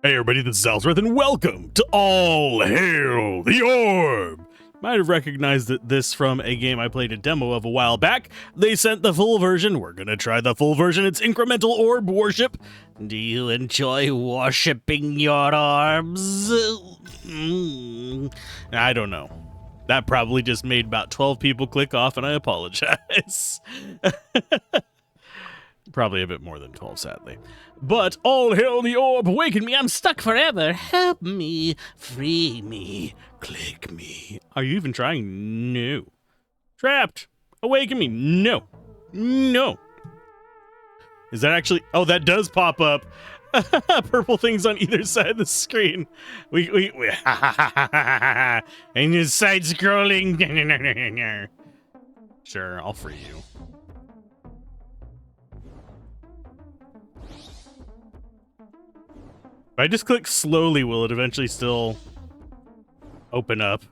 Hey everybody, this is Alzorath, and welcome to All Hail the Orb! Might have recognized this from a game I played a demo of a while back. They sent the full version. We're gonna try the full version. It's incremental orb worship. Do you enjoy worshipping your orbs? I don't know. That probably just made about 12 people click off, and I apologize. Probably a bit more than 12, sadly. But all hail the orb, awaken me, I'm stuck forever. Help me, free me, click me. Are you even trying? No. Trapped, awaken me, no. No. Is that actually, oh, that does pop up. Purple things on either side of the screen. We and your side scrolling. Sure, I'll free you. If I just click slowly, will it eventually still open up?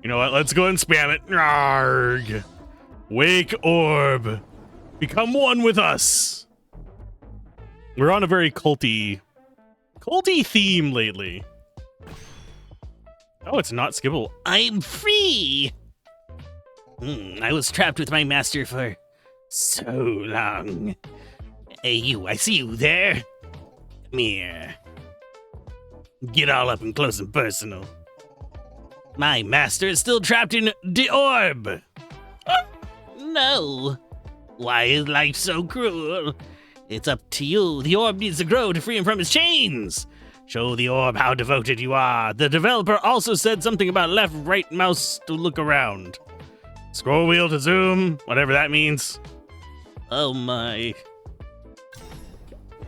You know what? Let's go and spam it. Arrgh. Wake orb. Become one with us. We're on a very culty theme lately. Oh, it's not skippable. I'm free. I was trapped with my master for so long. Hey, you, I see you there. Come here. Get all up and close and personal. My master is still trapped in the orb. No. Why is life so cruel? It's up to you. The orb needs to grow to free him from his chains. Show the orb how devoted you are. The developer also said something about left, right mouse to look around. Scroll wheel to zoom, whatever that means. Oh my.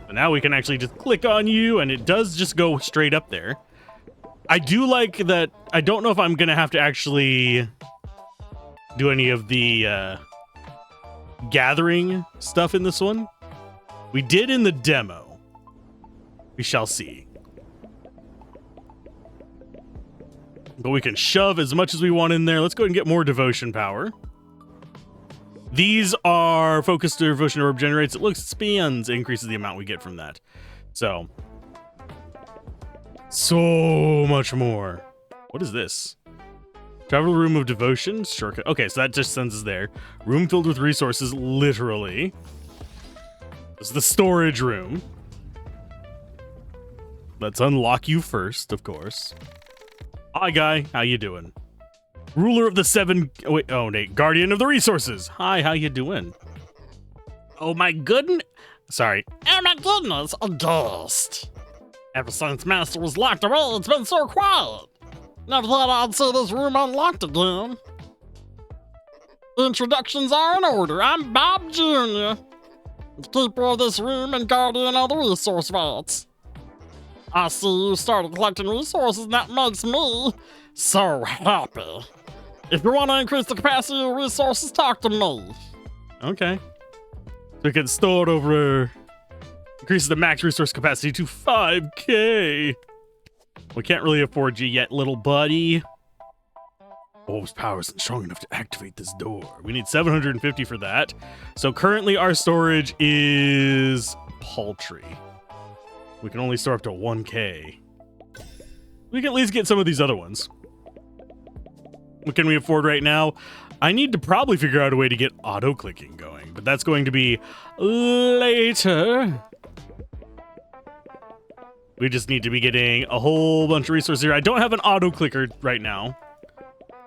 So now we can actually just click on you, and it does just go straight up there. I do like that. I don't know if I'm going to have to actually do any of the gathering stuff in this one. We did in the demo. We shall see. But we can shove as much as we want in there. Let's go ahead and get more devotion power. These are focused devotion orb generates. It looks spans, increases the amount we get from that. So much more. What is this? Travel room of devotion, shortcut. Okay, so that just sends us there. Room filled with resources, literally. This is the storage room. Let's unlock you first, of course. Hi, guy. How you doing? Ruler of the seven... Oh, wait, oh, Nate. Guardian of the resources. Hi, how you doing? Oh, my goodness. Sorry. Oh, my goodness. A ghost. Ever since Master was locked away, it's been so quiet. Never thought I'd see this room unlocked again. Introductions are in order. I'm Bob Jr., keeper of this room and guardian of the resource vaults. I see you started collecting resources, and that makes me so happy. If you want to increase the capacity of resources, talk to me. Okay. So we can store it over... Increases the max resource capacity to 5K. We can't really afford you yet, little buddy. Orb's power isn't strong enough to activate this door. We need 750 for that. So currently our storage is paltry. We can only store up to 1K. We can at least get some of these other ones. What can we afford right now? I need to probably figure out a way to get auto-clicking going, but that's going to be later. We just need to be getting a whole bunch of resources here. I don't have an auto-clicker right now.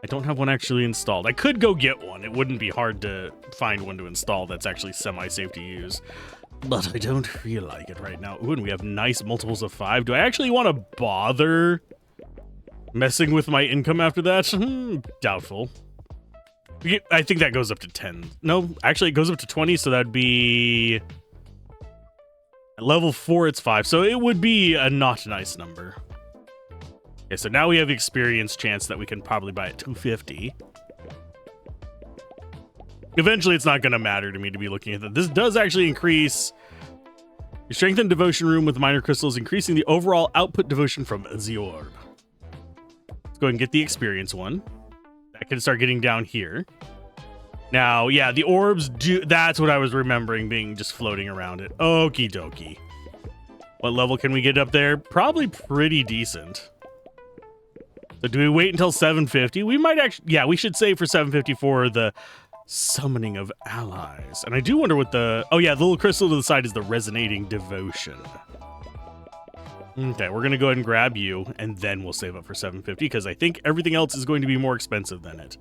I don't have one actually installed. I could go get one. It wouldn't be hard to find one to install that's actually semi-safe to use. But I don't feel like it right now. Ooh, and we have nice multiples of 5. Do I actually want to bother messing with my income after that? Doubtful. I think that goes up to 10. No, actually it goes up to 20, so that'd be... At level 4, it's 5, so it would be a not nice number. Okay, so now we have experience chance that we can probably buy at 250. Eventually, it's not going to matter to me to be looking at that. This does actually increase your strength and devotion room with minor crystals, increasing the overall output devotion from the orb. Let's go ahead and get the experience one. That can start getting down here. Now, yeah, the orbs do... That's what I was remembering being just floating around it. Okie dokie. What level can we get up there? Probably pretty decent. So do we wait until 750? We might actually... Yeah, we should save for 750 for the summoning of allies. And I do wonder what the... Oh yeah, the little crystal to the side is the resonating devotion. Okay, we're going to go ahead and grab you, and then we'll save up for 750, because I think everything else is going to be more expensive than it.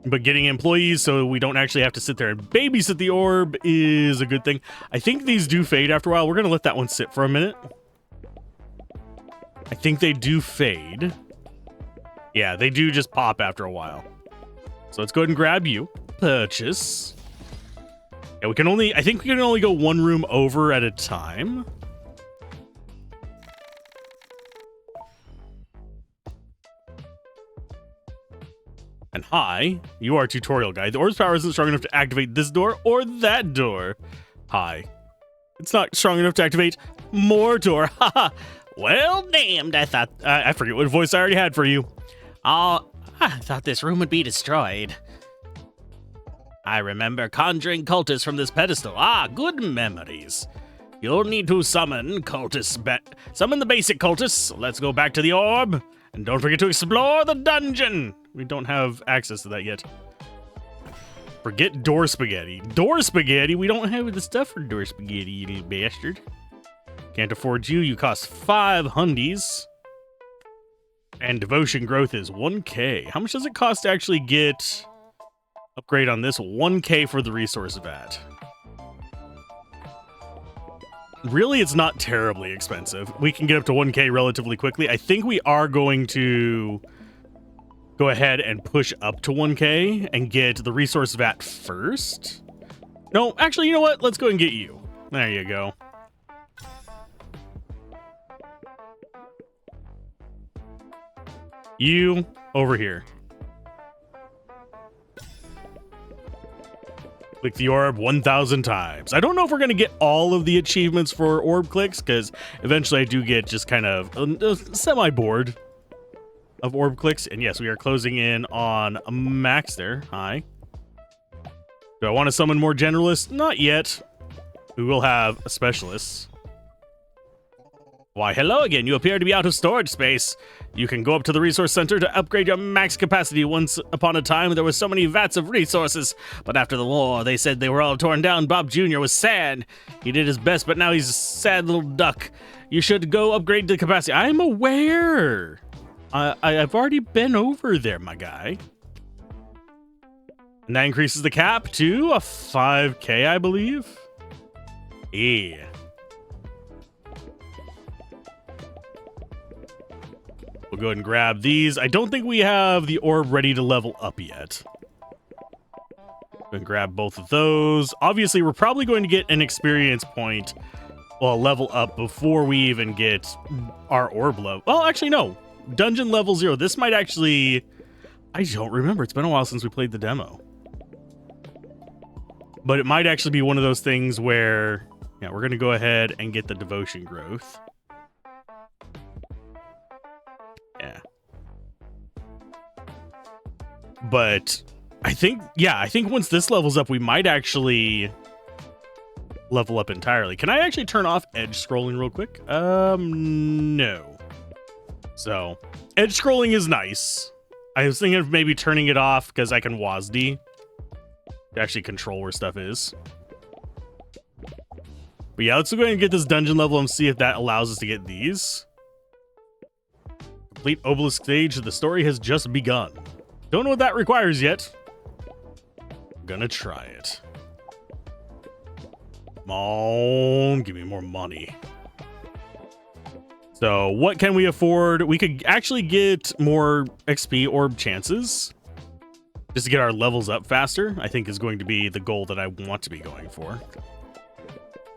But getting employees so we don't actually have to sit there and babysit the orb is a good thing. I think these do fade after a while. We're going to let that one sit for a minute. I think they do fade. Yeah, they do just pop after a while. So let's go ahead and grab you. Purchase. Yeah, we can only... I think we can only go one room over at a time. And hi, you are tutorial guide. The Orbs power isn't strong enough to activate this door or that door. Hi. It's not strong enough to activate more door. Haha. Well, damned. I thought... I forget what voice I already had for you. Oh, I thought this room would be destroyed. I remember conjuring cultists from this pedestal. Ah, good memories. You'll need to summon cultists. Summon the basic cultists. Let's go back to the orb. And don't forget to explore the dungeon. We don't have access to that yet. Forget door spaghetti. Door spaghetti? We don't have the stuff for door spaghetti, you little bastard. Can't afford you. You cost 5 hundies. And devotion growth is 1k. How much does it cost to actually get upgrade on this? 1k for the resource vat. Really, it's not terribly expensive. We can get up to 1k relatively quickly. I think we are going to go ahead and push up to 1k and get the resource vat first. No, actually, you know what? Let's go and get you. There you go. You over here. Click the orb 1,000 times. I don't know if we're going to get all of the achievements for orb clicks, because eventually I do get just kind of semi-bored of orb clicks. And yes, we are closing in on a max there. Hi. Do I want to summon more generalists? Not yet. We will have a specialist. Why, hello again. You appear to be out of storage space. You can go up to the resource center to upgrade your max capacity. Once upon a time, there were so many vats of resources, but after the war, they said they were all torn down. Bob Jr. was sad. He did his best, but now he's a sad little duck. You should go upgrade the capacity. I'm aware. I've already been over there, my guy. And that increases the cap to a 5k, I believe. Yeah. We'll go ahead and grab these. I don't think we have the orb ready to level up yet. Go and grab both of those. Obviously, we're probably going to get an experience point, well, level up before we even get our orb level. Well, actually, no. Dungeon level 0. This might actually... I don't remember. It's been a while since we played the demo. But it might actually be one of those things where... Yeah, we're going to go ahead and get the devotion growth. Yeah. But I think once this levels up, we might actually level up entirely. Can I actually turn off edge scrolling real quick? No. So, edge scrolling is nice. I was thinking of maybe turning it off because I can WASD to actually control where stuff is. But yeah, let's go ahead and get this dungeon level and see if that allows us to get these. Complete obelisk stage. The story has just begun. Don't know what that requires yet. Gonna try it. Come on, give me more money. So what can we afford? We could actually get more XP orb chances just to get our levels up faster. I think is going to be the goal that I want to be going for.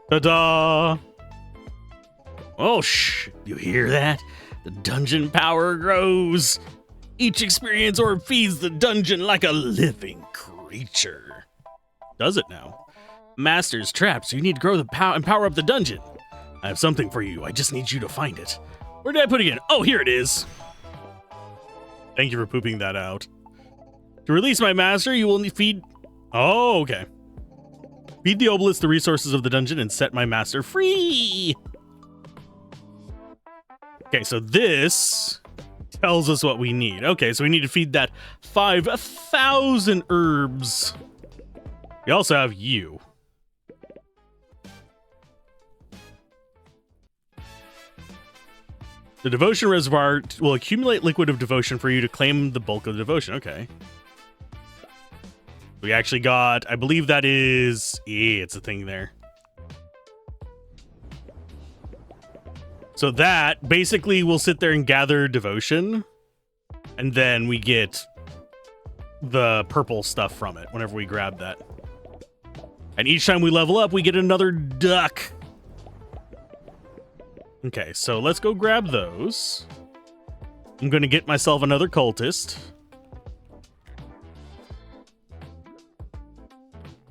Ta-da! Oh, shh. You hear that? The dungeon power grows. Each experience orb feeds the dungeon like a living creature. Does it now? Master's trapped, so you need to grow the power and power up the dungeon. I have something for you. I just need you to find it. Where did I put it in? Oh, here it is. Thank you for pooping that out. To release my master, you will feed... Oh, okay. Feed the obelisk the resources of the dungeon and set my master free. Okay, so this tells us what we need. Okay, so we need to feed that 5,000 herbs. We also have you. The devotion reservoir will accumulate liquid of devotion for you to claim the bulk of the devotion. Okay. We actually got, I believe that is, yeah, it's a thing there. So that basically will sit there and gather devotion, and then we get the purple stuff from it whenever we grab that. And each time we level up, we get another duck. Okay, so let's go grab those. I'm going to get myself another cultist.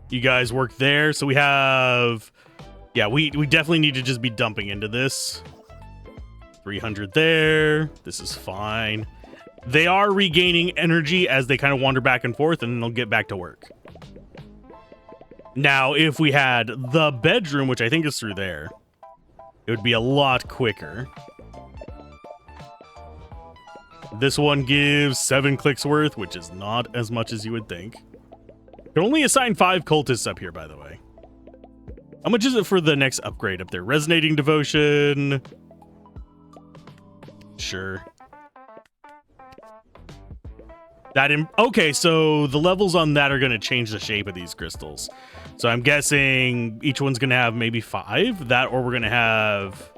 You guys work there. So we have... Yeah, we definitely need to just be dumping into this. 300 there. This is fine. They are regaining energy as they kind of wander back and forth, and then they'll get back to work. Now, if we had the bedroom, which I think is through there, it would be a lot quicker. This one gives 7 clicks worth, which is not as much as you would think. Can only assign 5 cultists up here, by the way. How much is it for the next upgrade up there? Resonating devotion. Sure. Okay, so the levels on that are going to change the shape of these crystals. So I'm guessing each one's going to have maybe 5. That, or we're going to have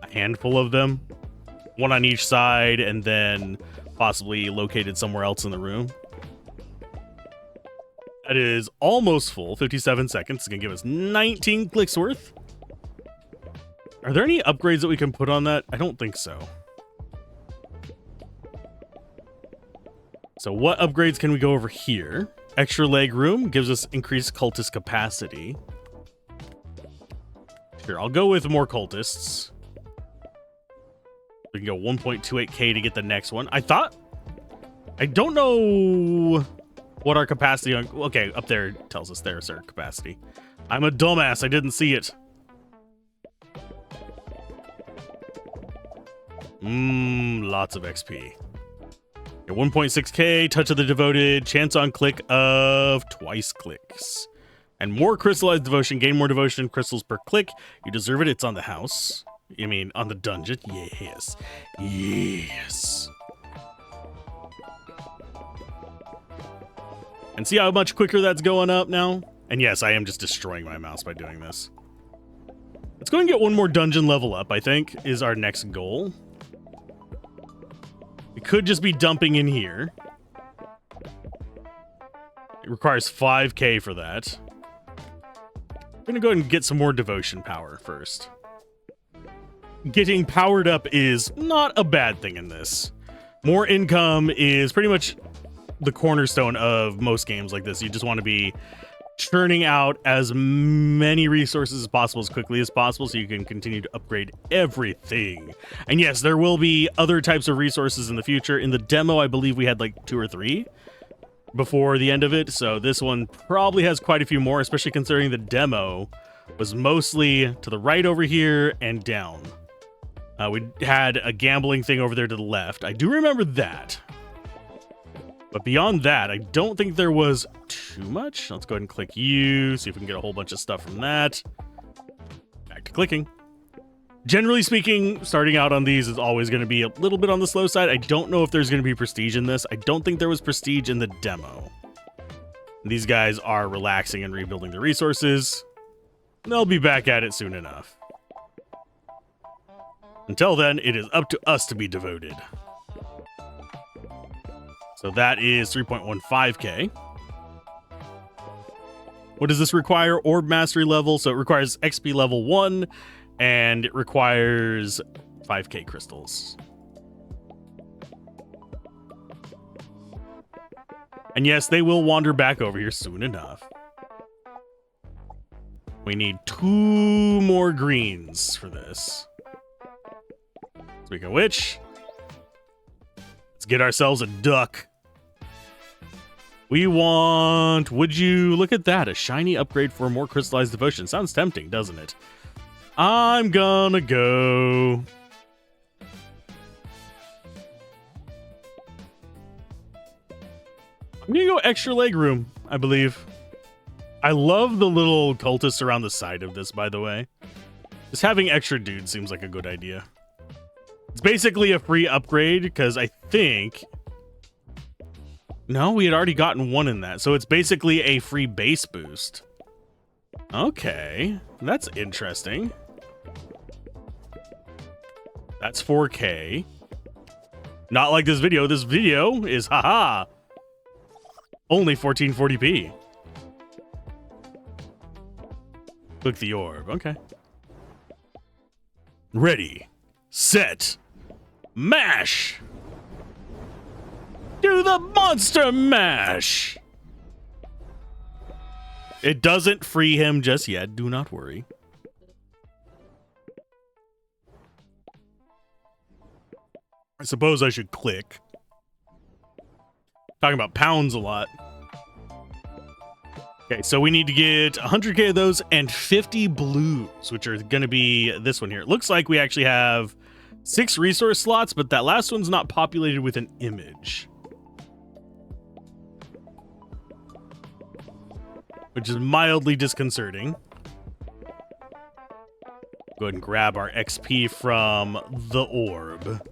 a handful of them. One on each side, and then possibly located somewhere else in the room. That is almost full. 57 seconds. It's going to give us 19 clicks worth. Are there any upgrades that we can put on that? I don't think so. So what upgrades can we go over here? Extra leg room gives us increased cultist capacity. Sure, I'll go with more cultists. We can go 1.28k to get the next one. I don't know what our capacity on... Okay, up there tells us there's our capacity. I'm a dumbass. I didn't see it. Lots of XP. 1.6k, touch of the devoted, chance on click of twice clicks. And more crystallized devotion, gain more devotion crystals per click. You deserve it, it's on the house. You mean on the dungeon? Yes. Yes. And see how much quicker that's going up now? And yes, I am just destroying my mouse by doing this. Let's go and get one more dungeon level up, I think, is our next goal. We could just be dumping in here. It requires 5k for that. I'm gonna go ahead and get some more devotion power first. Getting powered up is not a bad thing in this. More income is pretty much the cornerstone of most games like this. You just want to be churning out as many resources as possible as quickly as possible so you can continue to upgrade everything. And yes, there will be other types of resources in the future. In the demo, I believe we had like 2 or 3 before the end of it. So this one probably has quite a few more, especially considering the demo was mostly to the right over here and down. We had a gambling thing over there to the left. I do remember that. But beyond that, I don't think there was too much. Let's go ahead and click you, see if we can get a whole bunch of stuff from that. Back to clicking. Generally speaking, starting out on these is always going to be a little bit on the slow side. I don't know if there's going to be prestige in this. I don't think there was prestige in the demo. These guys are relaxing and rebuilding the resources. They'll be back at it soon enough. Until then, it is up to us to be devoted. So that is 3.15k. What does this require? Orb mastery level. So it requires XP level 1, and it requires 5k crystals. And yes, they will wander back over here soon enough. We need 2 more greens for this. Speaking of which, let's get ourselves a duck. We want... Would you look at that? A shiny upgrade for more crystallized devotion. Sounds tempting, doesn't it? I'm gonna go... I'm gonna go extra leg room, I believe. I love the little cultists around the side of this, by the way. Just having extra dudes seems like a good idea. It's basically a free upgrade, because I think... No, we had already gotten one in that, so it's basically a free base boost. Okay, that's interesting. That's 4K. Not like this video. This video is, haha, only 1440p. Click the orb. Okay. Ready, set, mash. Do the monster mash. It doesn't free him just yet. Do not worry. I suppose I should click. Talking about pounds a lot. Okay, so we need to get 100k of those and 50 blues, which are going to be this one here. It looks like we actually have 6 resource slots, but that last one's not populated with an image, which is mildly disconcerting. Go ahead and grab our XP from the orb.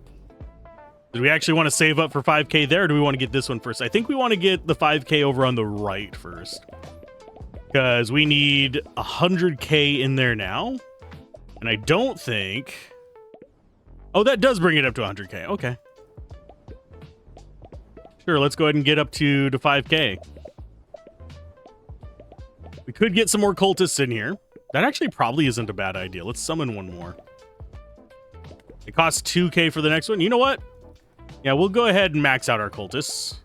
Do we actually want to save up for 5k there, or do we want to get this one first? I think we want to get the 5k over on the right first, because we need 100k in there now. And I don't think... Oh, that does bring it up to 100k. Okay. Sure, let's go ahead and get up to 5k. We could get some more cultists in here. That actually probably isn't a bad idea. Let's summon one more. It costs 2k for the next one. You know what? Yeah, we'll go ahead and max out our cultists.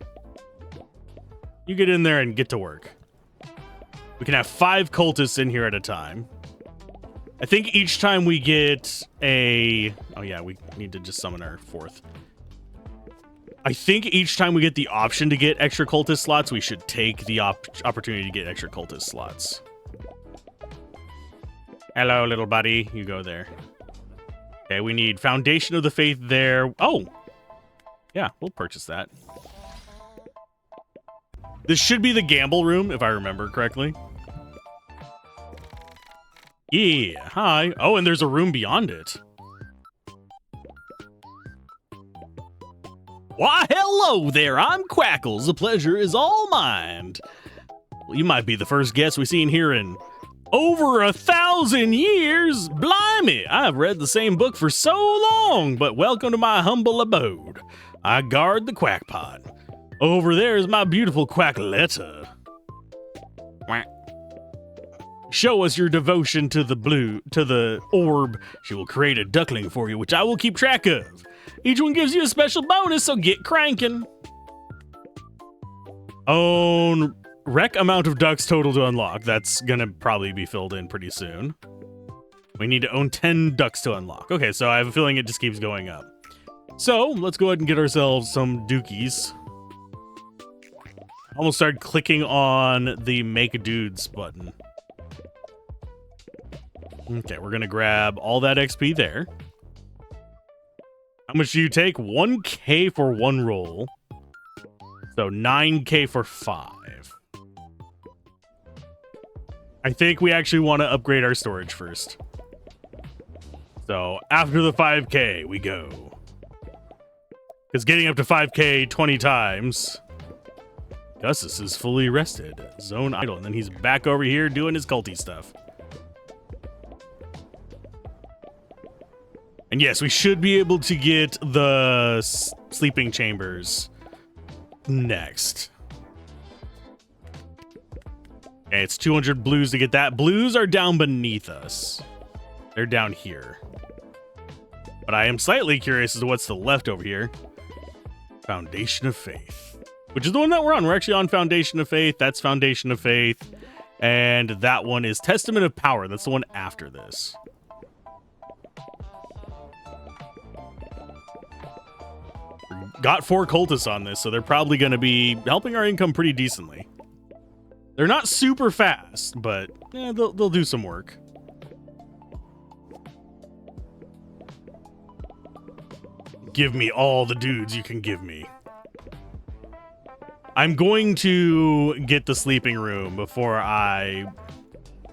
You get in there and get to work. We can have 5 cultists in here at a time. I think each time we get a... Oh yeah, we need to just summon our 4th. I think each time we get the option to get extra cultist slots, we should take the opportunity to get extra cultist slots. Hello, little buddy. You go there. Okay, we need Foundation of the Faith there. Oh! Yeah, we'll purchase that. This should be the gamble room, if I remember correctly. Yeah, hi. Oh, and there's a room beyond it. Why, hello there. I'm Quackles. The pleasure is all mine. Well, you might be the first guest we've seen here in over 1,000 years. Blimey, I've read the same book for so long, but welcome to my humble abode. I guard the quackpot. Over there is my beautiful Quackletta. Quack. Show us your devotion to the orb. She will create a duckling for you, which I will keep track of. Each one gives you a special bonus, so get cranking. Own rec amount of ducks total to unlock. That's gonna probably be filled in pretty soon. We need to own 10 ducks to unlock. Okay, so I have a feeling it just keeps going up. So let's go ahead and get ourselves some dookies. I almost started clicking on the make dudes button. Okay, we're gonna grab all that XP there. How much do you take? 1k for 1 roll. So 9k for 5. I think we actually want to upgrade our storage first. So after the 5k, we go. Because getting up to 5k 20 times... Gussus is fully rested. Zone idle. And then he's back over here doing his culty stuff. And yes, we should be able to get the sleeping chambers next. Okay, it's 200 blues to get that. Blues are down beneath us. They're down here. But I am slightly curious as to what's the left over here. Foundation of Faith. Which is the one that we're on. We're actually on Foundation of Faith. That's Foundation of Faith. And that one is Testament of Power. That's the one after this. got 4 cultists on this, so they're probably going to be helping our income pretty decently. They're not super fast, but they'll do some work. Give me all the dudes you can give me. I'm going to get the sleeping room before I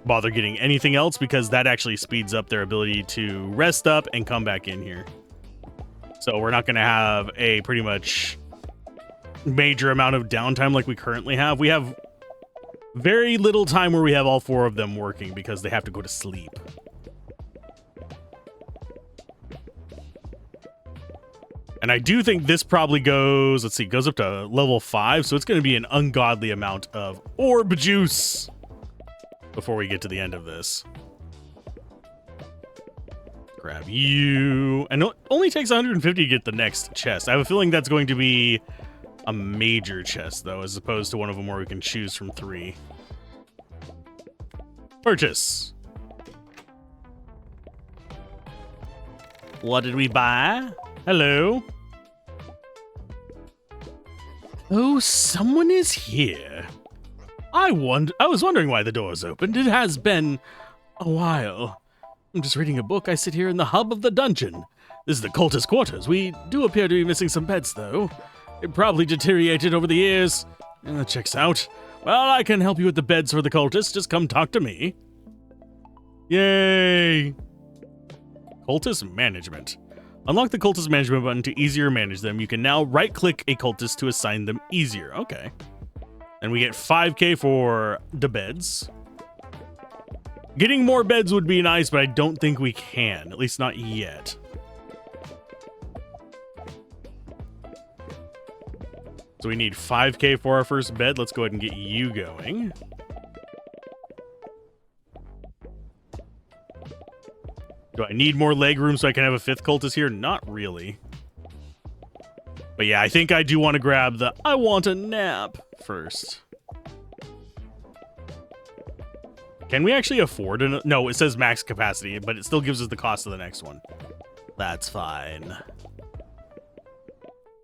bother getting anything else, because that actually speeds up their ability to rest up and come back in here. So we're not going to have a pretty much major amount of downtime like we currently have. We have very little time where we have all 4 of them working because they have to go to sleep. And I do think this probably goes, let's see, goes up to level 5, so it's going to be an ungodly amount of orb juice before we get to the end of this. Grab you. And it only takes 150 to get the next chest. I have a feeling that's going to be a major chest, though, as opposed to one of them where we can choose from 3. Purchase. What did we buy? Hello. Oh, someone is here. I was wondering why the doors opened. It has been a while. I'm just reading a book. I sit here in the hub of the dungeon. This is the cultist quarters. We do appear to be missing some beds, though. It probably deteriorated over the years. And that checks out. Well, I can help you with the beds for the cultists. Just come talk to me. Yay! Cultist management. Unlock the cultist management button to easier manage them. You can now right-click a cultist to assign them easier. Okay. And we get 5k for the beds. Getting more beds would be nice, but I don't think we can. At least not yet. So we need 5k for our first bed. Let's go ahead and get you going. Do I need more leg room so I can have a 5th cultist here? Not really. But yeah, I think I do want to grab the I want a nap first. Can we actually afford it? No, it says max capacity, but it still gives us the cost of the next one. That's fine.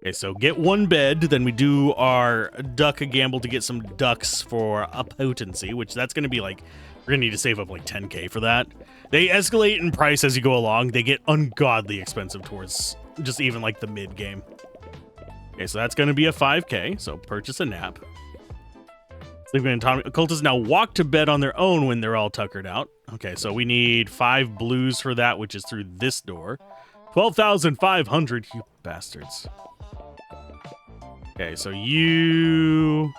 Okay, so get 1 bed, then we do our duck gamble to get some ducks for a potency, which that's going to be like, we're going to need to save up like 10k for that. They escalate in price as you go along. They get ungodly expensive towards just even like the mid game. Okay, so that's going to be a 5k, so purchase a nap. Sleeping autonomy. Occultists now walk to bed on their own when they're all tuckered out. Okay, so we need 5 blues for that, which is through this door. 12,500, you bastards. Okay, so you...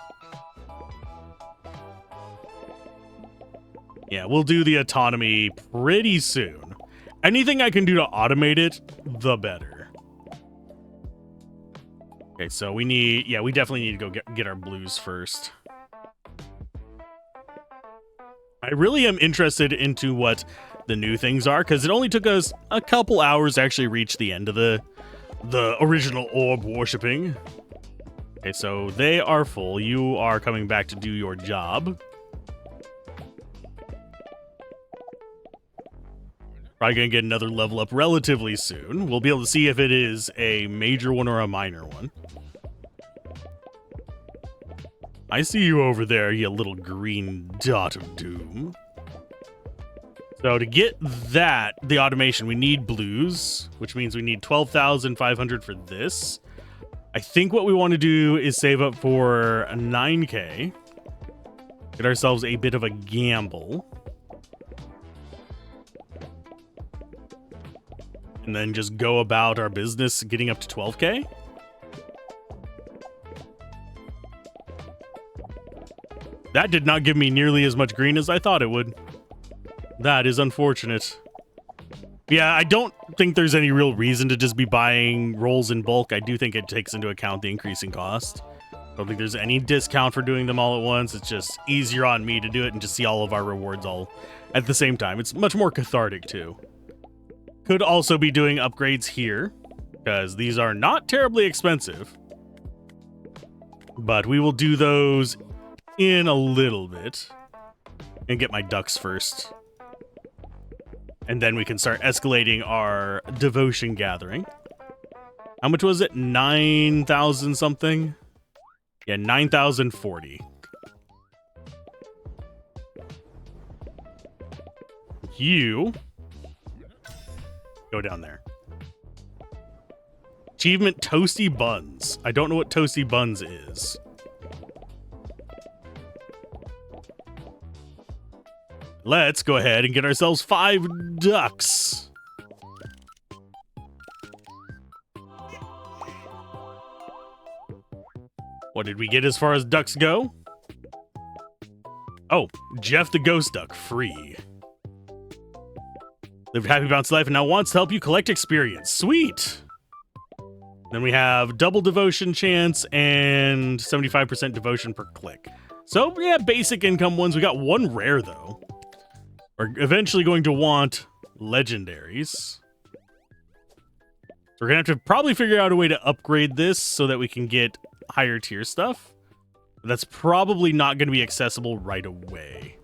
Yeah, we'll do the autonomy pretty soon. Anything I can do to automate it, the better. Okay, so we need... Yeah, we definitely need to go get our blues first. I really am interested into what the new things are, because it only took us a couple hours to actually reach the end of the original orb worshipping. Okay, so they are full. You are coming back to do your job. Probably gonna get another level up relatively soon. We'll be able to see if it is a major one or a minor one. I see you over there, you little green dot of doom. So to get that, the automation, we need blues, which means we need 12,500 for this. I think what we want to do is save up for a 9k. Get ourselves a bit of a gamble. And then just go about our business getting up to 12k. That did not give me nearly as much green as I thought it would. That is unfortunate. Yeah, I don't think there's any real reason to just be buying rolls in bulk. I do think it takes into account the increasing cost. I don't think there's any discount for doing them all at once. It's just easier on me to do it and just see all of our rewards all at the same time. It's much more cathartic too. Could also be doing upgrades here, because these are not terribly expensive. But we will do those in a little bit. And get my ducks first. And then we can start escalating our devotion gathering. How much was it? 9,000 something? Yeah, 9,040. You go down there. Achievement Toasty Buns. I don't know what Toasty Buns is. Let's go ahead and get ourselves 5 ducks. What did we get as far as ducks go? Oh, Jeff the Ghost Duck, free. Lived happy bounce life and now wants to help you collect experience. Sweet. Then we have double devotion chance and 75% devotion per click. So yeah, basic income ones. We got 1 rare though. We're eventually going to want legendaries. We're gonna have to probably figure out a way to upgrade this so that we can get higher tier stuff. That's probably not going to be accessible right away.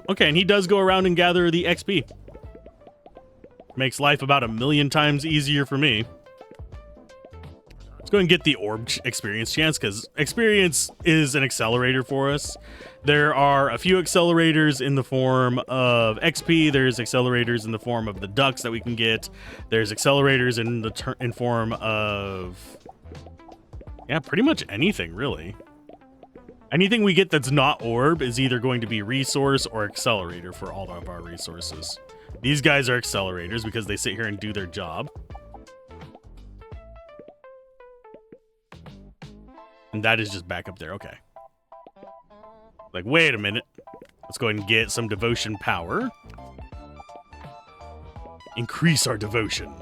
Okay, and he does go around and gather the XP. Makes life about 1,000,000 times easier for me. Let's go and get the orb experience chance, because experience is an accelerator for us. There are a few accelerators in the form of XP. There's accelerators in the form of the ducks that we can get. There's accelerators in form of, yeah, pretty much anything, really. Anything we get that's not orb is either going to be resource or accelerator for all of our resources. These guys are accelerators because they sit here and do their job. And that is just back up there. Okay. Like, wait a minute. Let's go ahead and get some devotion power. Increase our devotion.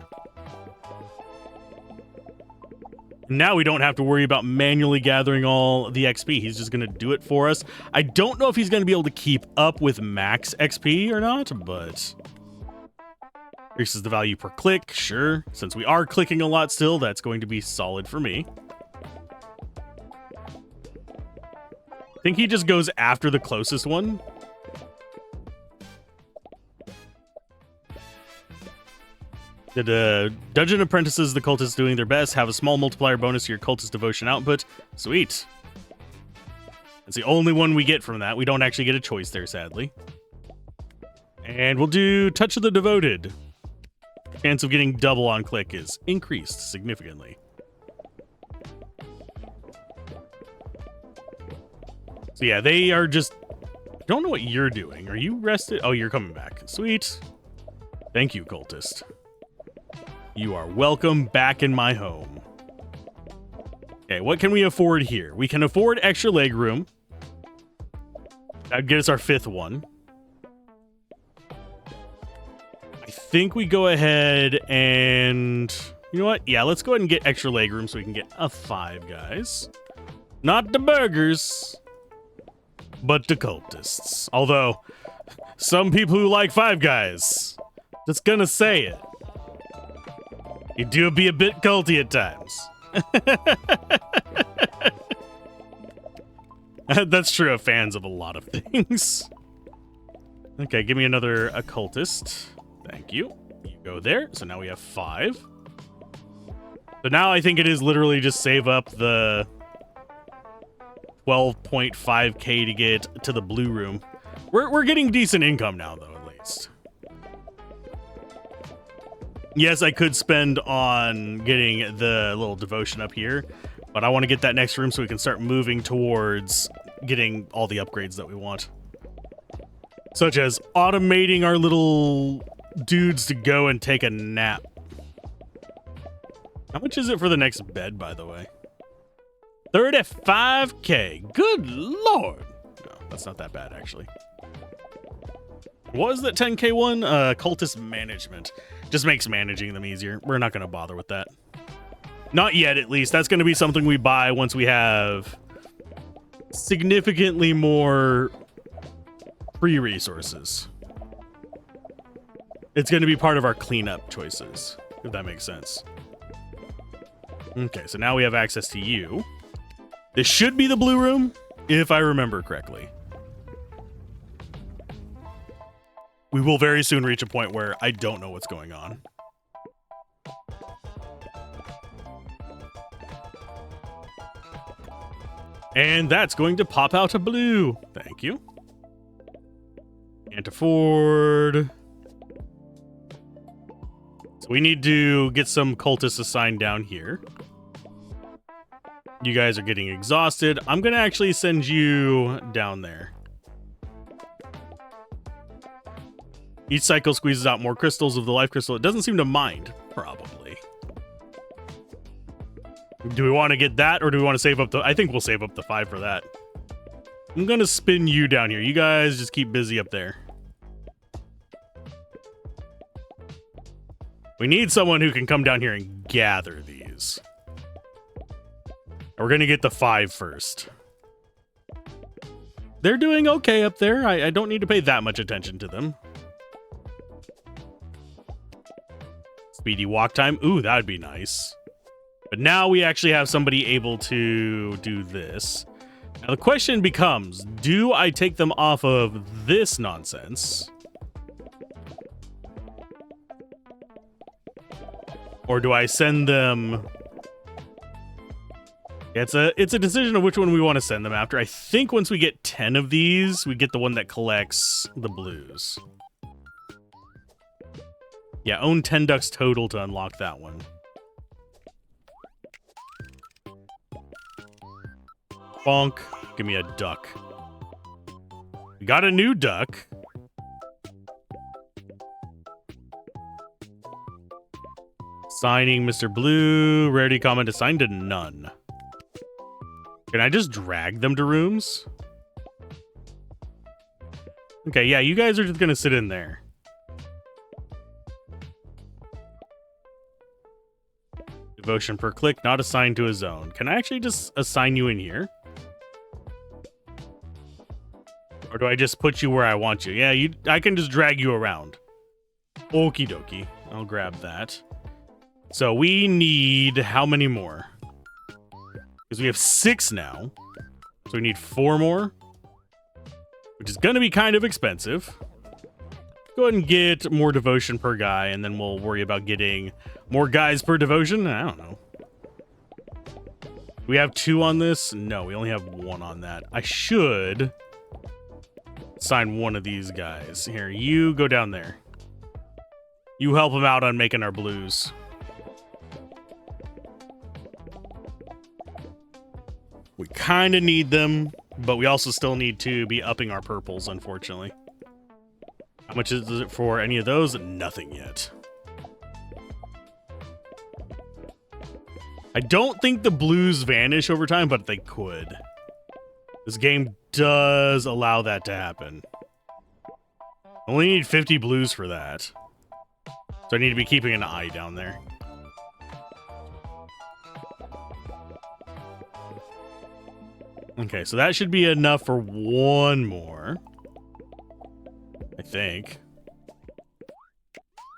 Now we don't have to worry about manually gathering all the XP. He's just going to do it for us. I don't know if he's going to be able to keep up with max XP or not, but increases the value per click. Sure. Since we are clicking a lot still, that's going to be solid for me. I think he just goes after the closest one. The dungeon apprentices, the cultists doing their best, have a small multiplier bonus to your cultist devotion output. Sweet. That's the only one we get from that. We don't actually get a choice there, sadly. And we'll do Touch of the Devoted. Chance of getting double on click is increased significantly. So yeah, they are just... I don't know what you're doing. Are you rested? Oh, you're coming back. Sweet. Thank you, cultist. You are welcome back in my home. Okay, what can we afford here? We can afford extra leg room. That'd get us our 5th one. I think we go ahead and... You know what? Yeah, let's go ahead and get extra leg room so we can get a 5, guys. Not the burgers, but the cultists. Although, some people who like 5 Guys, just gonna say it. You do be a bit culty at times. That's true of fans of a lot of things. Okay, give me another occultist. Thank you. You go there. So now we have 5. So now I think it is literally just save up the 12.5k to get to the blue room. We're getting decent income now, though, at least. Yes, I could spend on getting the little devotion up here, but I want to get that next room so we can start moving towards getting all the upgrades that we want. Such as automating our little dudes to go and take a nap. How much is it for the next bed, by the way? 35k. Good lord. No, that's not that bad, actually. What was that 10k one? Cultist management. Just makes managing them easier. We're not going to bother with that. Not yet, at least. That's going to be something we buy once we have significantly more free resources. It's going to be part of our cleanup choices, if that makes sense. Okay, so now we have access to you. This should be the blue room, if I remember correctly. We will very soon reach a point where I don't know what's going on. And that's going to pop out a blue. Thank you. Can't afford. So we need to get some cultists assigned down here. You guys are getting exhausted. I'm going to actually send you down there. Each cycle squeezes out more crystals of the life crystal. It doesn't seem to mind, probably. Do we want to get that, or do we want to save up the... I think we'll save up the 5 for that. I'm going to spin you down here. You guys just keep busy up there. We need someone who can come down here and gather these. We're going to get the 5 first. They're doing okay up there. I don't need to pay that much attention to them. Speedy walk time. Ooh, that would be nice. But now we actually have somebody able to do this. Now the question becomes, do I take them off of this nonsense? Or do I send them... It's a decision of which one we want to send them after. I think once we get 10 of these, we get the one that collects the blues. Yeah, own 10 ducks total to unlock that one. Bonk. Give me a duck. We got a new duck. Signing Mr. Blue. Rarity comment assigned to none. Can I just drag them to rooms? Okay, yeah, you guys are just gonna sit in there. Devotion per click, not assigned to a zone. Can I actually just assign you in here? Or do I just put you where I want you? Yeah, I can just drag you around. Okie dokie. I'll grab that. So we need how many more? Because we have 6 now. So we need 4 more. Which is going to be kind of expensive. Go ahead and get more devotion per guy, and then we'll worry about getting more guys per devotion. I don't know. We have 2 on this? No, we only have 1 on that. I should assign one of these guys. Here, you go down there. You help him out on making our blues. We kind of need them, but we also still need to be upping our purples, unfortunately. How much is it for any of those? Nothing yet. I don't think the blues vanish over time, but they could. This game does allow that to happen. Only need 50 blues for that. So I need to be keeping an eye down there. Okay, so that should be enough for 1 more. I think.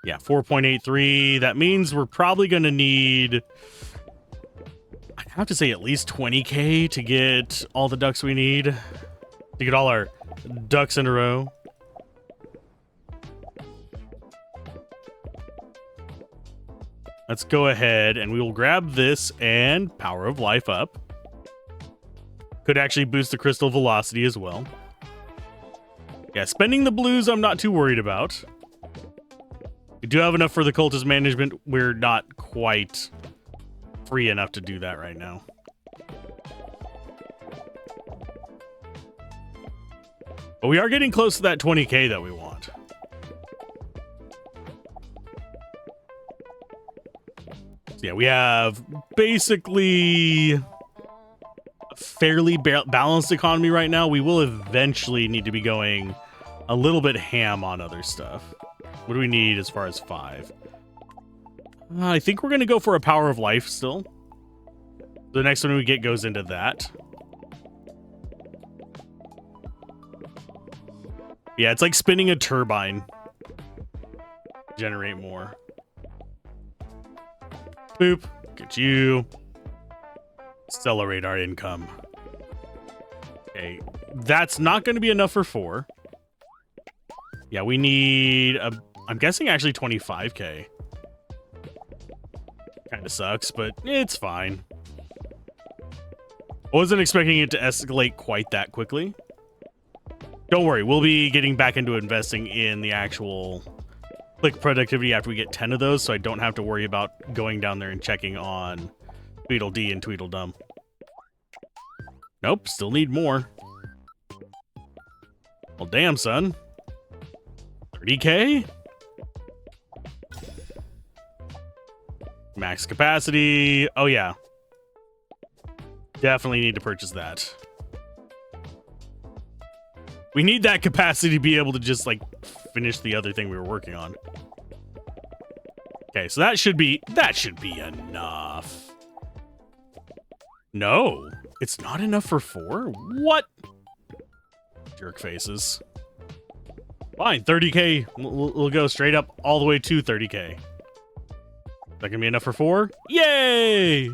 Yeah, 4.83. That means we're probably going to need... I have to say at least 20k to get all the ducks we need. To get all our ducks in a row. Let's go ahead and we will grab this and Power of Life up. Could actually boost the crystal velocity as well. Yeah, spending the blues I'm not too worried about. We do have enough for the cultist management. We're not quite free enough to do that right now. But we are getting close to that 20k that we want. So yeah, we have basically a fairly balanced economy right now. We will eventually need to be going a little bit ham on other stuff. What do we need as far as 5? I think we're going to go for a Power of Life still. The next one we get goes into that. Yeah, it's like spinning a turbine. Generate more. Boop. Get you. Accelerate our income. Okay. That's not going to be enough for 4. Yeah, we need I'm guessing actually 25k. Kind of sucks, but it's fine. I wasn't expecting it to escalate quite that quickly. Don't worry, we'll be getting back into investing in the actual click productivity after we get 10 of those, so I don't have to worry about going down there and checking on Tweedledee and Tweedledum. Nope, still need more. Well, damn, son. 30k? Max capacity. Oh, yeah. Definitely need to purchase that. We need that capacity to be able to just, like, finish the other thing we were working on. Okay, so that should be enough. No, it's not enough for 4? What? Jerk faces. Fine, 30k. We'll go straight up all the way to 30k. That gonna be enough for 4? Yay!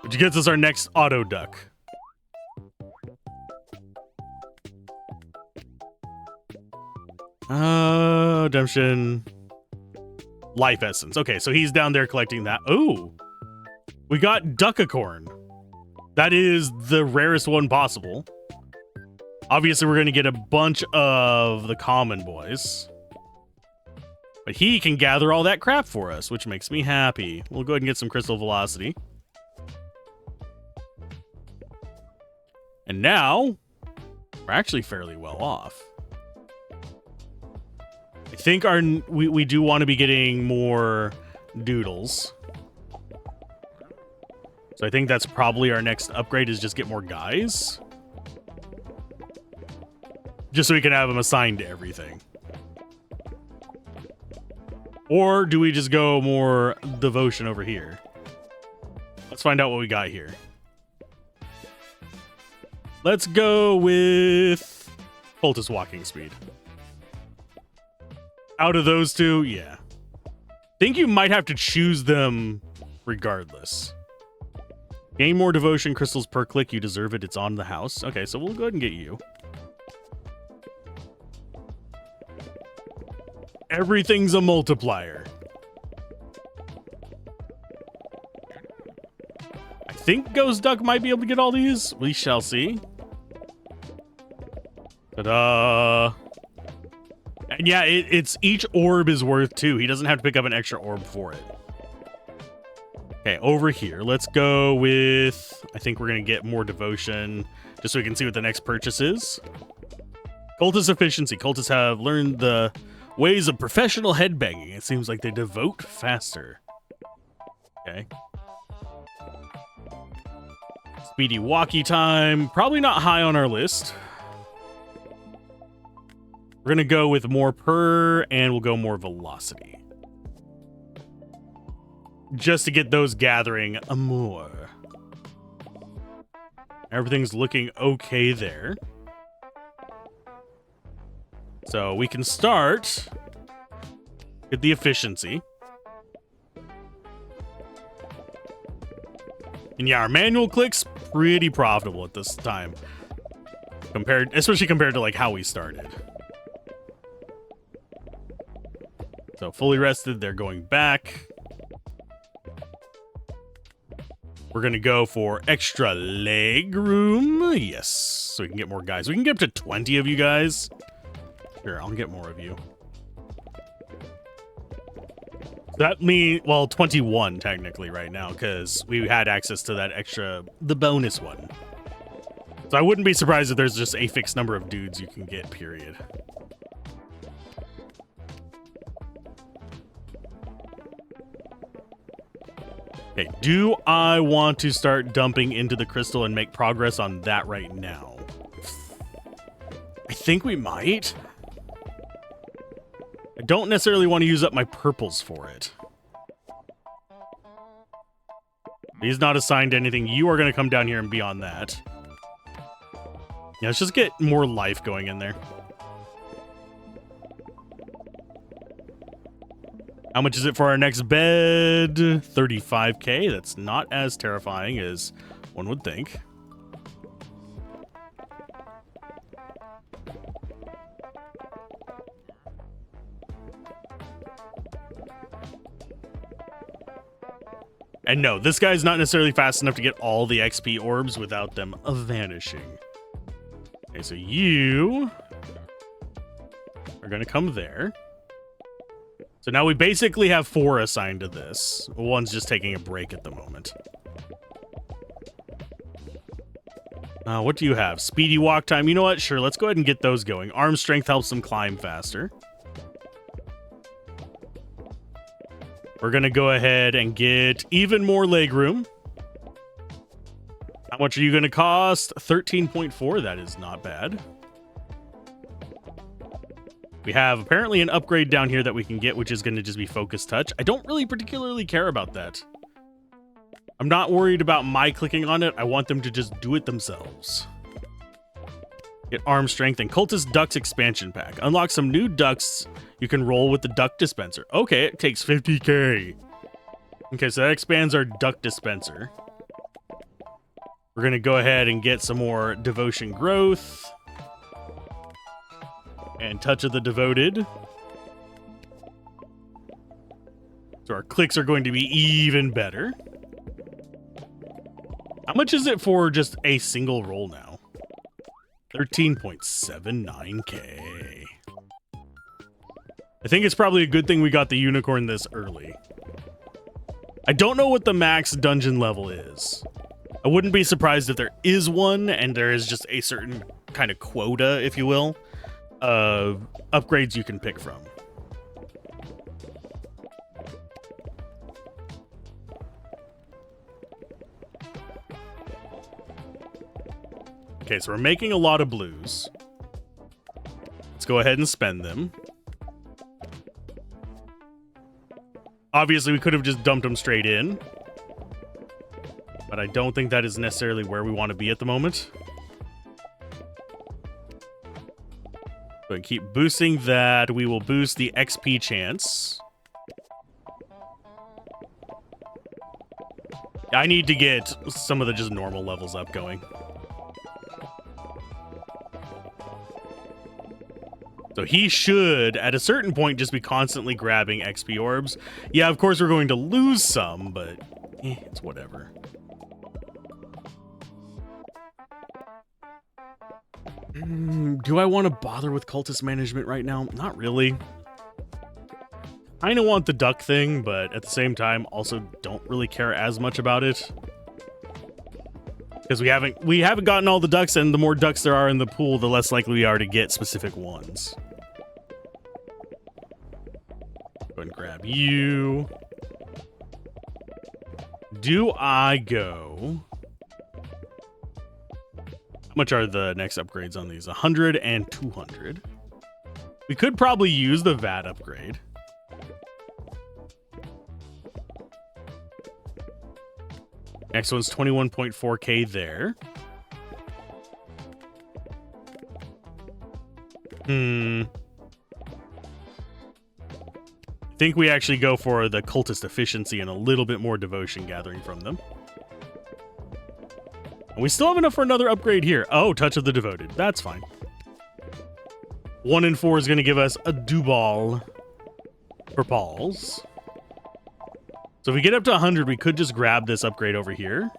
Which gets us our next auto duck. Redemption. Life essence. Okay, so he's down there collecting that. Oh! We got Duckacorn. That is the rarest one possible. Obviously, we're going to get a bunch of the common boys. But he can gather all that crap for us, which makes me happy. We'll go ahead and get some crystal velocity. And now, we're actually fairly well off. I think we do want to be getting more doodles. So I think that's probably our next upgrade, is just get more guys. Just so we can have them assigned to everything. Or do we just go more devotion over here? Let's find out what we got here. Let's go with cultist walking speed. Out of those two, yeah. Think you might have to choose them regardless. Gain more devotion crystals per click. You deserve it. It's on the house. Okay, so we'll go ahead and get you. Everything's a multiplier. I think Ghost Duck might be able to get all these. We shall see. Ta-da! And yeah, it's each orb is worth 2. He doesn't have to pick up an extra orb for it. Okay, over here. Let's go with... I think we're going to get more devotion, just so we can see what the next purchase is. Cultist efficiency. Cultists have learned the ways of professional headbanging. It seems like they devote faster. Okay. Speedy walkie time. Probably not high on our list. We're going to go with more per, and we'll go more velocity. Just to get those gathering more. Everything's looking okay there. So we can start with the efficiency. And yeah, our manual click's pretty profitable at this time. Especially compared to like how we started. So fully rested, they're going back. We're going to go for extra leg room. Yes, so we can get more guys. We can get up to 20 of you guys. Sure, I'll get more of you. That means, well, 21 technically right now, because we had access to that extra, the bonus one. So I wouldn't be surprised if there's just a fixed number of dudes you can get, period. Okay, do I want to start dumping into the crystal and make progress on that right now? I think we might. I don't necessarily want to use up my purples for it. He's not assigned to anything. You are going to come down here and be on that. Yeah, let's just get more life going in there. How much is it for our next bed? 35k. That's not as terrifying as one would think. And no, this guy's not necessarily fast enough to get all the XP orbs without them vanishing. Okay, so you are going to come there. So now we basically have 4 assigned to this. One's just taking a break at the moment. What do you have? Speedy walk time. You know what? Sure, let's go ahead and get those going. Arm strength helps them climb faster. We're going to go ahead and get even more leg room. How much are you going to cost? 13.4. That is not bad. We have apparently an upgrade down here that we can get, which is going to just be focus touch. I don't really particularly care about that. I'm not worried about my clicking on it. I want them to just do it themselves. Get arm strength and cultist ducks expansion pack. Unlock some new ducks you can roll with the duck dispenser. Okay, it takes 50k. Okay, so that expands our duck dispenser. We're going to go ahead and get some more devotion growth. And touch of the devoted. So our clicks are going to be even better. How much is it for just a single roll now? 13.79k. I think it's probably a good thing we got the unicorn this early. I don't know what the max dungeon level is. I wouldn't be surprised if there is one and there is just a certain kind of quota, if you will, of upgrades you can pick from. Okay, so we're making a lot of blues. Let's go ahead and spend them. Obviously, we could have just dumped them straight in. But I don't think that is necessarily where we want to be at the moment. So keep boosting that. We will boost the XP chance. I need to get some of the just normal levels up going. So he should, at a certain point, just be constantly grabbing XP orbs. Yeah, of course we're going to lose some, but it's whatever. Do I want to bother with cultist management right now? Not really. I kind of want the duck thing, but at the same time, also don't really care as much about it. Because we haven't gotten all the ducks, and the more ducks there are in the pool, the less likely we are to get specific ones. Go ahead and grab you. Do I go? How much are the next upgrades on these? 100 and 200. We could probably use the VAT upgrade. Next one's 21.4k there. I think we actually go for the cultist efficiency and a little bit more devotion gathering from them. And we still have enough for another upgrade here. Oh, touch of the devoted. That's fine. 1 and 4 is going to give us a Dubal for Paul's. So if we get up to 100, we could just grab this upgrade over here.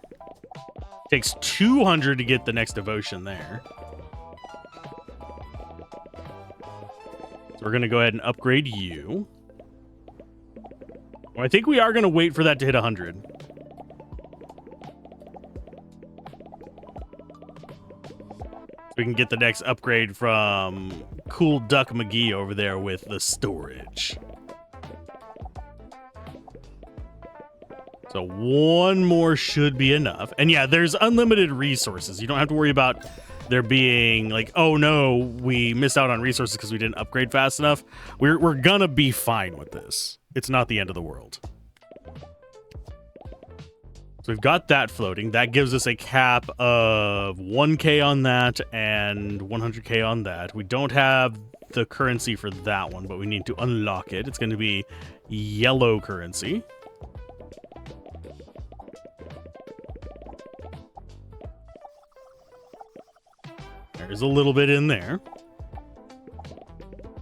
Takes 200 to get the next devotion there. So we're going to go ahead and upgrade you. Well, I think we are going to wait for that to hit 100. We can get the next upgrade from Cool Duck McGee over there with the storage. So one more should be enough. And yeah, there's unlimited resources. You don't have to worry about there being like, oh no, we missed out on resources because we didn't upgrade fast enough. We're gonna be fine with this. It's not the end of the world. So we've got that floating. That gives us a cap of 1k on that and 100k on that. We don't have the currency for that one, but we need to unlock it. It's going to be yellow currency. There's a little bit in there.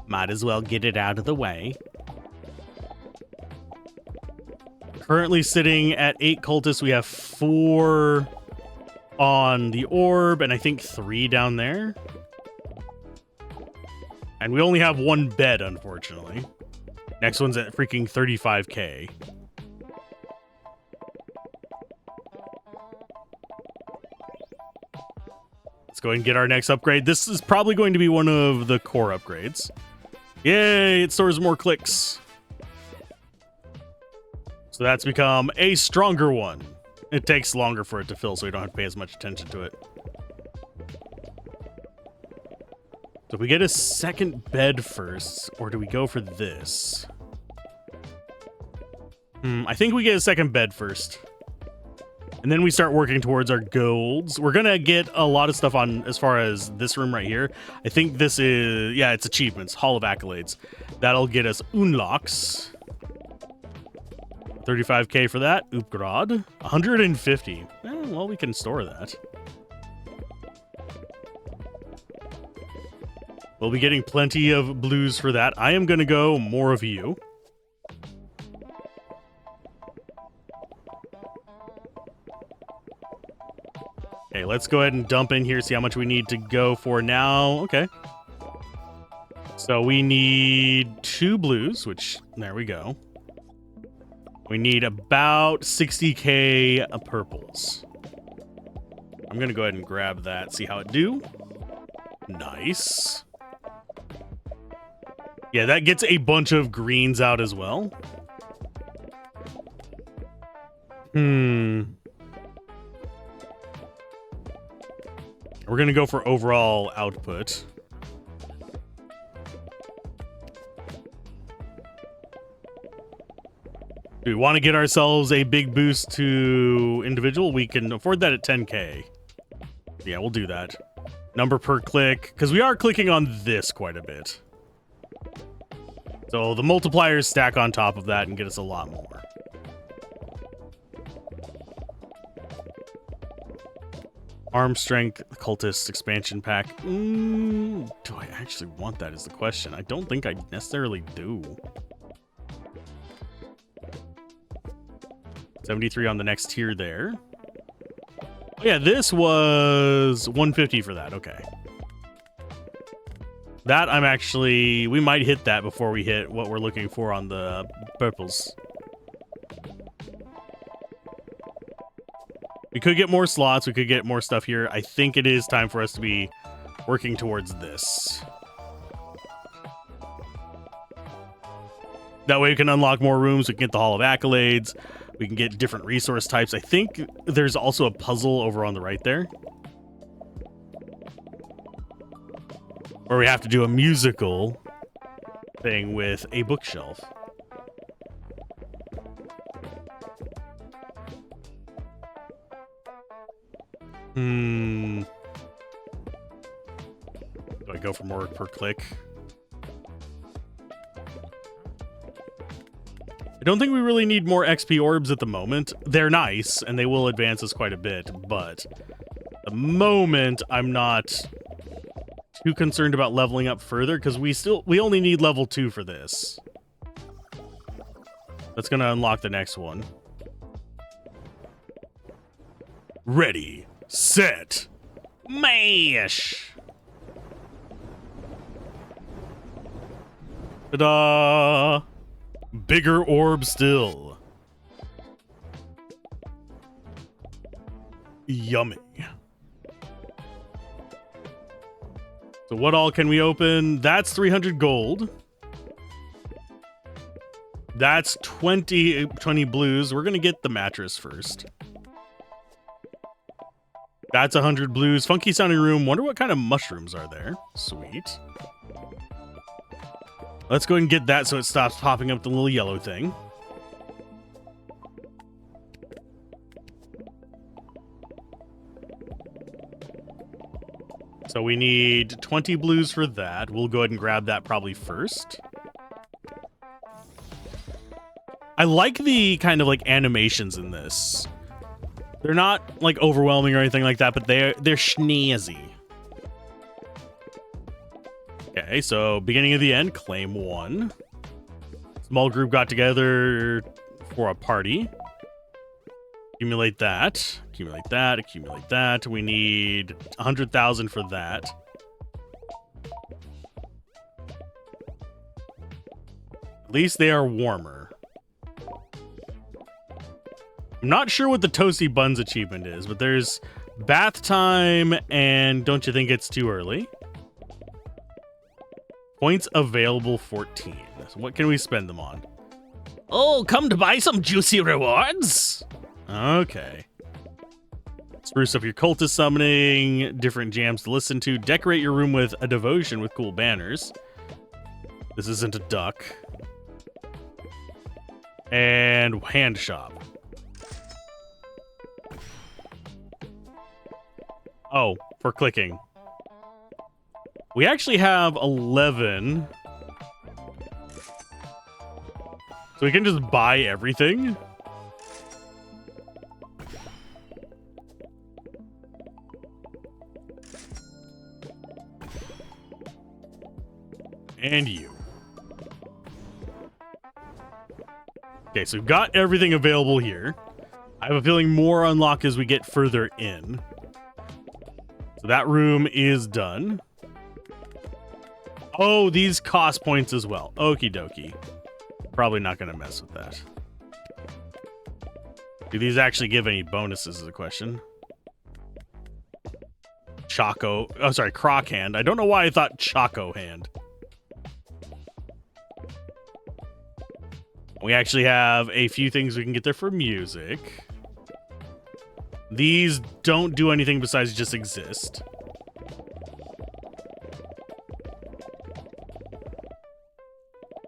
Might as well get it out of the way. currently sitting at 8 cultists. We have 4 on the orb, and I think 3 down there. And we only have 1 bed, unfortunately. Next one's at freaking 35k. Let's go ahead and get our next upgrade. This is probably going to be one of the core upgrades. Yay, it stores more clicks. So that's become a stronger one. It takes longer for it to fill, so we don't have to pay as much attention to it. So if we get a second bed first, or do we go for this? I think we get a second bed first. And then we start working towards our golds. We're going to get a lot of stuff on as far as this room right here. I think this is, yeah, it's achievements, Hall of Accolades. That'll get us unlocks. 35k for that. Upgrade. 150. Well, we can store that. We'll be getting plenty of blues for that. I am going to go more of you. Okay, let's go ahead and dump in here, see how much we need to go for now. Okay. So we need 2 blues, which, there we go. We need about 60k purples. I'm going to go ahead and grab that, see how it do. Nice. Yeah, that gets a bunch of greens out as well. We're going to go for overall output. Do we want to get ourselves a big boost to individual? We can afford that at 10k. Yeah, we'll do that. Number per click, because we are clicking on this quite a bit. So the multipliers stack on top of that and get us a lot more. Arm strength, cultist expansion pack. Do I actually want that is the question. I don't think I necessarily do. 73 on the next tier there. Oh yeah, this was 150 for that. Okay. That I'm actually, we might hit that before we hit what we're looking for on the purples. We could get more slots. We could get more stuff here. I think it is time for us to be working towards this. That way we can unlock more rooms. We can get the Hall of Accolades. We can get different resource types. I think there's also a puzzle over on the right there, where we have to do a musical thing with a bookshelf. Do I go for more per click? I don't think we really need more XP orbs at the moment. They're nice, and they will advance us quite a bit, but at the moment, I'm not too concerned about leveling up further, because we only need level 2 for this. That's going to unlock the next one. Ready, set, mash! Ta-da! Bigger orb still. Yummy. So what all can we open? That's 300 gold. That's 20 blues. We're going to get the mattress first. That's 100 blues. Funky sounding room. Wonder what kind of mushrooms are there. Sweet. Let's go ahead and get that so it stops popping up the little yellow thing. So we need 20 blues for that. We'll go ahead and grab that probably first. I like the kind of like animations in this. They're not like overwhelming or anything like that, but they're snazzy. Okay, so beginning of the end, claim 1. Small group got together for a party. Accumulate that. Accumulate that. Accumulate that. We need 100,000 for that. At least they are warmer. I'm not sure what the Toasty Buns achievement is, but there's bath time, and don't you think it's too early? Points available 14. So what can we spend them on? Oh, come to buy some juicy rewards? Okay. Spruce up your cultist summoning, different jams to listen to, decorate your room with a devotion with cool banners. This isn't a duck. And hand shop. Oh, for clicking. We actually have 11. So we can just buy everything. And you. Okay, so we've got everything available here. I have a feeling more unlock as we get further in. So that room is done. Oh, these cost points as well. Okie dokie. Probably not going to mess with that. Do these actually give any bonuses is the question. Choco. Oh, sorry, Croc Hand. I don't know why I thought Choco Hand. We actually have a few things we can get there for music. These don't do anything besides just exist.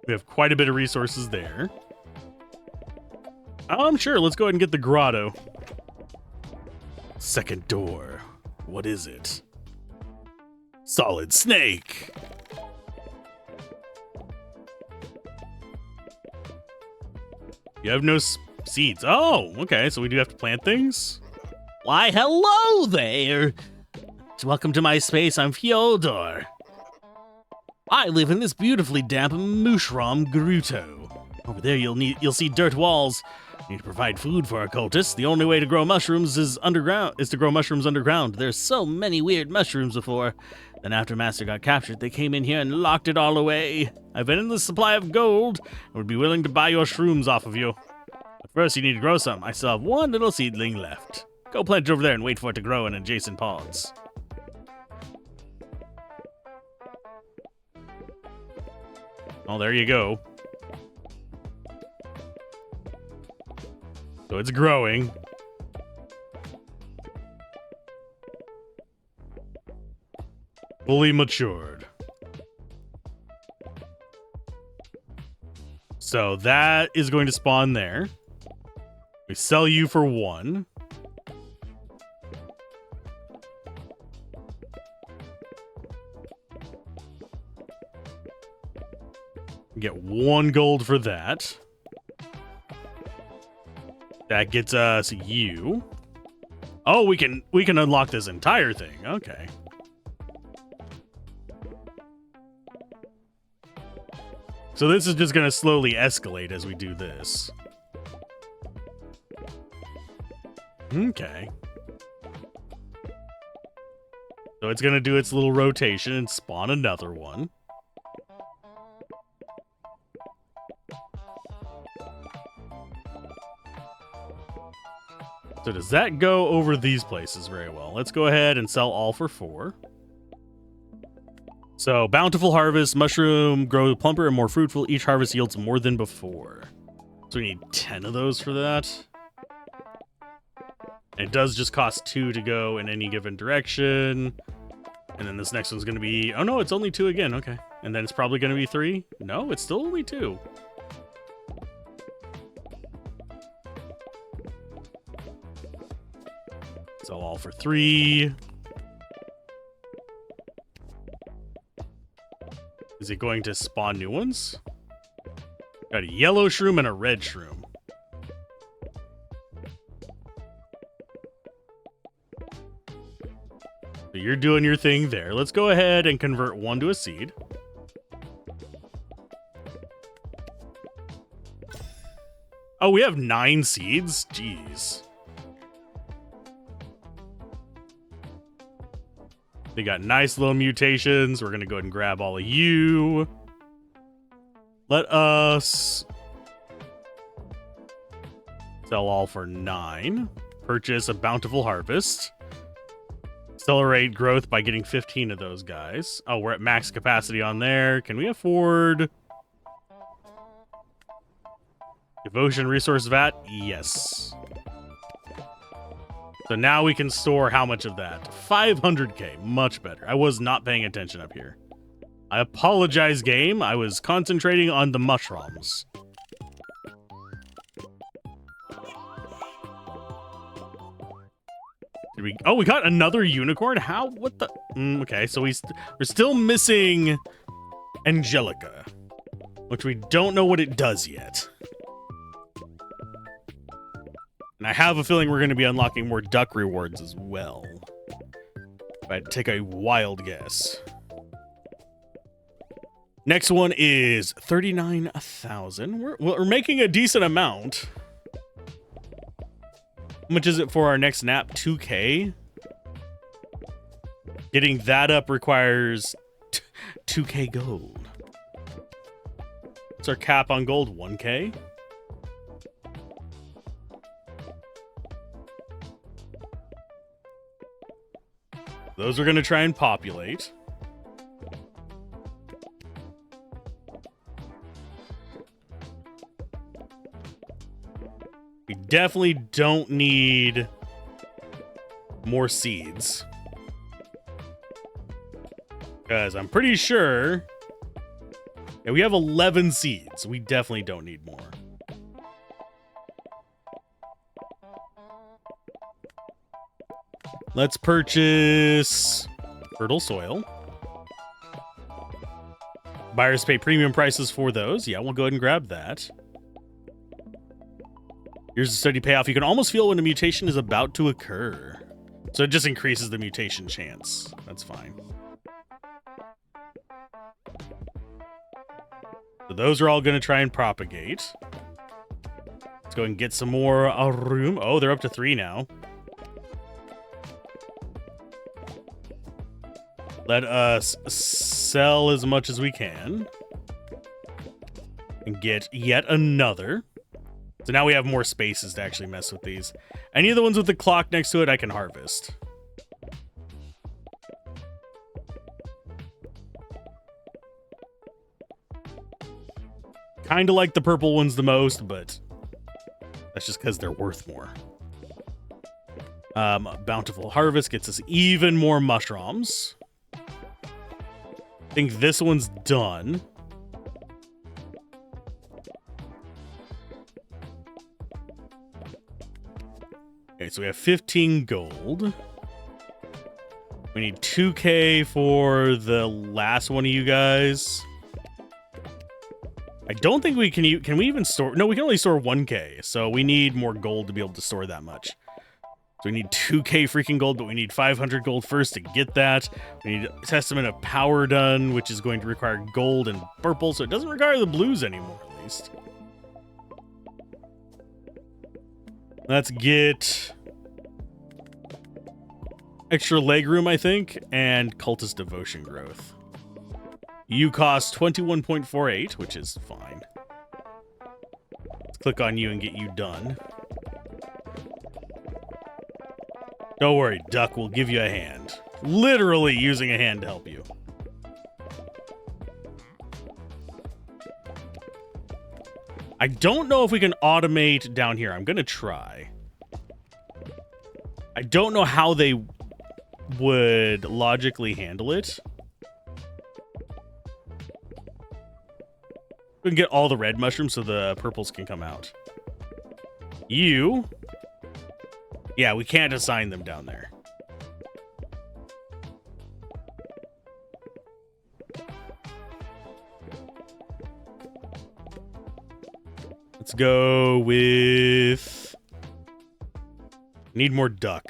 We have quite a bit of resources there. Sure, let's go ahead and get the grotto. Second door. What is it? Solid snake. You have no seeds. Oh, okay, so we do have to plant things? Why, hello there. Welcome to my space. I'm Fyodor. I live in this beautifully damp mushroom grotto. Over there, you'll see dirt walls. You need to provide food for our cultists. The only way to grow mushrooms is to grow mushrooms underground. There's so many weird mushrooms before. Then after Master got captured, they came in here and locked it all away. I've an endless supply of gold and would be willing to buy your shrooms off of you. But first, you need to grow some. I still have one little seedling left. Go plant it over there and wait for it to grow in adjacent pods. Oh, there you go. So it's growing. Fully matured. So that is going to spawn there. We sell you for 1. Get 1 gold for that. That gets us you. Oh, we can unlock this entire thing. Okay. So this is just going to slowly escalate as we do this. Okay. So it's going to do its little rotation and spawn another one. So does that go over these places very well? Let's go ahead and sell all for 4. So, bountiful harvest, mushroom, grow plumper and more fruitful. Each harvest yields more than before. So we need 10 of those for that. And it does just cost 2 to go in any given direction. And then this next one's going to be... Oh no, it's only 2 again. Okay. And then it's probably going to be 3. No, it's still only 2. So all for 3. Is it going to spawn new ones? Got a yellow shroom and a red shroom. So you're doing your thing there. Let's go ahead and convert 1 to a seed. Oh, we have 9 seeds? Jeez. They got nice little mutations. We're going to go ahead and grab all of you. Let us sell all for 9. Purchase a bountiful harvest. Accelerate growth by getting 15 of those guys. Oh, we're at max capacity on there. Can we afford Devotion Resource Vat? Yes. So now we can store how much of that? 500k. Much better. I was not paying attention up here. I apologize, game. I was concentrating on the mushrooms. Did we? Oh, we got another unicorn? How? What the? Okay, so we're still missing Angelica, which we don't know what it does yet. And I have a feeling we're going to be unlocking more duck rewards as well. If I had to take a wild guess. Next one is 39,000. We're making a decent amount. How much is it for our next nap? 2k? Getting that up requires 2k gold. What's our cap on gold? 1k? Those are going to try and populate. We definitely don't need more seeds. Because I'm pretty sure... Yeah, we have 11 seeds. We definitely don't need more. Let's purchase fertile soil. Buyers pay premium prices for those. Yeah, we'll go ahead and grab that. Here's a steady payoff. You can almost feel when a mutation is about to occur. So it just increases the mutation chance. That's fine. So those are all going to try and propagate. Let's go and get some more room. Oh, they're up to 3 now. Let us sell as much as we can. And get yet another. So now we have more spaces to actually mess with these. Any of the ones with the clock next to it, I can harvest. Kind of like the purple ones the most, but that's just because they're worth more. Bountiful Harvest gets us even more mushrooms. I think this one's done. Okay, so we have 15 gold. We need 2k for the last one of you guys. I don't think we can we even store... No, we can only store 1k, so we need more gold to be able to store that much. So we need 2k freaking gold, but we need 500 gold first to get that. We need Testament of Power done, which is going to require gold and purple, so it doesn't require the blues anymore, at least. Let's get extra leg room, I think, and Cultist Devotion growth. You cost 21.48, which is fine. Let's click on you and get you done. Don't worry, Duck will give you a hand. Literally using a hand to help you. I don't know if we can automate down here. I'm going to try. I don't know how they would logically handle it. We can get all the red mushrooms so the purples can come out. You... Yeah, we can't assign them down there. Let's go with... Need more duck.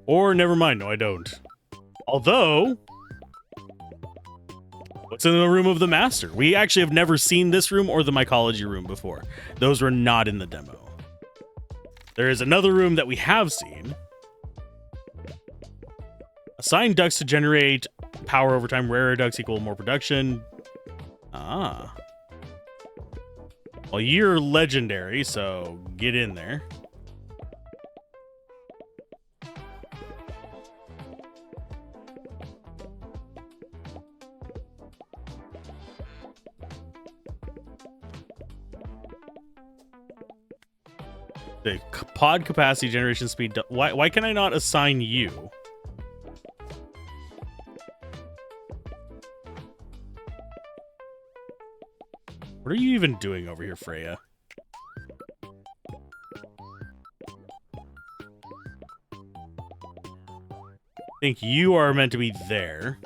Or never mind, no I don't. Although... What's in the room of the master? We actually have never seen this room or the mycology room before. Those were not in the demo. There is another room that we have seen. Assign ducks to generate power over time. Rarer ducks equal more production. Ah. Well, you're legendary, so get in there. The pod capacity generation speed. Why can I not assign you? What are you even doing over here, Freya? I think you are meant to be there.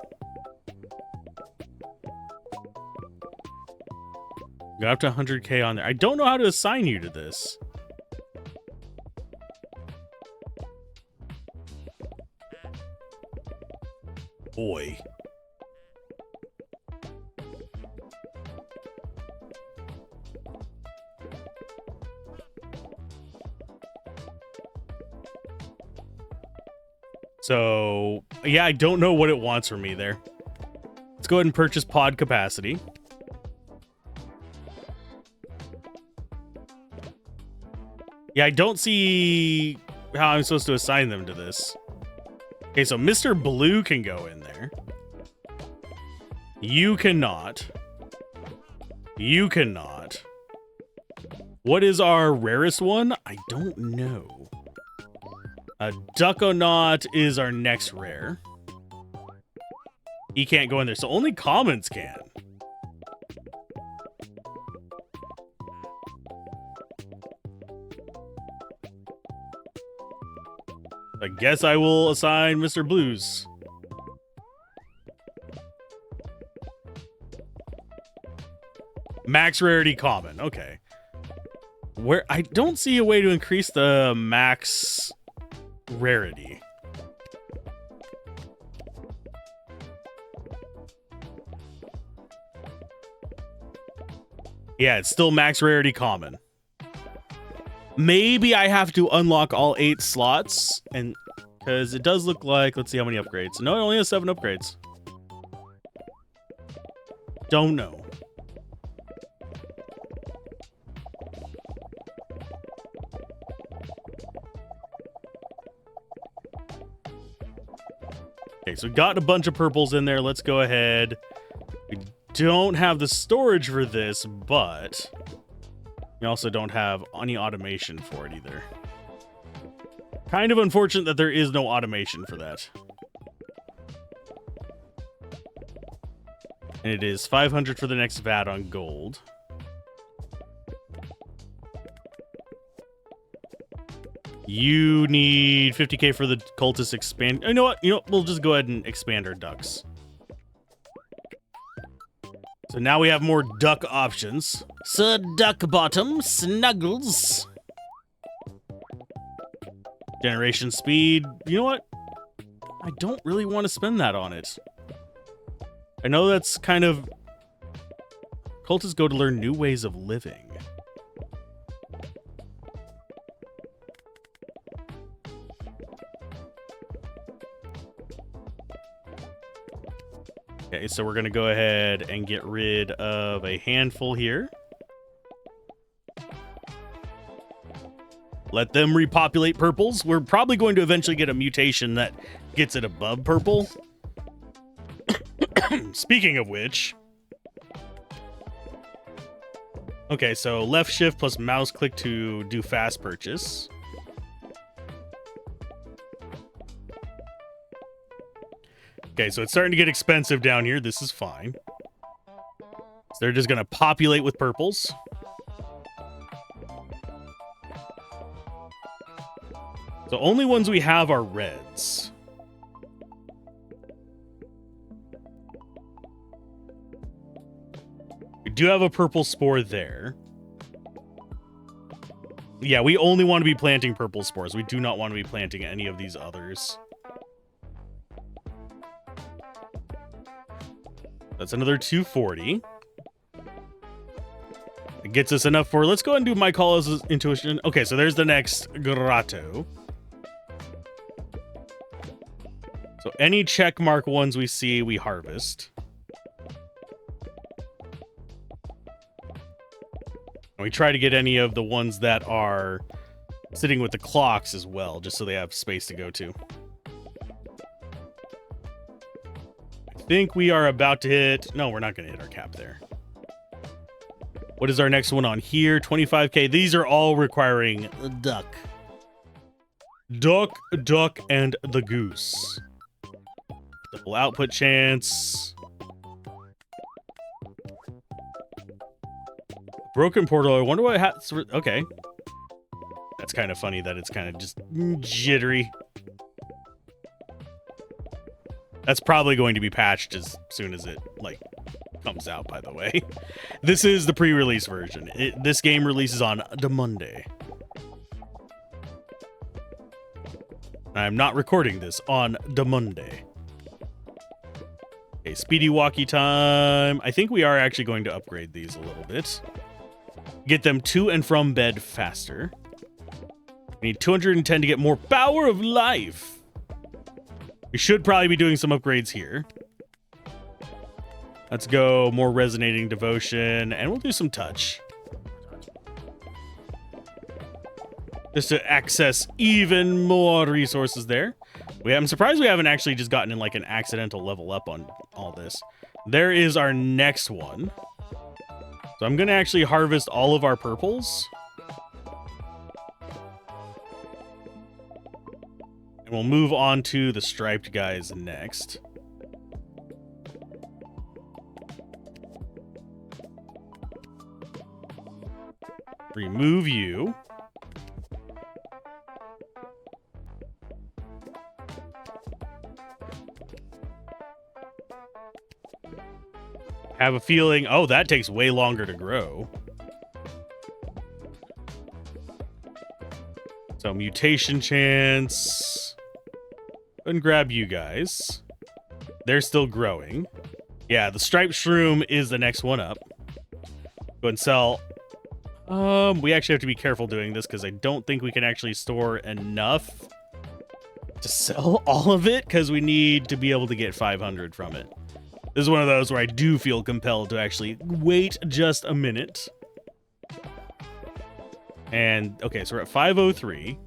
Got up to 100k on there. I don't know how to assign you to this. Boy. So, yeah, I don't know what it wants from me there. Let's go ahead and purchase pod capacity. Yeah, I don't see how I'm supposed to assign them to this. Okay, so Mr. Blue can go in there. You cannot. You cannot. What is our rarest one? I don't know. Duckonaut is our next rare. He can't go in there, so only commons can. I guess I will assign Mr. Blues. Max rarity common. Okay. Where I don't see a way to increase the max rarity. Yeah, it's still max rarity common. Maybe I have to unlock all 8 slots, and because it does look like, let's see how many upgrades. No, it only has 7 upgrades. Don't know. Okay, so we got a bunch of purples in there. Let's go ahead. We don't have the storage for this, but we also don't have any automation for it either. Kind of unfortunate that there is no automation for that. And it is 500 for the next VAT on gold. You need 50k for the cultist expand. You know what? We'll just go ahead and expand our ducks. So now we have more duck options. Sir Duckbottom Snuggles. Generation speed. You know what? I don't really want to spend that on it. I know that's kind of... Cultists go to learn new ways of living. Okay, so we're going to go ahead and get rid of a handful here. Let them repopulate purples. We're probably going to eventually get a mutation that gets it above purple. Speaking of which... Okay, so left shift plus mouse click to do fast purchase. Okay, so it's starting to get expensive down here. This is fine. So they're just going to populate with purples. So only ones we have are reds. We do have a purple spore there. Yeah, we only want to be planting purple spores. We do not want to be planting any of these others. That's another 240. It gets us enough for, let's go and do my call as intuition. Okay, so there's the next grotto. So any check mark ones we see, we harvest. And we try to get any of the ones that are sitting with the clocks as well, just so they have space to go to. I think we are about to hit... No, we're not going to hit our cap there. What is our next one on here? 25k. These are all requiring a duck. Duck, and the goose. Double output chance. Broken portal. I wonder what has... Okay. That's kind of funny that it's kind of just jittery. That's probably going to be patched as soon as it, like, comes out, by the way. This is the pre-release version. This game releases on the Monday. I'm not recording this on the Monday. Okay, speedy walkie time. I think we are actually going to upgrade these a little bit. Get them to and from bed faster. We need 210 to get more power of life. We should probably be doing some upgrades here. Let's go more resonating devotion, and we'll do some touch. Just to access even more resources there. I'm surprised we haven't actually just gotten in like an accidental level up on all this. There is our next one. So I'm going to actually harvest all of our purples. And we'll move on to the striped guys next. Remove you. Have a feeling, oh, that takes way longer to grow. So mutation chance. And grab you guys. They're still growing. Yeah, the striped shroom is the next one up. Go and sell. We actually have to be careful doing this because I don't think we can actually store enough to sell all of it because we need to be able to get 500 from it. This is one of those where I do feel compelled to actually wait just a minute. And, okay, so we're at 503.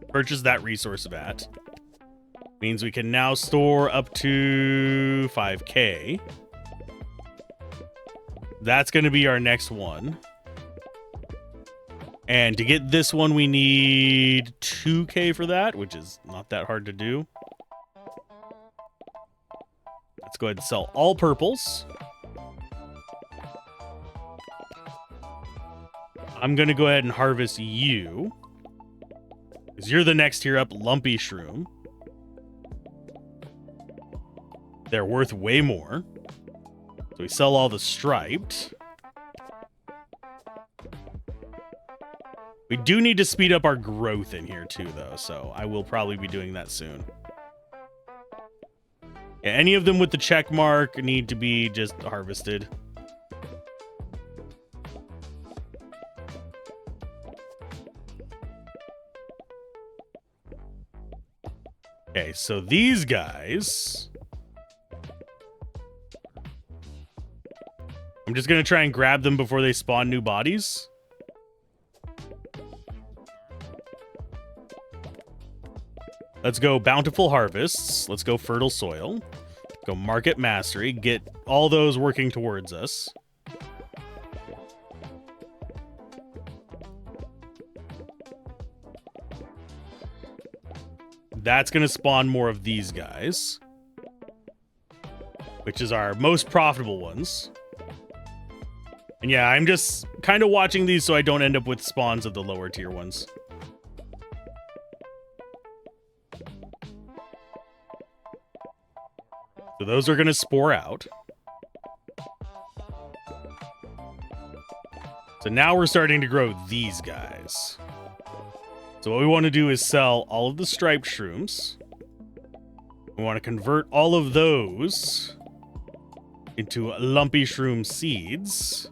Purchase that resource vat. Means we can now store up to 5k. That's going to be our next one. And to get this one, we need 2k for that, which is not that hard to do. Let's go ahead and sell all purples. I'm going to go ahead and harvest you. Because you're the next tier up, Lumpy Shroom. They're worth way more. So we sell all the striped. We do need to speed up our growth in here too, though, so I will probably be doing that soon. Yeah, any of them with the check mark need to be just harvested. Okay, so these guys... I'm just going to try and grab them before they spawn new bodies. Let's go Bountiful Harvests. Let's go Fertile Soil. Go Market Mastery. Get all those working towards us. That's going to spawn more of these guys, which is our most profitable ones. And yeah, I'm just kind of watching these so I don't end up with spawns of the lower tier ones. So those are going to spore out. So now we're starting to grow these guys. So what we want to do is sell all of the striped shrooms. We want to convert all of those into lumpy shroom seeds.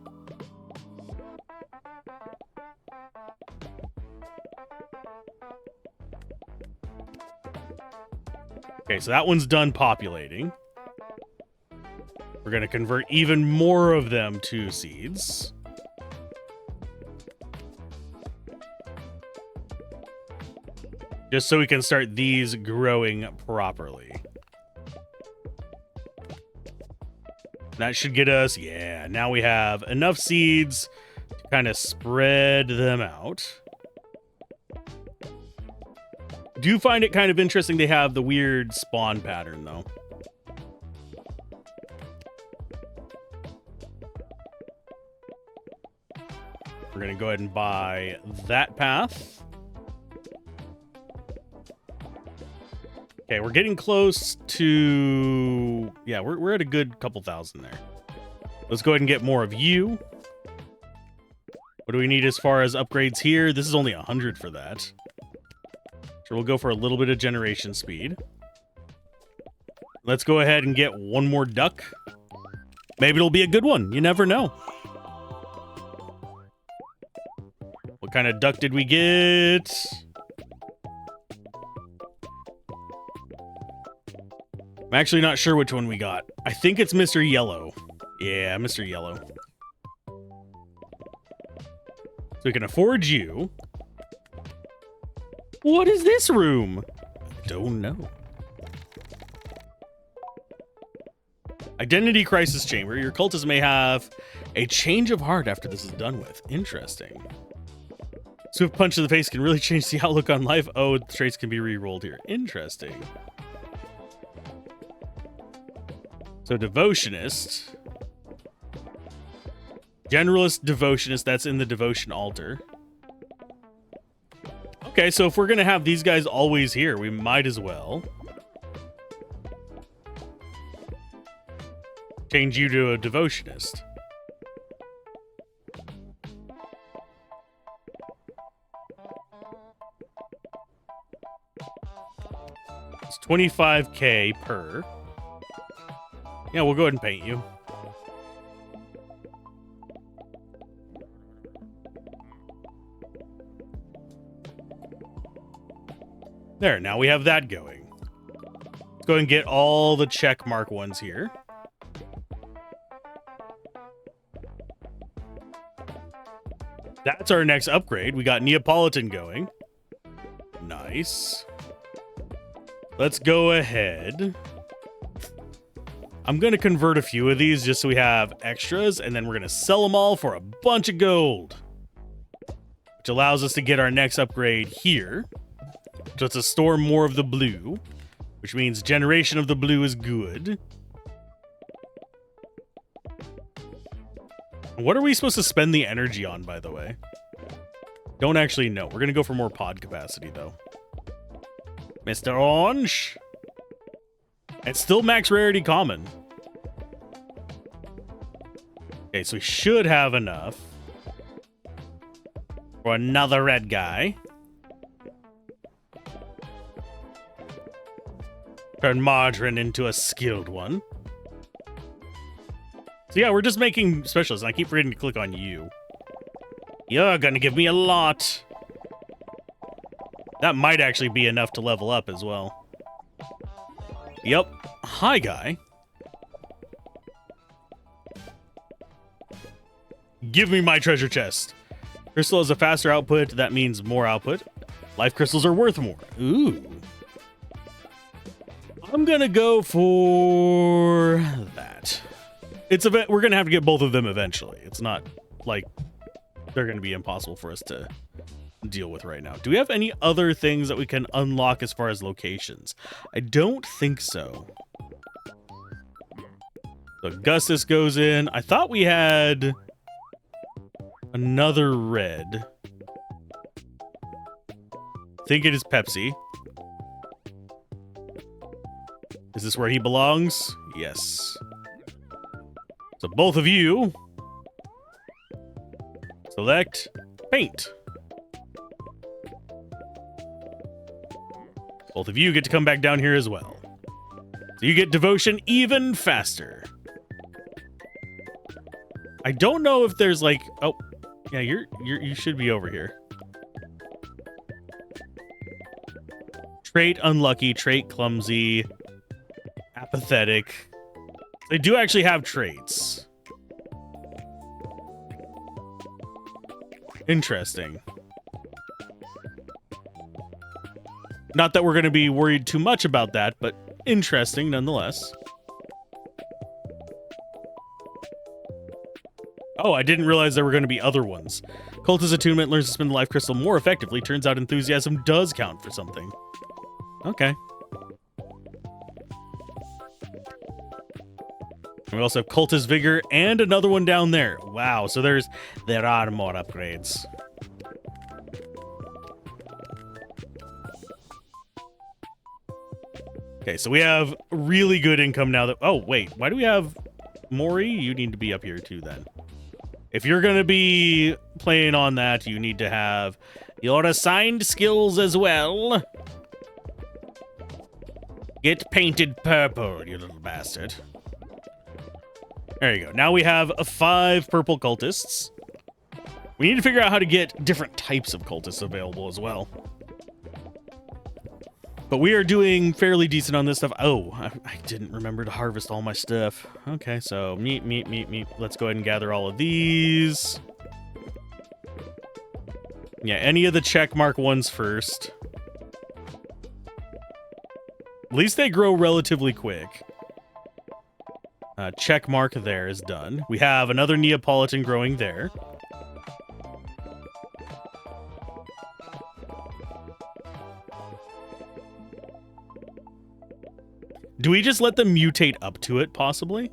Okay, so that one's done populating. We're going to convert even more of them to seeds. Just so we can start these growing properly. That should get us, yeah, now we have enough seeds to kind of spread them out. Do find it kind of interesting they have the weird spawn pattern, though. We're going to go ahead and buy that path. Okay, we're getting close to... Yeah, we're at a good couple thousand there. Let's go ahead and get more of you. What do we need as far as upgrades here? This is only 100 for that. So we'll go for a little bit of generation speed. Let's go ahead and get one more duck. Maybe it'll be a good one. You never know. What kind of duck did we get? I'm actually not sure which one we got. I think it's Mr. Yellow. Yeah, Mr. Yellow. So we can afford you. What is this room? I don't know. Identity Crisis Chamber. Your cultist may have a change of heart after this is done with. Interesting. Swift punch to the face can really change the outlook on life. Oh, the traits can be re-rolled here. Interesting. So Devotionist. Generalist Devotionist, that's in the Devotion Altar. Okay, so if we're going to have these guys always here, we might as well change you to a Devotionist. It's 25k per. Yeah, we'll go ahead and paint you. There, now we have that going. Let's go ahead and get all the check mark ones here. That's our next upgrade. We got Neapolitan going. Nice. Let's go ahead. I'm going to convert a few of these just so we have extras, and then we're going to sell them all for a bunch of gold. Which allows us to get our next upgrade here. So it's to store more of the blue, which means generation of the blue is good. What are we supposed to spend the energy on, by the way? Don't actually know. We're going to go for more pod capacity, though. Mr. Orange. It's still max rarity common. Okay, so we should have enough for another red guy. Turn Margarine into a skilled one. So yeah, we're just making specialists, and I keep forgetting to click on you. You're gonna give me a lot. That might actually be enough to level up as well. Yep. Hi, guy. Give me my treasure chest. Crystal has a faster output. That means more output. Life crystals are worth more. Ooh. I'm gonna go for that. We're gonna have to get both of them eventually. It's not like they're gonna be impossible for us to deal with right now. Do we have any other things that we can unlock as far as locations? I don't think so. So Augustus goes in. I thought we had another red. I think it is Pepsi. Is this where he belongs? Yes. So both of you select paint. Both of you get to come back down here as well. So you get devotion even faster. I don't know if there's like, oh, yeah, you should be over here. Trait unlucky, trait clumsy, apathetic. They do actually have traits. Interesting. Not that we're going to be worried too much about that, but interesting nonetheless. Oh, I didn't realize there were going to be other ones. Cultist attunement learns to spin the life crystal more effectively. Turns out enthusiasm does count for something. Okay. And we also have cultist vigor and another one down there. Wow, so there are more upgrades. Okay, so we have really good income now that... Oh, wait. Why do we have... Mori? You need to be up here too, then. If you're going to be playing on that, you need to have your assigned skills as well. Get painted purple, you little bastard. There you go. Now we have 5 purple cultists. We need to figure out how to get different types of cultists available as well. But we are doing fairly decent on this stuff. Oh, I didn't remember to harvest all my stuff. Okay, so meat. Let's go ahead and gather all of these. Yeah, any of the check mark ones first. At least they grow relatively quick. Check mark there is done. We have another Neapolitan growing there. Do we just let them mutate up to it, possibly?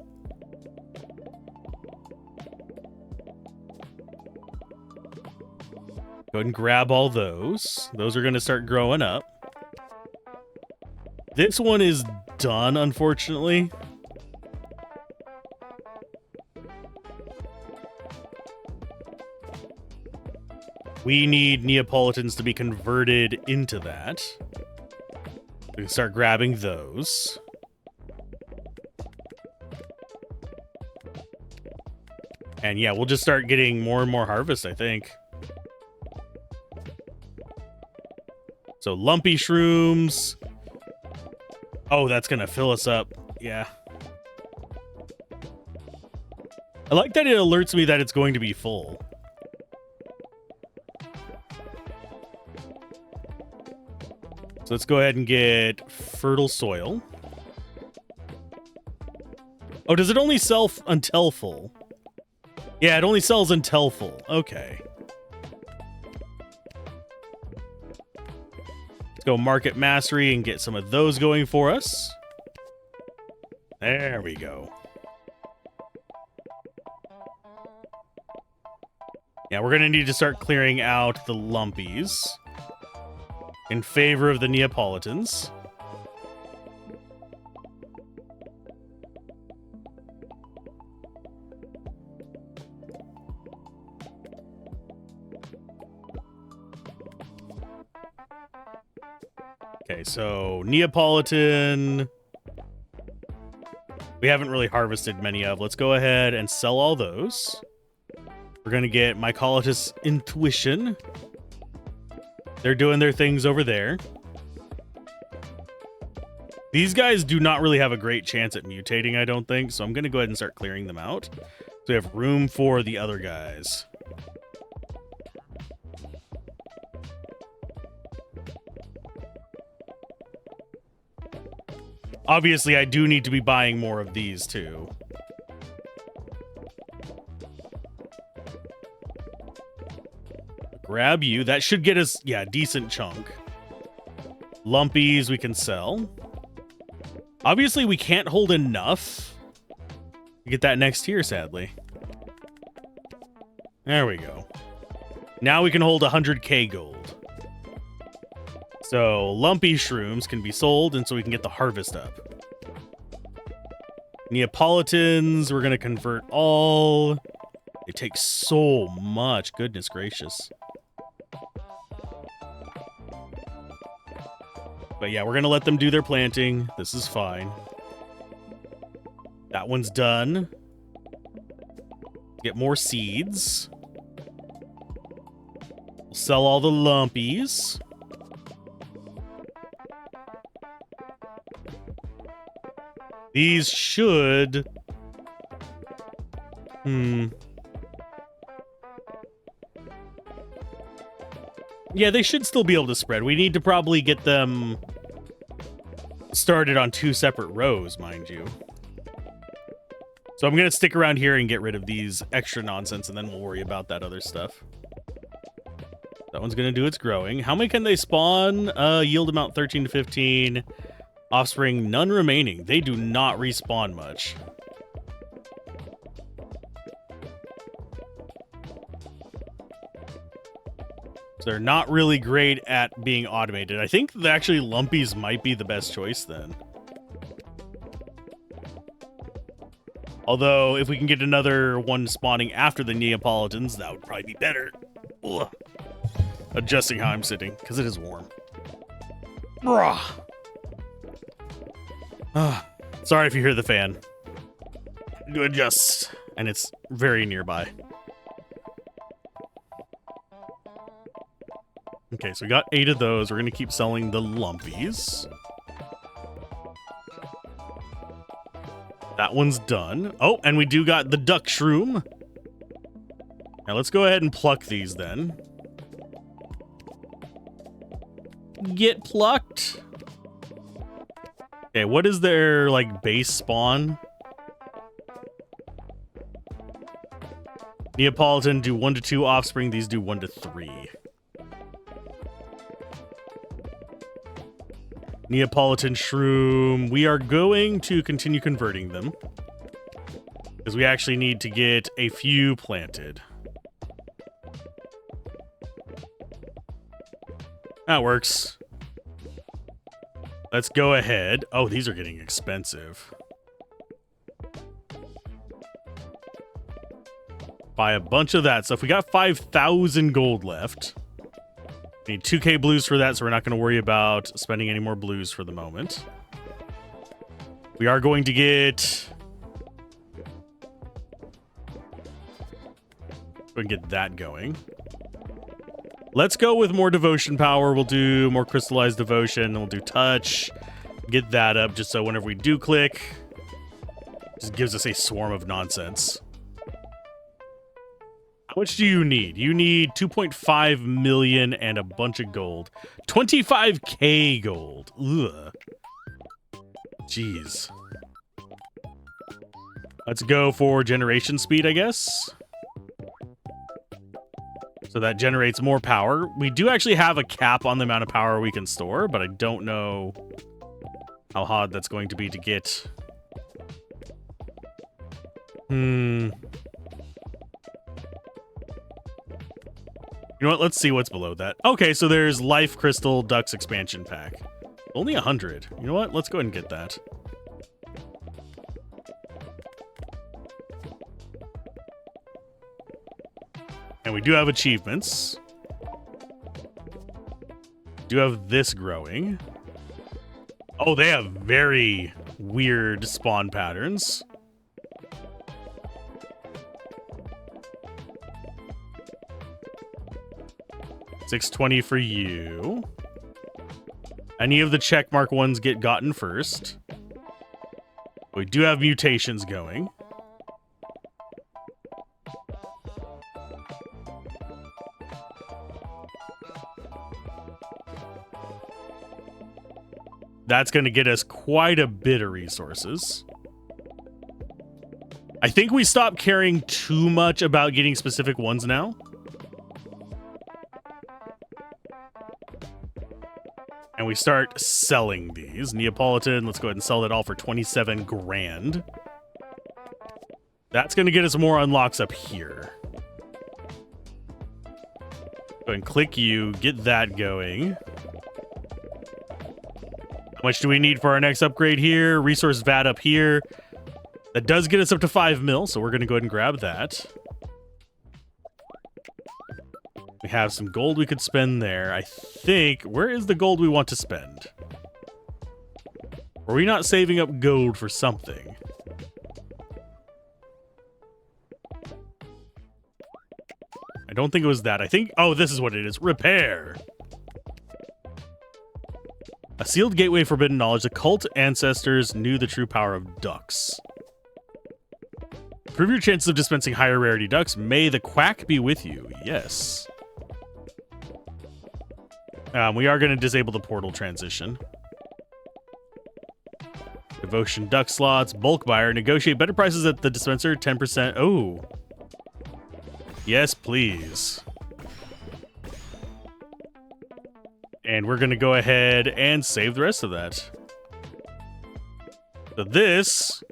Go ahead and grab all those. Those are going to start growing up. This one is done, unfortunately. We need Neapolitans to be converted into that. We can start grabbing those. And yeah, we'll just start getting more and more harvest, I think. So lumpy shrooms. Oh, that's going to fill us up. Yeah. I like that it alerts me that it's going to be full. So let's go ahead and get fertile soil. Oh, does it only sell until full? Yeah, it only sells until full. Okay. Let's go market mastery and get some of those going for us. There we go. Yeah, we're going to need to start clearing out the lumpies in favor of the Neapolitans. Okay, so Neapolitan, we haven't really harvested many of. Let's go ahead and sell all those. We're going to get Mycolotus Intuition. They're doing their things over there. These guys do not really have a great chance at mutating, I don't think, so I'm going to go ahead and start clearing them out. So we have room for the other guys. Obviously, I do need to be buying more of these, too. Grab you. That should get us, yeah, a decent chunk. Lumpies we can sell. Obviously, we can't hold enough to get that next tier, sadly. There we go. Now we can hold 100k gold. So, lumpy shrooms can be sold, and so we can get the harvest up. Neapolitans, we're going to convert all. It takes so much. Goodness gracious. But yeah, we're going to let them do their planting. This is fine. That one's done. Get more seeds. We'll sell all the lumpies. These should... Yeah, they should still be able to spread. We need to probably get them started on 2 separate rows, mind you. So I'm going to stick around here and get rid of these extra nonsense, and then we'll worry about that other stuff. That one's going to do its growing. How many can they spawn? Yield amount 13 to 15. Offspring, none remaining. They do not respawn much. So they're not really great at being automated. I think that actually lumpies might be the best choice then. Although, if we can get another one spawning after the Neapolitans, that would probably be better. Ugh. Adjusting how I'm sitting, because it is warm. Sorry if you hear the fan. To adjust, and it's very nearby. Okay, so we got 8 of those. We're going to keep selling the lumpies. That one's done. Oh, and we do got the duck shroom. Now let's go ahead and pluck these then. Get plucked. Okay, what is their, like, base spawn? Neapolitan do 1 to 2 offspring. These do 1 to 3. Neapolitan shroom. We are going to continue converting them, because we actually need to get a few planted. That works. Let's go ahead. Oh, these are getting expensive. Buy a bunch of that stuff. We got 5,000 gold left. We need 2k blues for that, so we're not going to worry about spending any more blues for the moment. We are going to get... Go and get that going. Let's go with more devotion power. We'll do more crystallized devotion, and we'll do touch. Get that up, just so whenever we do click, it just gives us a swarm of nonsense. How much do you need? You need 2.5 million and a bunch of gold. 25k gold. Ugh. Jeez. Let's go for generation speed, I guess. So that generates more power. We do actually have a cap on the amount of power we can store, but I don't know how hard that's going to be to get. You know what? Let's see what's below that. Okay, so there's Life Crystal Ducks expansion pack. Only 100. You know what? Let's go ahead and get that. And we do have achievements. Do have this growing. Oh, they have very weird spawn patterns. $620 for you. Any of the checkmark ones get gotten first. We do have mutations going. That's going to get us quite a bit of resources. I think we stopped caring too much about getting specific ones now. And we start selling these. Neapolitan, let's go ahead and sell that all for 27 grand. That's going to get us more unlocks up here. Go ahead and click you, get that going. How much do we need for our next upgrade here? Resource VAT up here. That does get us up to 5 mil, so we're going to go ahead and grab that. We have some gold we could spend there. I think... Where is the gold we want to spend? Are we not saving up gold for something? don't think it was that. I think, oh, this is what it is. Repair. A sealed gateway, forbidden knowledge. The cult ancestors knew the true power of ducks. Improve your chances of dispensing higher rarity ducks. May the quack be with you. Yes. We are going to disable the portal transition. Devotion duck slots. Bulk buyer. Negotiate better prices at the dispenser. 10%. Oh. Yes, please. And we're going to go ahead and save the rest of that. So this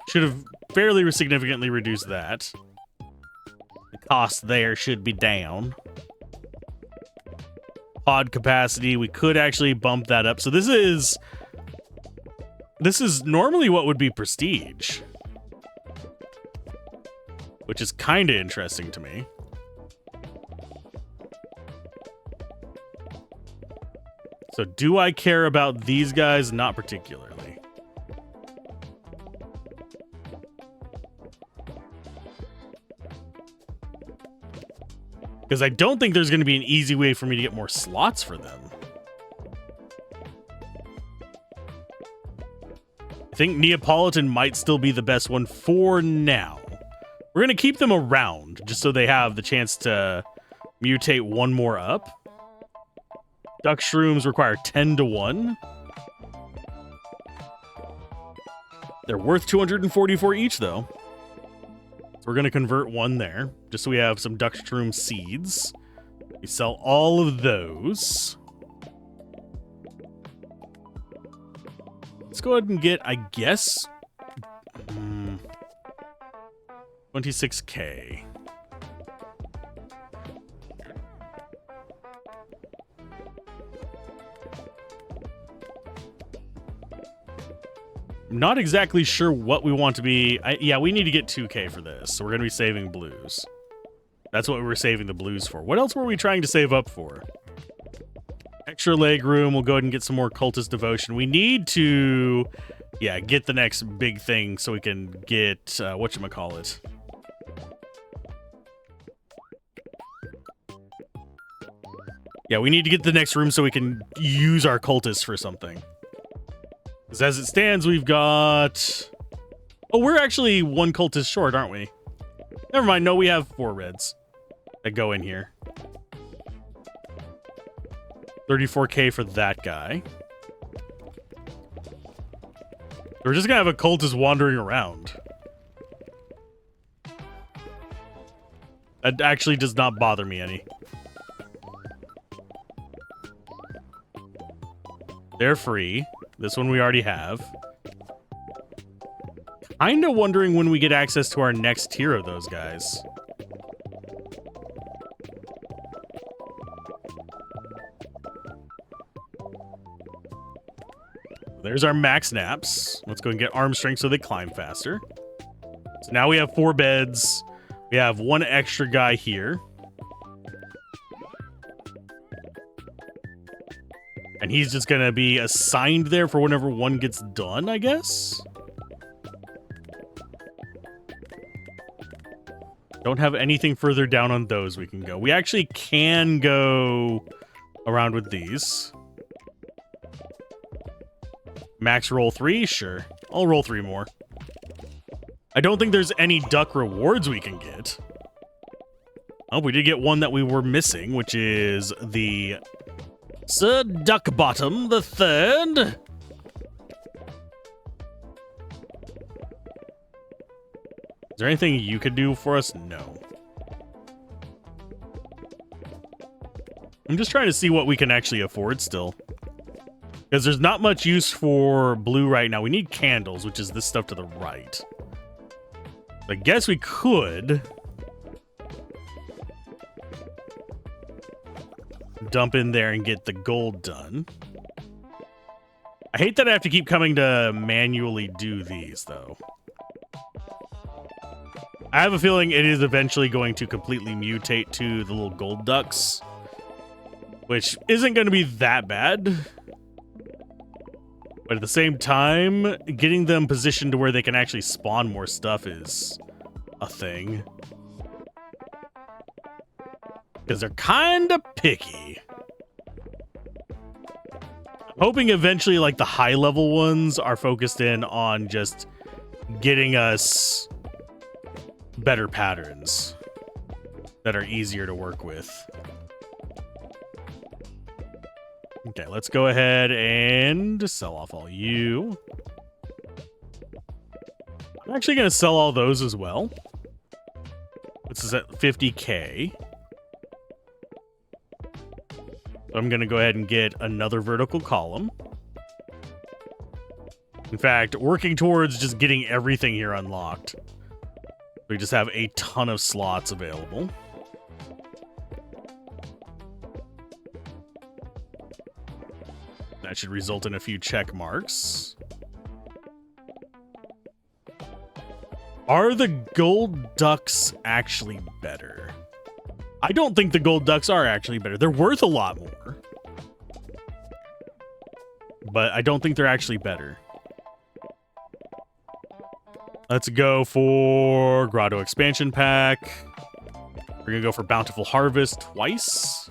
should have fairly significantly reduced that. The cost there should be down. Pod capacity, we could actually bump that up. So this is normally what would be prestige, which is kind of interesting to me. So do I care about these guys? Not particularly. Because I don't think there's going to be an easy way for me to get more slots for them. I think Neapolitan might still be the best one for now. We're going to keep them around just so they have the chance to mutate one more up. Duck shrooms require 10 to 1. They're worth 244 each, though. So we're going to convert one there, just so we have some duck shroom seeds. We sell all of those. Let's go ahead and get, I guess, 26K. I'm not exactly sure what we want to be. Yeah, we need to get 2K for this, so we're going to be saving blues. That's what we were saving the blues for. What else were we trying to save up for? Extra leg room. We'll go ahead and get some more cultist devotion. We need to, yeah, get the next big thing so we can get, whatchamacallit. Yeah, we need to get the next room so we can use our cultists for something. Because as it stands, we've got... Oh, we're actually one cultist short, aren't we? Never mind. No, we have 4 reds that go in here. 34K for that guy. We're just going to have a cultist wandering around. That actually does not bother me any. They're free. This one we already have. Kinda wondering when we get access to our next tier of those guys. There's our max naps. Let's go and get arm strength so they climb faster. So now we have 4 beds. We have 1 extra guy here. And he's just going to be assigned there for whenever one gets done, I guess? Don't have anything further down on those we can go. We actually can go around with these. Max roll 3? Sure. I'll roll 3 more. I don't think there's any duck rewards we can get. Oh, we did get one that we were missing, which is the... Sir Duckbottom the Third. Is there anything you could do for us? No. I'm just trying to see what we can actually afford still. Because there's not much use for blue right now. We need candles, which is this stuff to the right. I guess we could dump in there and get the gold done. I hate that I have to keep coming to manually do these, though. I have a feeling it is eventually going to completely mutate to the little gold ducks, which isn't going to be that bad. But at the same time, getting them positioned to where they can actually spawn more stuff is a thing. Because they're kind of picky. I'm hoping eventually, like, the high-level ones are focused in on just getting us better patterns that are easier to work with. Okay, let's go ahead and sell off all you. I'm actually going to sell all those as well. This is at 50K. So I'm going to go ahead and get another vertical column. In fact, working towards just getting everything here unlocked. We just have a ton of slots available. That should result in a few check marks. Are the gold ducks actually better? I don't think the gold ducks are actually better. They're worth a lot more. But I don't think they're actually better. Let's go for Grotto Expansion Pack. We're going to go for Bountiful Harvest twice.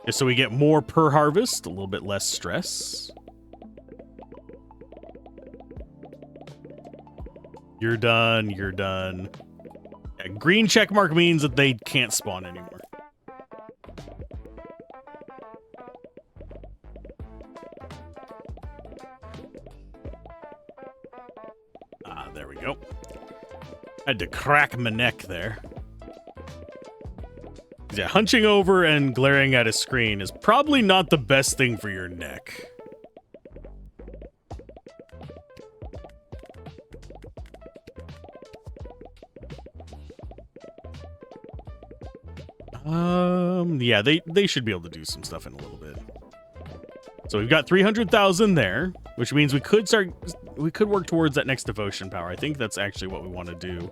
Just so we get more per harvest, a little bit less stress. You're done, you're done. Yeah, green check mark means that they can't spawn anymore. Ah, there we go. Had to crack my neck there. Yeah, hunching over and glaring at a screen is probably not the best thing for your neck. Yeah, they should be able to do some stuff in a little bit. So we've got 300,000 there, which means we could work towards that next devotion power. I think that's actually what we want to do.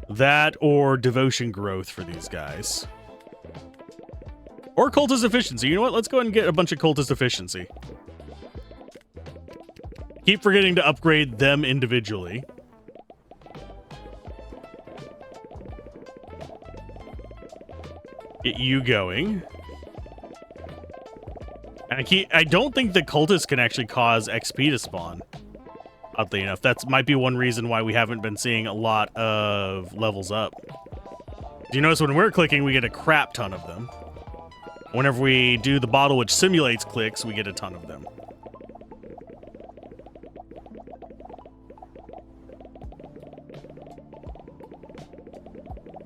That or devotion growth for these guys. Or cultist efficiency. You know what? Let's go ahead and get a bunch of cultist efficiency. Keep forgetting to upgrade them individually. Get you going. And I don't think the cultists can actually cause XP to spawn. Oddly enough, that might be one reason why we haven't been seeing a lot of levels up. Do you notice when we're clicking, we get a crap ton of them? Whenever we do the bottle which simulates clicks, we get a ton of them.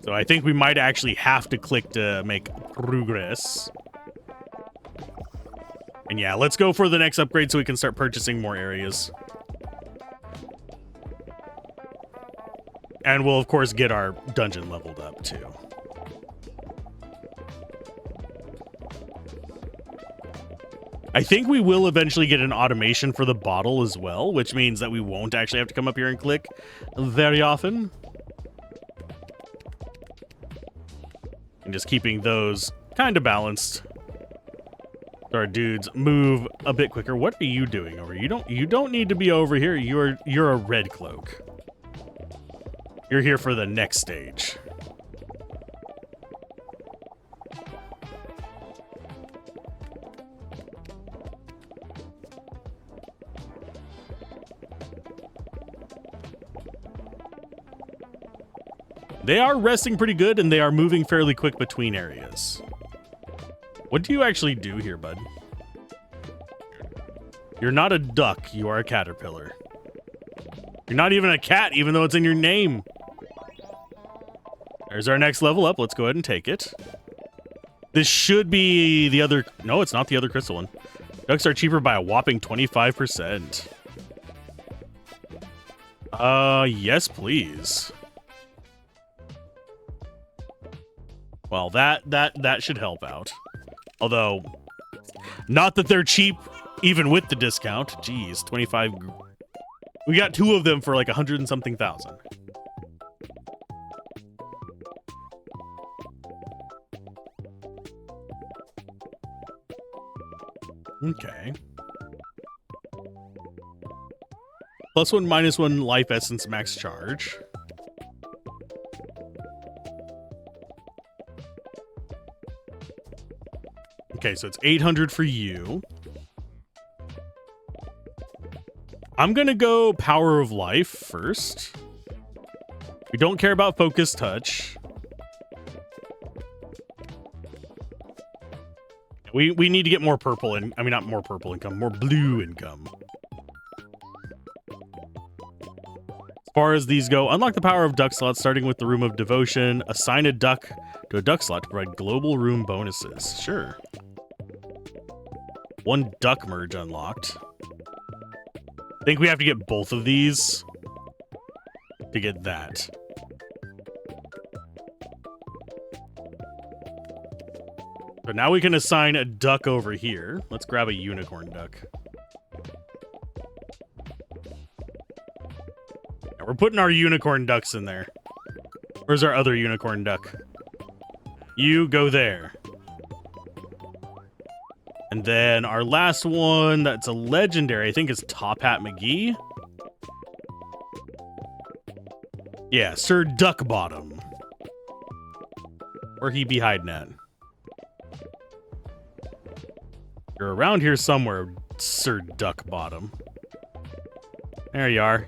So I think we might actually have to click to make progress. And yeah, let's go for the next upgrade so we can start purchasing more areas. And we'll, of course, get our dungeon leveled up, too. I think we will eventually get an automation for the bottle as well, which means that we won't actually have to come up here and click very often. And just keeping those kind of balanced. So our dudes move a bit quicker. What are you doing over here? You don't need to be over here. You're a red cloak. You're here for the next stage. They are resting pretty good, and they are moving fairly quick between areas. What do you actually do here, bud? You're not a duck, you are a caterpillar. You're not even a cat, even though it's in your name. There's our next level up. Let's go ahead and take it. This should be the other... No, it's not the other crystal one. Ducks are cheaper by a whopping 25%. Yes, please. Well, that should help out. Although, not that they're cheap even with the discount. Jeez, 25... We got two of them for like 100 and something thousand. Okay. +1, -1 life essence max charge. Okay, so it's 800 for you. I'm gonna go Power of Life first. We don't care about Focus Touch. We need to get more purple and I mean not more purple income, more blue income. As far as these go, unlock the power of duck slots starting with the Room of Devotion. Assign a duck to a duck slot to provide global room bonuses. Sure. 1 duck merge unlocked. I think we have to get both of these to get that. So now we can assign a duck over here. Let's grab a unicorn duck. Now we're putting our unicorn ducks in there. Where's our other unicorn duck? You go there. And then our last one that's a legendary, I think is Top Hat McGee. Yeah, Sir Duckbottom. Where he be hiding at? You're around here somewhere, Sir Duckbottom. There you are.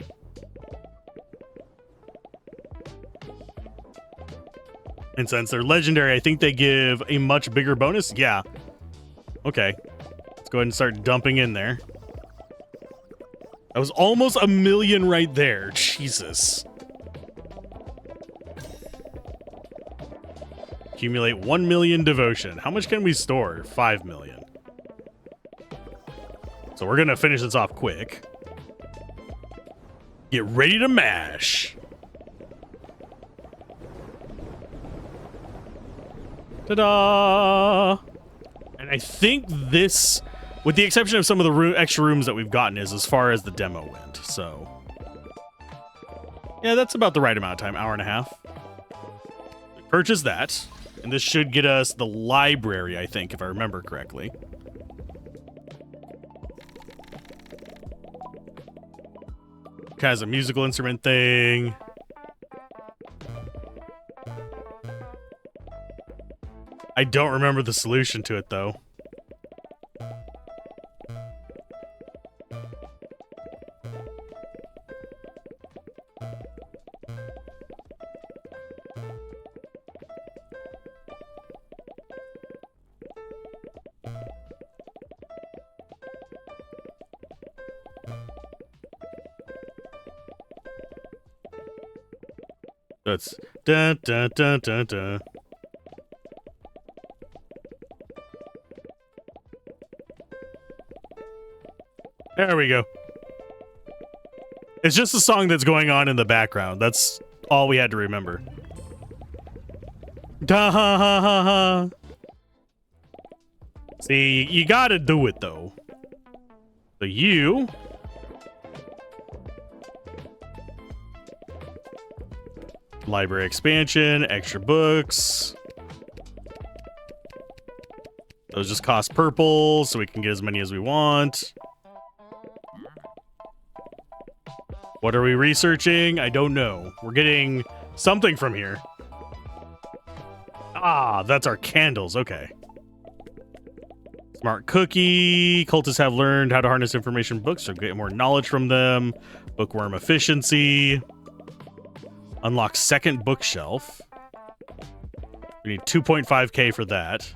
And since they're legendary, I think they give a much bigger bonus. Yeah. Okay. Let's go ahead and start dumping in there. That was almost 1 million right there. Jesus. Accumulate 1 million devotion. How much can we store? 5 million. So we're gonna finish this off quick. Get ready to mash. Ta-da! And I think this, with the exception of some of the extra rooms that we've gotten, is as far as the demo went. So, yeah, that's about the right amount of time, hour and a half. Purchase that, and this should get us the library, I think, if I remember correctly. Has a musical instrument thing. I don't remember the solution to it, though. That's dun dun dun dun dun. There we go. It's just a song that's going on in the background. That's all we had to remember. Da ha ha ha ha. See, you gotta do it though. So you. Library expansion, extra books. Those just cost purple, so we can get as many as we want. What are we researching? I don't know. We're getting something from here. Ah, that's our candles. Okay. Smart cookie. Cultists have learned how to harness information books, so get more knowledge from them. Bookworm efficiency. Unlock second bookshelf. We need 2.5k for that.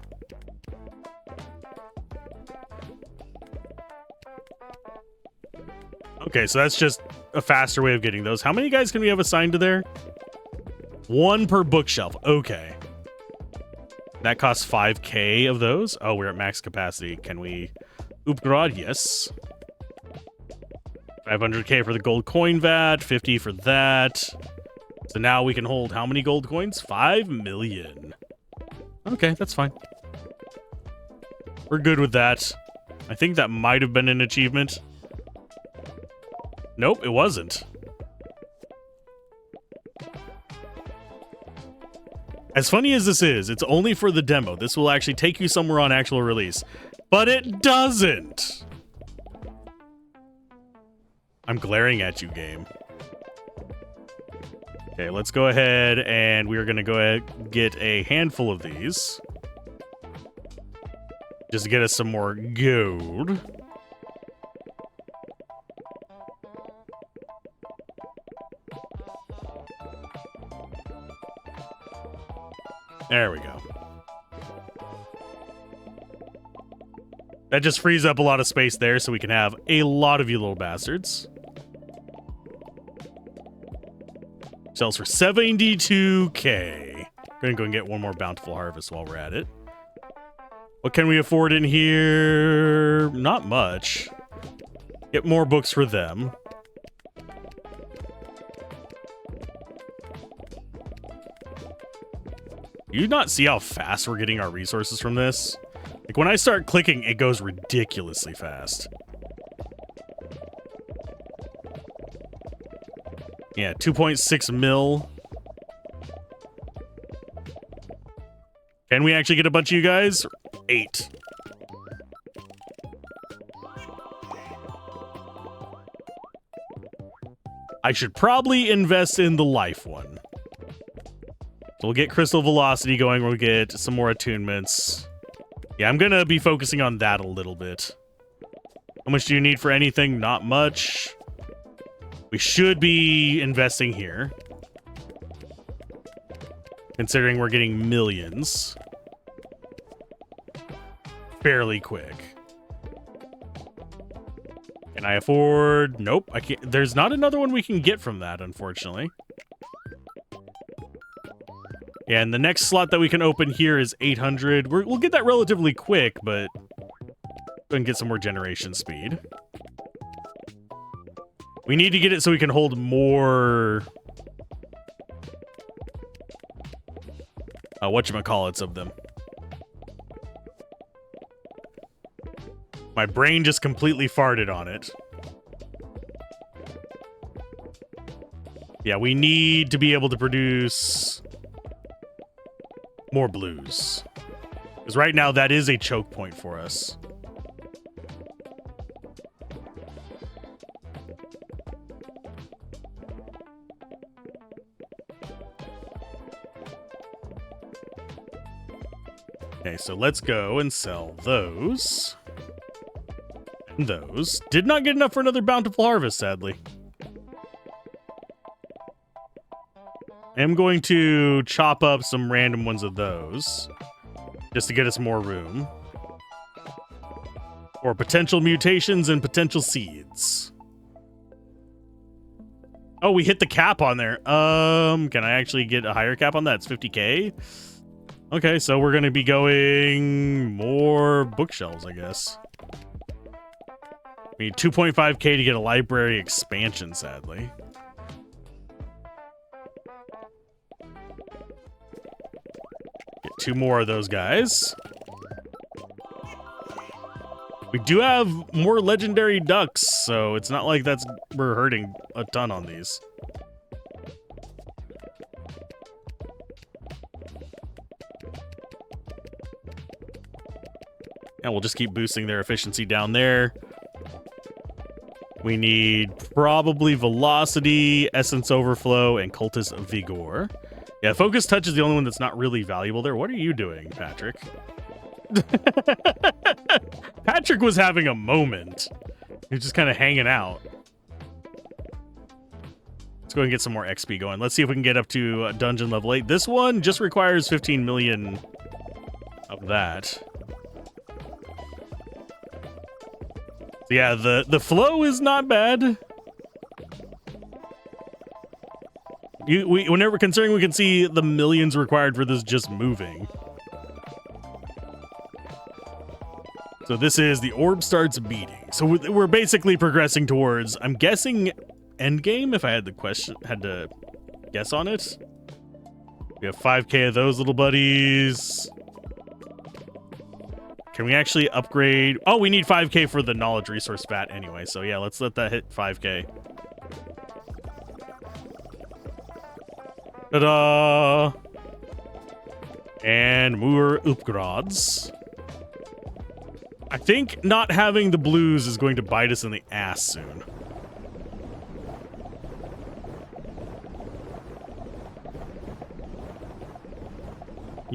Okay, so that's just a faster way of getting those. How many guys can we have assigned to there? 1 per bookshelf. Okay. That costs 5k of those. Oh, we're at max capacity. Can we upgrade? Yes. 500k for the gold coin vat. 50 for that. So now we can hold how many gold coins? 5 million. Okay, that's fine. We're good with that. I think that might have been an achievement. Nope, it wasn't. As funny as this is, it's only for the demo. This will actually take you somewhere on actual release. But it doesn't! I'm glaring at you, game. Okay, let's go ahead and we're going to go ahead and get a handful of these. Just to get us some more gold. There we go. That just frees up a lot of space there so we can have a lot of you little bastards. Sells for 72K. Gonna go and get one more bountiful harvest while we're at it. What can we afford in here? Not much. Get more books for them. Do you not see how fast we're getting our resources from this? Like, when I start clicking, it goes ridiculously fast. Yeah, 2.6 mil. Can we actually get a bunch of you guys? 8. I should probably invest in the life one. So we'll get crystal velocity going. We'll get some more attunements. Yeah, I'm gonna be focusing on that a little bit. How much do you need for anything? Not much. We should be investing here, considering we're getting millions fairly quick. Can I afford? Nope, I can't. There's not another one we can get from that, unfortunately. Yeah, and the next slot that we can open here is 800. We'll get that relatively quick, but go and get some more generation speed. We need to get it so we can hold more whatchamacallits of them. My brain just completely farted on it. Yeah, we need to be able to produce more blues. Because right now that is a choke point for us. Okay, so let's go and sell those. And those. Did not get enough for another bountiful harvest, sadly. I'm going to chop up some random ones of those, just to get us more room. For potential mutations and potential seeds. Oh, we hit the cap on there. Can I actually get a higher cap on that? It's 50K? Okay, so we're going to be going more bookshelves, I guess. We need 2.5K to get a library expansion, sadly. Get 2 more of those guys. We do have more legendary ducks, so it's not like we're hurting a ton on these. And we'll just keep boosting their efficiency down there. We need probably velocity, essence overflow, and cultist vigor. Yeah, focus touch is the only one that's not really valuable there. What are you doing, Patrick? Patrick was having a moment. He was just kind of hanging out. Let's go and get some more XP going. Let's see if we can get up to dungeon level 8. This one just requires 15 million of that. Yeah, the flow is not bad. Whenever considering we can see the millions required for this just moving. So this is the orb starts beating. So we're basically progressing towards, I'm guessing, endgame. If I had to guess on it. We have 5K of those little buddies. Can we actually upgrade? Oh, we need 5K for the knowledge resource vat anyway. So yeah, let's let that hit 5K. Ta-da! And more upgrades. I think not having the blues is going to bite us in the ass soon.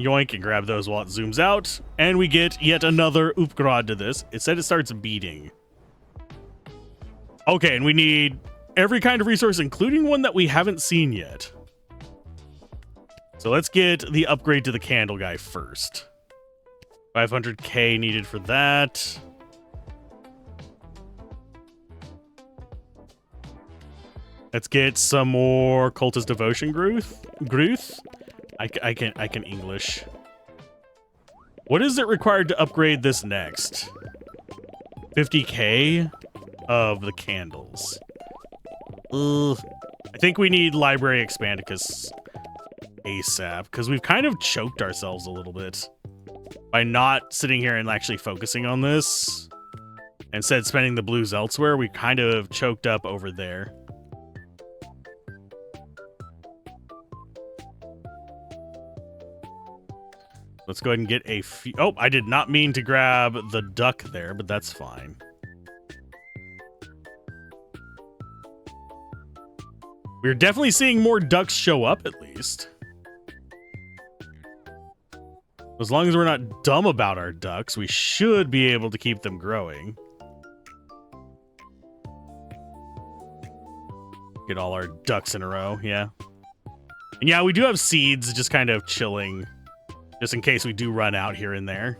Yoink, and grab those while it zooms out. And we get yet another upgrade to this. It said it starts beating. Okay, and we need every kind of resource, including one that we haven't seen yet. So let's get the upgrade to the candle guy first. 500k needed for that. Let's get some more cultist devotion Gruth. I can English. What is it required to upgrade this next? 50k of the candles. I think we need Library Expandicus ASAP, because we've kind of choked ourselves a little bit by not sitting here and actually focusing on this. Instead, spending the blues elsewhere, we kind of choked up over there. Let's go ahead and get a few. Oh, I did not mean to grab the duck there, but that's fine. We're definitely seeing more ducks show up, at least. As long as we're not dumb about our ducks, we should be able to keep them growing. Get all our ducks in a row, yeah. And yeah, we do have seeds just kind of chilling, just in case we do run out here and there.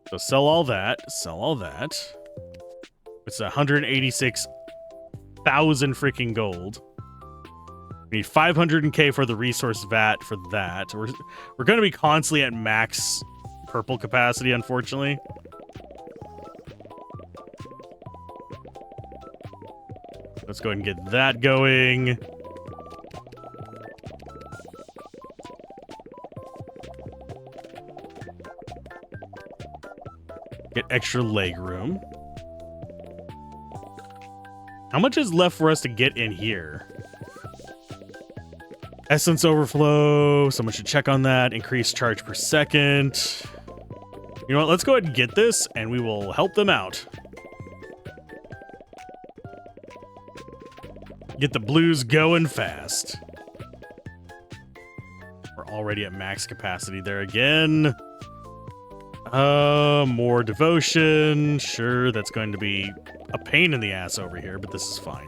So sell all that, sell all that. It's 186,000 freaking gold. We need 500k for the resource vat for that. We're going to be constantly at max purple capacity, unfortunately. Let's go ahead and get that going. Get extra leg room. How much is left for us to get in here? Essence overflow. Someone should check on that. Increased charge per second. You know what? Let's go ahead and get this, and we will help them out. Get the blues going fast. We're already at max capacity there again. More devotion. Sure, that's going to be a pain in the ass over here, but this is fine.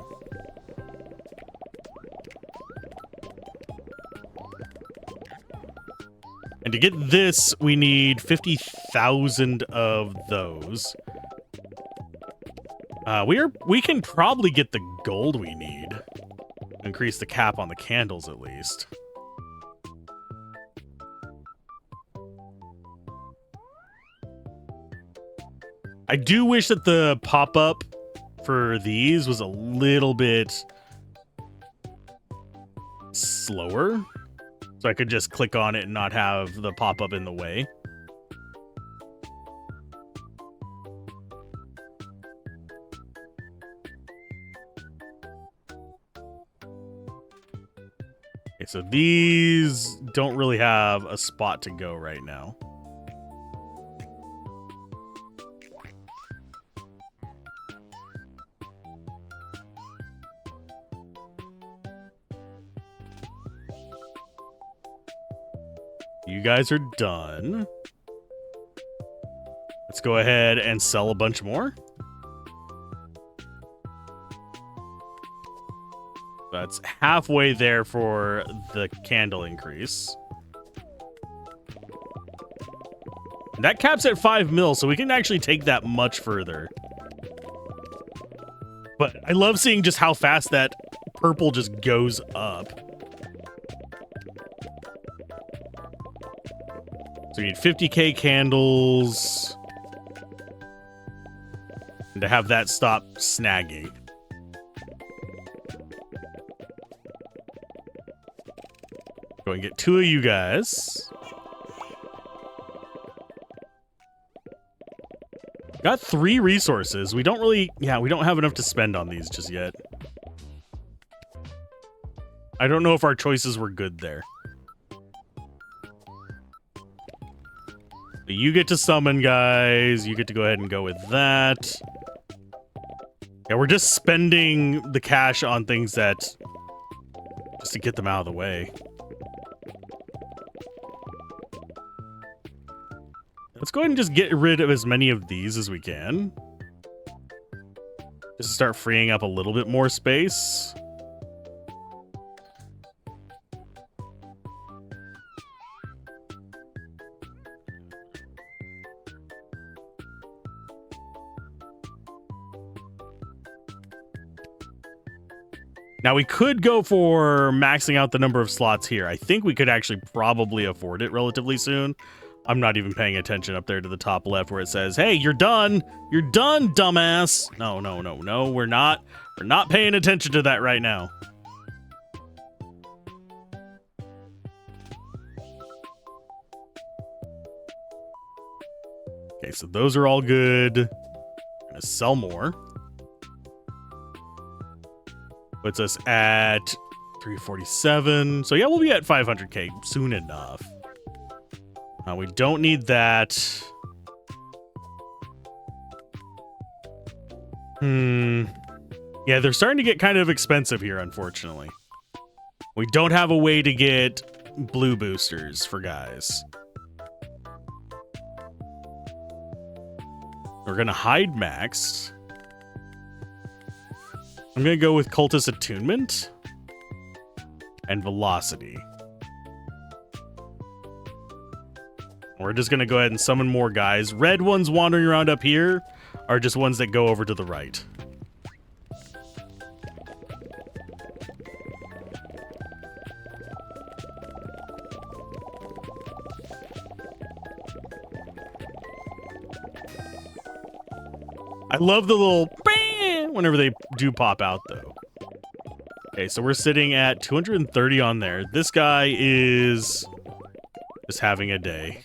And to get this, we need 50,000 of those. We can probably get the gold we need. Increase the cap on the candles at least. I do wish that the pop-up for these was a little bit slower, so I could just click on it and not have the pop-up in the way. Okay, so these don't really have a spot to go right now. You guys are done. Let's go ahead and sell a bunch more. That's halfway there for the candle increase. And that caps at 5 mil, so we can actually take that much further. But I love seeing just how fast that purple just goes up. So we need 50k candles. And to have that stop snagging. Go and get 2 of you guys. Got 3 resources. We don't really... Yeah, we don't have enough to spend on these just yet. I don't know if our choices were good there. You get to summon, guys. You get to go ahead and go with that. Yeah, we're just spending the cash on things that... just to get them out of the way. Let's go ahead and just get rid of as many of these as we can. Just to start freeing up a little bit more space. Now, we could go for maxing out the number of slots here. I think we could actually probably afford it relatively soon. I'm not even paying attention up there to the top left where it says, hey, you're done. You're done, dumbass. No, no, no, no, we're not. We're not paying attention to that right now. Okay, so those are all good. I'm gonna sell more. Puts us at 347. So yeah, we'll be at 500k soon enough. We don't need that. Yeah, they're starting to get kind of expensive here, unfortunately. We don't have a way to get blue boosters for guys. We're gonna hide Max. I'm gonna go with Cultist Attunement and Velocity. We're just gonna go ahead and summon more guys. Red ones wandering around up here are just ones that go over to the right. I love the little whenever they do pop out, though. Okay, so we're sitting at 230 on there. This guy is just having a day.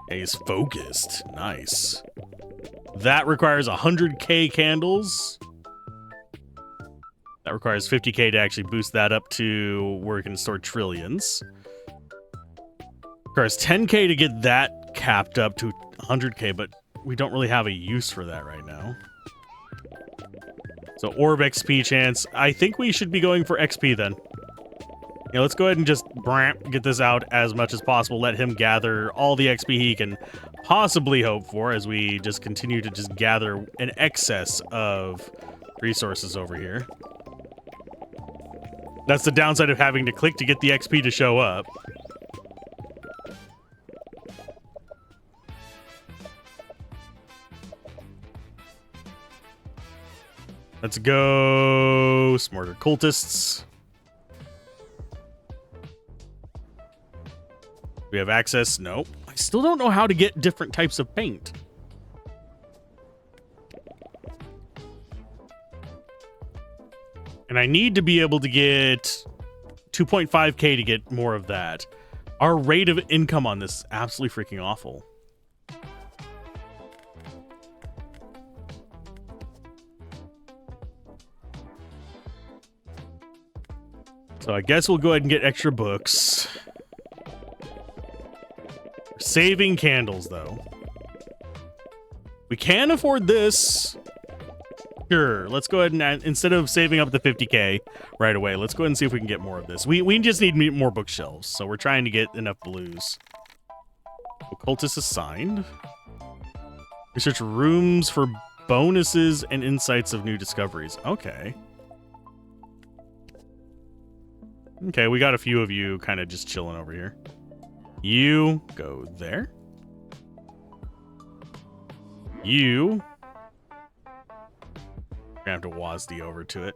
Okay, he's focused. Nice. That requires 100k candles. That requires 50k to actually boost that up to where we can store trillions. Requires 10k to get that capped up to 100k, but we don't really have a use for that right now. So Orb XP chance. I think we should be going for XP then. Yeah, let's go ahead and just get this out as much as possible. Let him gather all the XP he can possibly hope for as we just continue to just gather an excess of resources over here. That's the downside of having to click to get the XP to show up. Let's go smarter cultists. We have access? Nope. I still don't know how to get different types of paint. And I need to be able to get 2.5k to get more of that. Our rate of income on this is absolutely freaking awful. So I guess we'll go ahead and get extra books. We're saving candles, though. We can afford this. Sure, let's go ahead and, instead of saving up the 50k right away, let's go ahead and see if we can get more of this. We just need more bookshelves, so we're trying to get enough blues. Occultist assigned. Research rooms for bonuses and insights of new discoveries. Okay. Okay, we got a few of you kind of just chilling over here. You go there. You. We're gonna have to WASD over to it.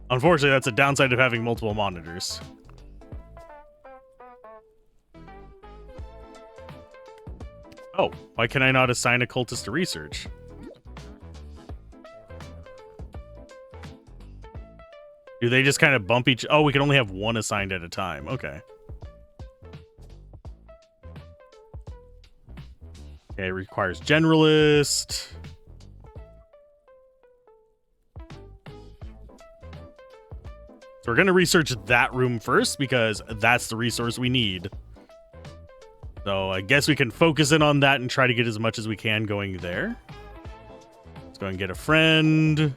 Unfortunately, that's a downside of having multiple monitors. Oh, why can I not assign a cultist to research? Do they just kind of bump each... Oh, we can only have one assigned at a time. Okay. Okay, requires generalist. So we're going to research that room first because that's the resource we need. So I guess we can focus in on that and try to get as much as we can going there. Let's go and get a friend.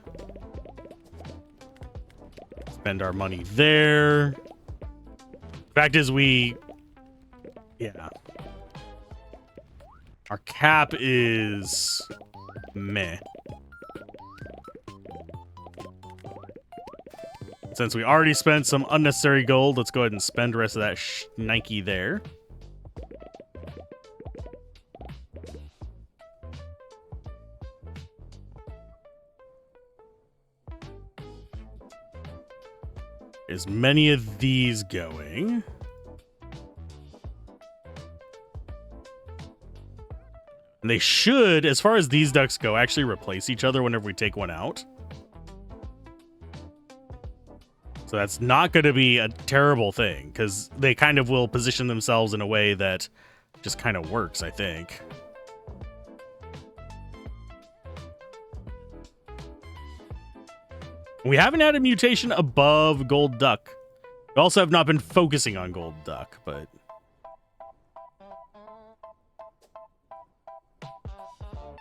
Spend our money there. Fact is, we Yeah. Our cap is meh. Since we already spent some unnecessary gold, let's go ahead and spend the rest of that Nike there. As many of these going. And they should, as far as these ducks go, actually replace each other whenever we take one out. So that's not going to be a terrible thing, because they kind of will position themselves in a way that just kind of works, I think. We haven't had a mutation above Gold Duck. We also have not been focusing on Gold Duck, but...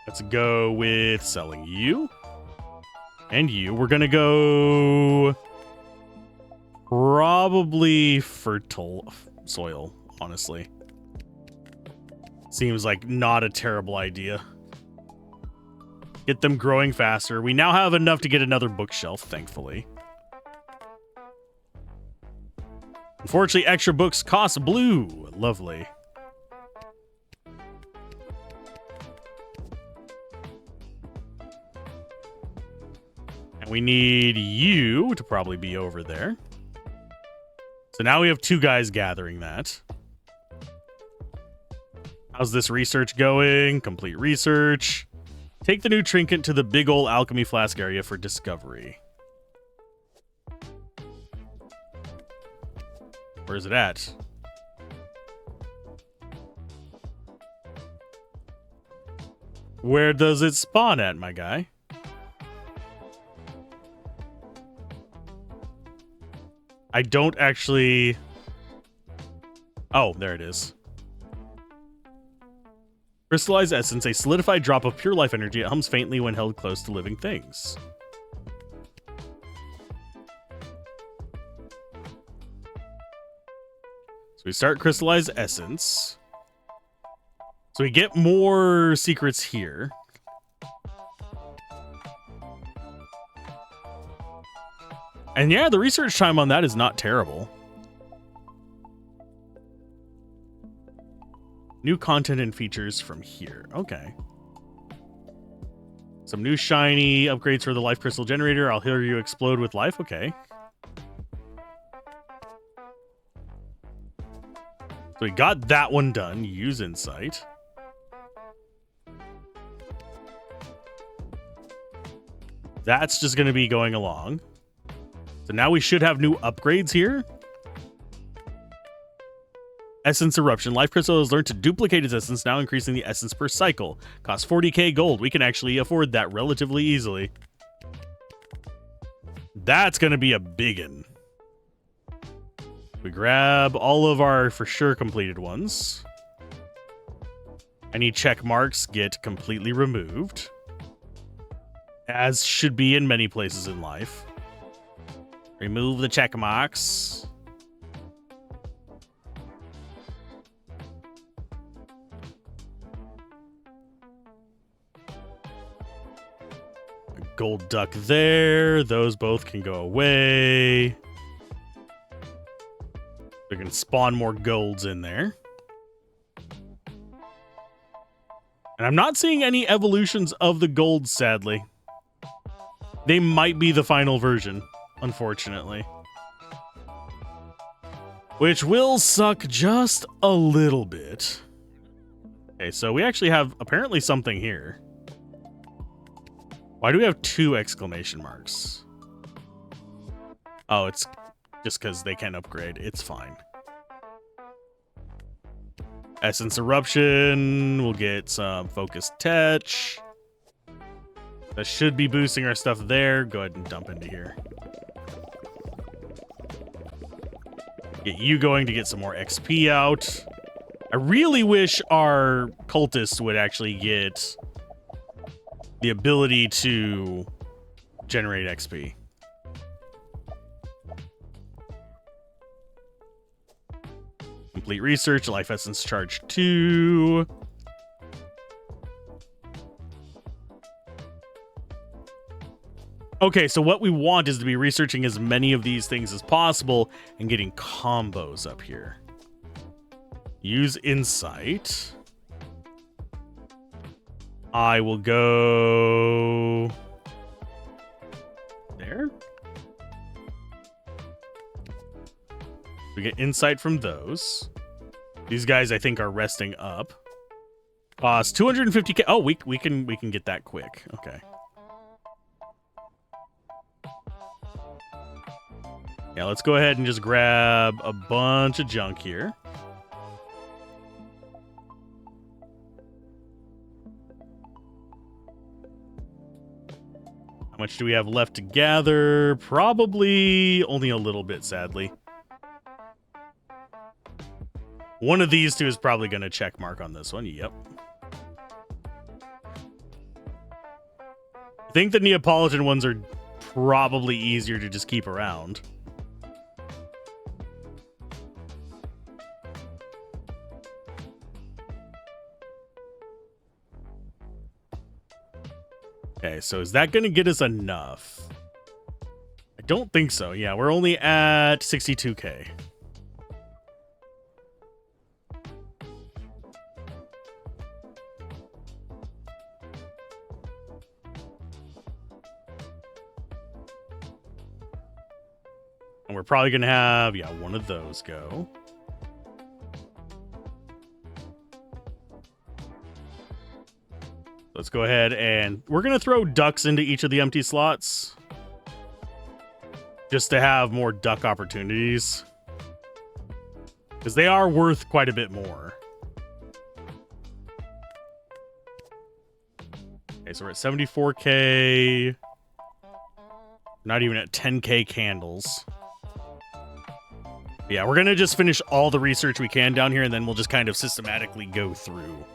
let's go with selling you. And you. We're going to go... probably fertile soil, honestly. Seems like not a terrible idea. Get them growing faster. We now have enough to get another bookshelf, thankfully. Unfortunately, extra books cost blue. Lovely. And we need you to probably be over there. So now we have two guys gathering that. How's this research going? Complete research. Take the new trinket to the big ol' alchemy flask area for discovery. Where's it at? Where does it spawn at, my guy? I don't actually... oh, there it is. Crystallized essence, a solidified drop of pure life energy. It hums faintly when held close to living things. So we start crystallized essence. So we get more secrets here. And yeah, the research time on that is not terrible. New content and features from here. Okay. Some new shiny upgrades for the life crystal generator. I'll hear you explode with life. Okay. So we got that one done. Use insight. That's just going to be going along. So now we should have new upgrades here. Essence Eruption. Life Crystal has learned to duplicate its essence, now increasing the essence per cycle. Costs 40k gold. We can actually afford that relatively easily. That's going to be a biggin. We grab all of our for sure completed ones. Any check marks get completely removed. As should be in many places in life. Remove the check marks. Gold duck there. Those both can go away. We can spawn more golds in there. And I'm not seeing any evolutions of the golds, sadly. They might be the final version, unfortunately. Which will suck just a little bit. Okay, so we actually have apparently something here. Why do we have 2 exclamation marks? Oh, it's just because they can upgrade. It's fine. Essence Eruption. We'll get some Focused Touch. That should be boosting our stuff there. Go ahead and dump into here. Get you going to get some more XP out. I really wish our cultists would actually get the ability to generate XP. complete research. Life essence charge 2. Okay, so what we want is to be researching as many of these things as possible and getting combos up here. Use insight. I will go there. We get insight from those. These guys, I think, are resting up. It's 250k. Oh, we can get that quick. Okay. Yeah, let's go ahead and just grab a bunch of junk here. How much do we have left to gather? Probably only a little bit, sadly. One of these two is probably going to check mark on this one. Yep. I think the Neapolitan ones are probably easier to just keep around. Okay, so is that going to get us enough? I don't think so. Yeah, we're only at 62k. And we're probably going to have, yeah, one of those go. Let's go ahead and we're going to throw ducks into each of the empty slots. Just to have more duck opportunities. Because they are worth quite a bit more. Okay, so we're at 74k. Not even at 10k candles. Yeah, we're going to just finish all the research we can down here, and then we'll just kind of systematically go through.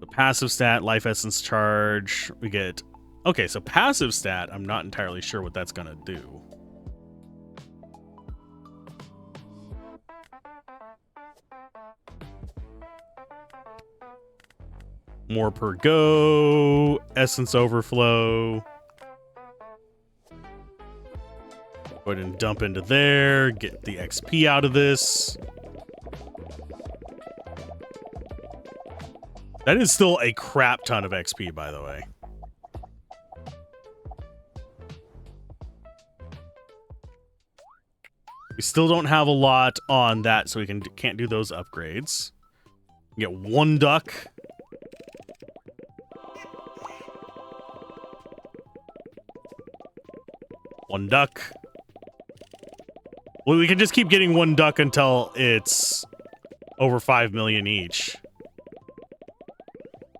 The passive stat, life essence charge, we get... Okay, so passive stat, I'm not entirely sure what that's going to do. More per go, essence overflow. Go ahead and dump into there, get the XP out of this. That is still a crap ton of XP, by the way. We still don't have a lot on that, so we can't do those upgrades. We get one duck. One duck. Well, we can just keep getting one duck until it's over 5 million each.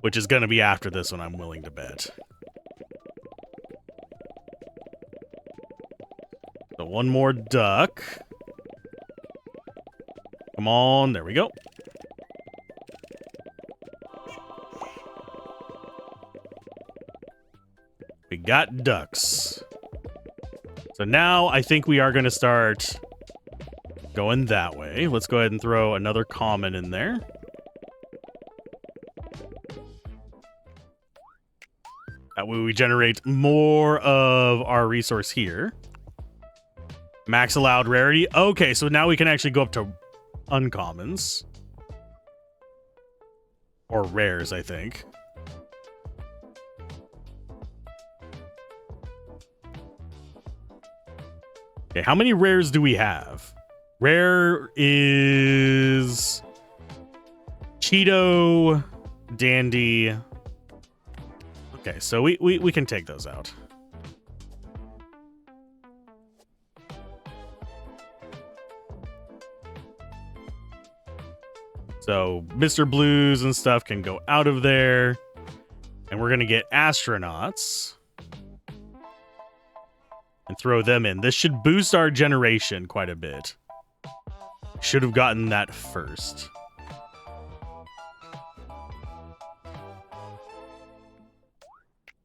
Which is going to be after this one, I'm willing to bet. So one more duck. Come on, there we go. We got ducks. So now I think we are going to start going that way. Let's go ahead and throw another common in there. That way we generate more of our resource here. Max allowed rarity. Okay, so now we can actually go up to uncommons. Or rares, I think. Okay, how many rares do we have? Rare is... Cheeto, Dandy... Okay, so we can take those out. So Mr. Blues and stuff can go out of there. And we're going to get astronauts. And throw them in. This should boost our generation quite a bit. Should have gotten that first.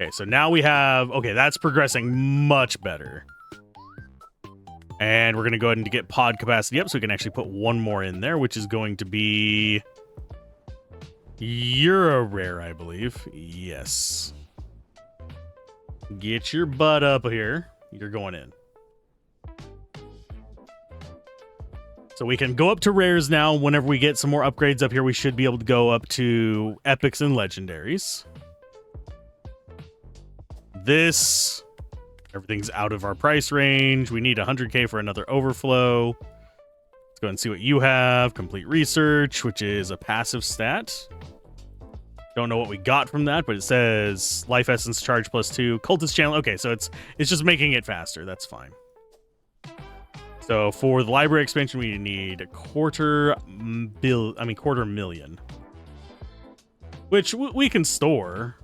Okay, so now we have... Okay, that's progressing much better. And we're going to go ahead and get pod capacity up so we can actually put one more in there, which is going to be... You're a rare, I believe. Yes. Get your butt up here. You're going in. So we can go up to rares now. Whenever we get some more upgrades up here, we should be able to go up to epics and legendaries. This, everything's out of our price range. We need 100k for another overflow. Let's go and see what you have. Complete research, which is a passive stat. Don't know what we got from that, but it says life essence charge +2, cultist channel. Okay, so it's just making it faster. That's fine. So for the library expansion, we need a quarter million, which we can store.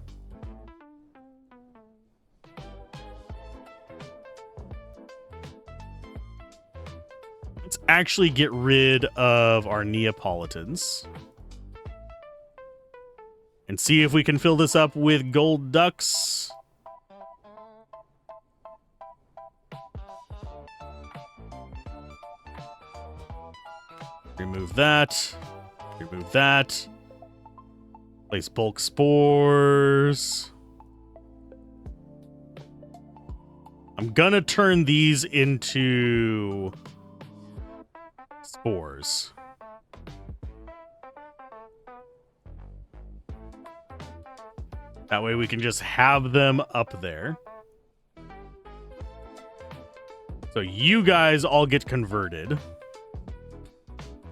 Let's actually get rid of our Neapolitans and see if we can fill this up with gold ducks. Remove that. Remove that. Place bulk spores. I'm gonna turn these into spores. That way we can just have them up there. So you guys all get converted.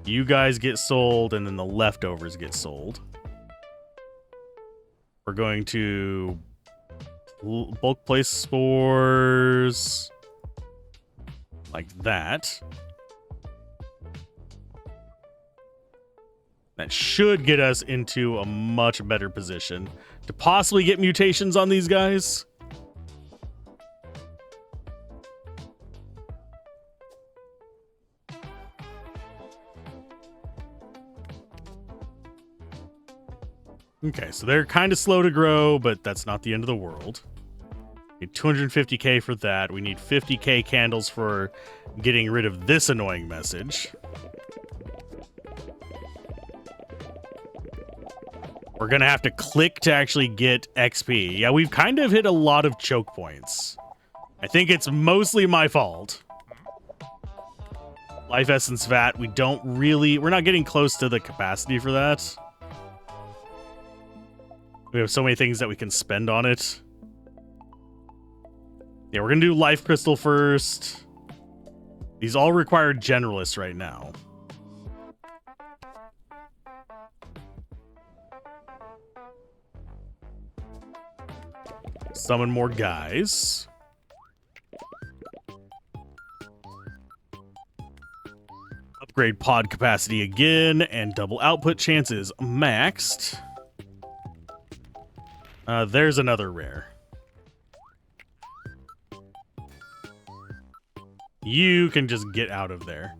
You guys get sold, and then the leftovers get sold. We're going to bulk place spores like that. That should get us into a much better position to possibly get mutations on these guys. Okay, so they're kind of slow to grow, but that's not the end of the world. We need 250k for that. We need 50k candles for getting rid of this annoying message. We're going to have to click to actually get XP. Yeah, we've kind of hit a lot of choke points. I think it's mostly my fault. Life Essence Vat, we're not getting close to the capacity for that. We have so many things that we can spend on it. Yeah, we're going to do Life Crystal first. These all require Generalists right now. Summon more guys. Upgrade pod capacity again, and double output chances maxed. There's another rare. You can just get out of there.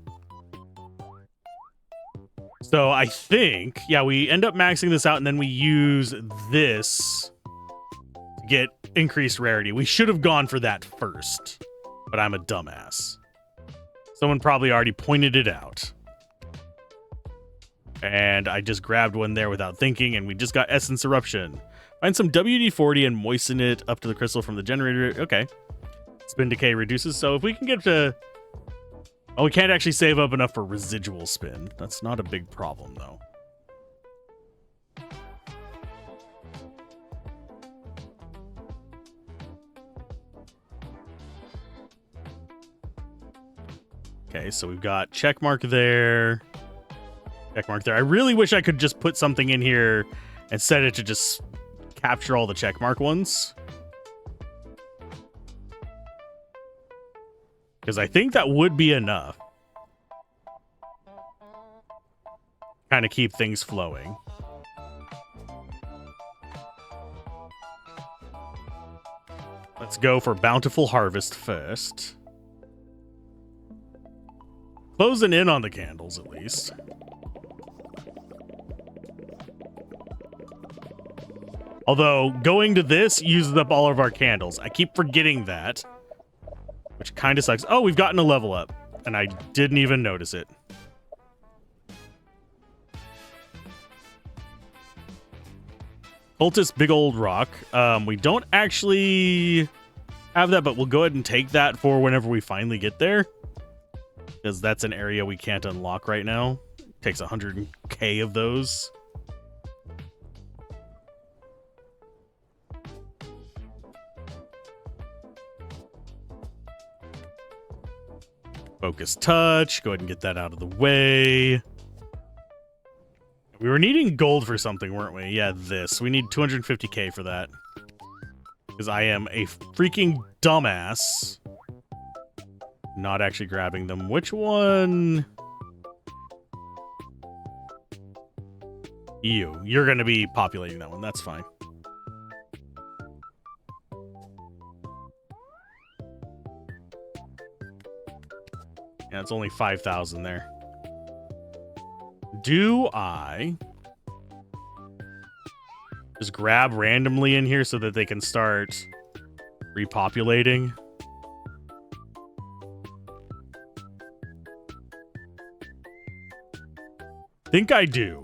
So I think, yeah, we end up maxing this out, and then we use this to get increased rarity. We should have gone for that first, but I'm a dumbass. Someone probably already pointed it out. And I just grabbed one there without thinking, and we just got Essence Eruption. Find some WD-40 and moisten it up to the crystal from the generator. Okay. Spin decay reduces. So if we can get to... Oh, we can't actually save up enough for residual spin. That's not a big problem, though. Okay, so we've got checkmark there. Checkmark there. I really wish I could just put something in here and set it to just capture all the checkmark ones. Because I think that would be enough. Kind of keep things flowing. Let's go for Bountiful Harvest first. Closing in on the candles, at least. Although, going to this uses up all of our candles. I keep forgetting that. Which kind of sucks. Oh, we've gotten a level up. and I didn't even notice it. Cultist Big Old Rock. We don't actually have that, but we'll go ahead and take that for whenever we finally get there. Because that's an area we can't unlock right now. It takes 100k of those. Focus Touch. Go ahead and get that out of the way. We were needing gold for something, weren't we? Yeah, this. We need 250k for that. Because I am a freaking dumbass. Not actually grabbing them. Which one? You. You're going to be populating that one. That's fine. Yeah, it's only 5,000 there. Do I just grab randomly in here so that they can start repopulating? Think I do.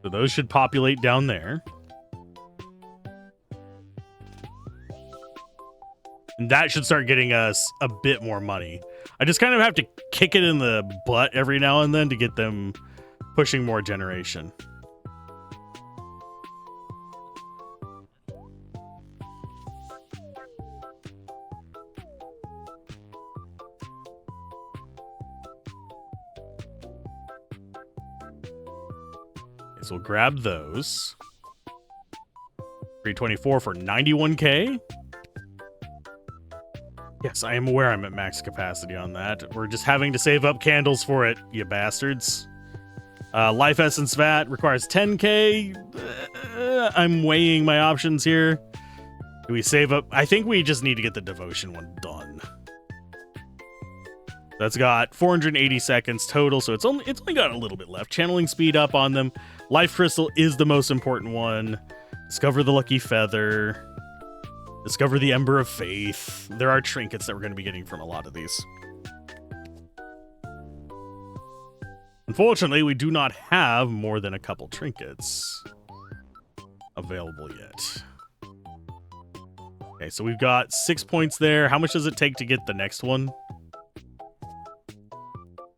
So those should populate down there. And that should start getting us a bit more money. I just kind of have to kick it in the butt every now and then to get them pushing more generation. So we'll grab those. 324 for 91k. Yes, I am aware I'm at max capacity on that. We're just having to save up candles for it, you bastards. Life Essence Vat requires 10k. I'm weighing my options here. Do we save up? I think we just need to get the Devotion one done. That's got 480 seconds total, so it's only got a little bit left. Channeling speed up on them. Life Crystal is the most important one. Discover the Lucky Feather. Discover the Ember of Faith. There are trinkets that we're going to be getting from a lot of these. Unfortunately, we do not have more than a couple trinkets available yet. Okay, so we've got 6 points there. How much does it take to get the next one?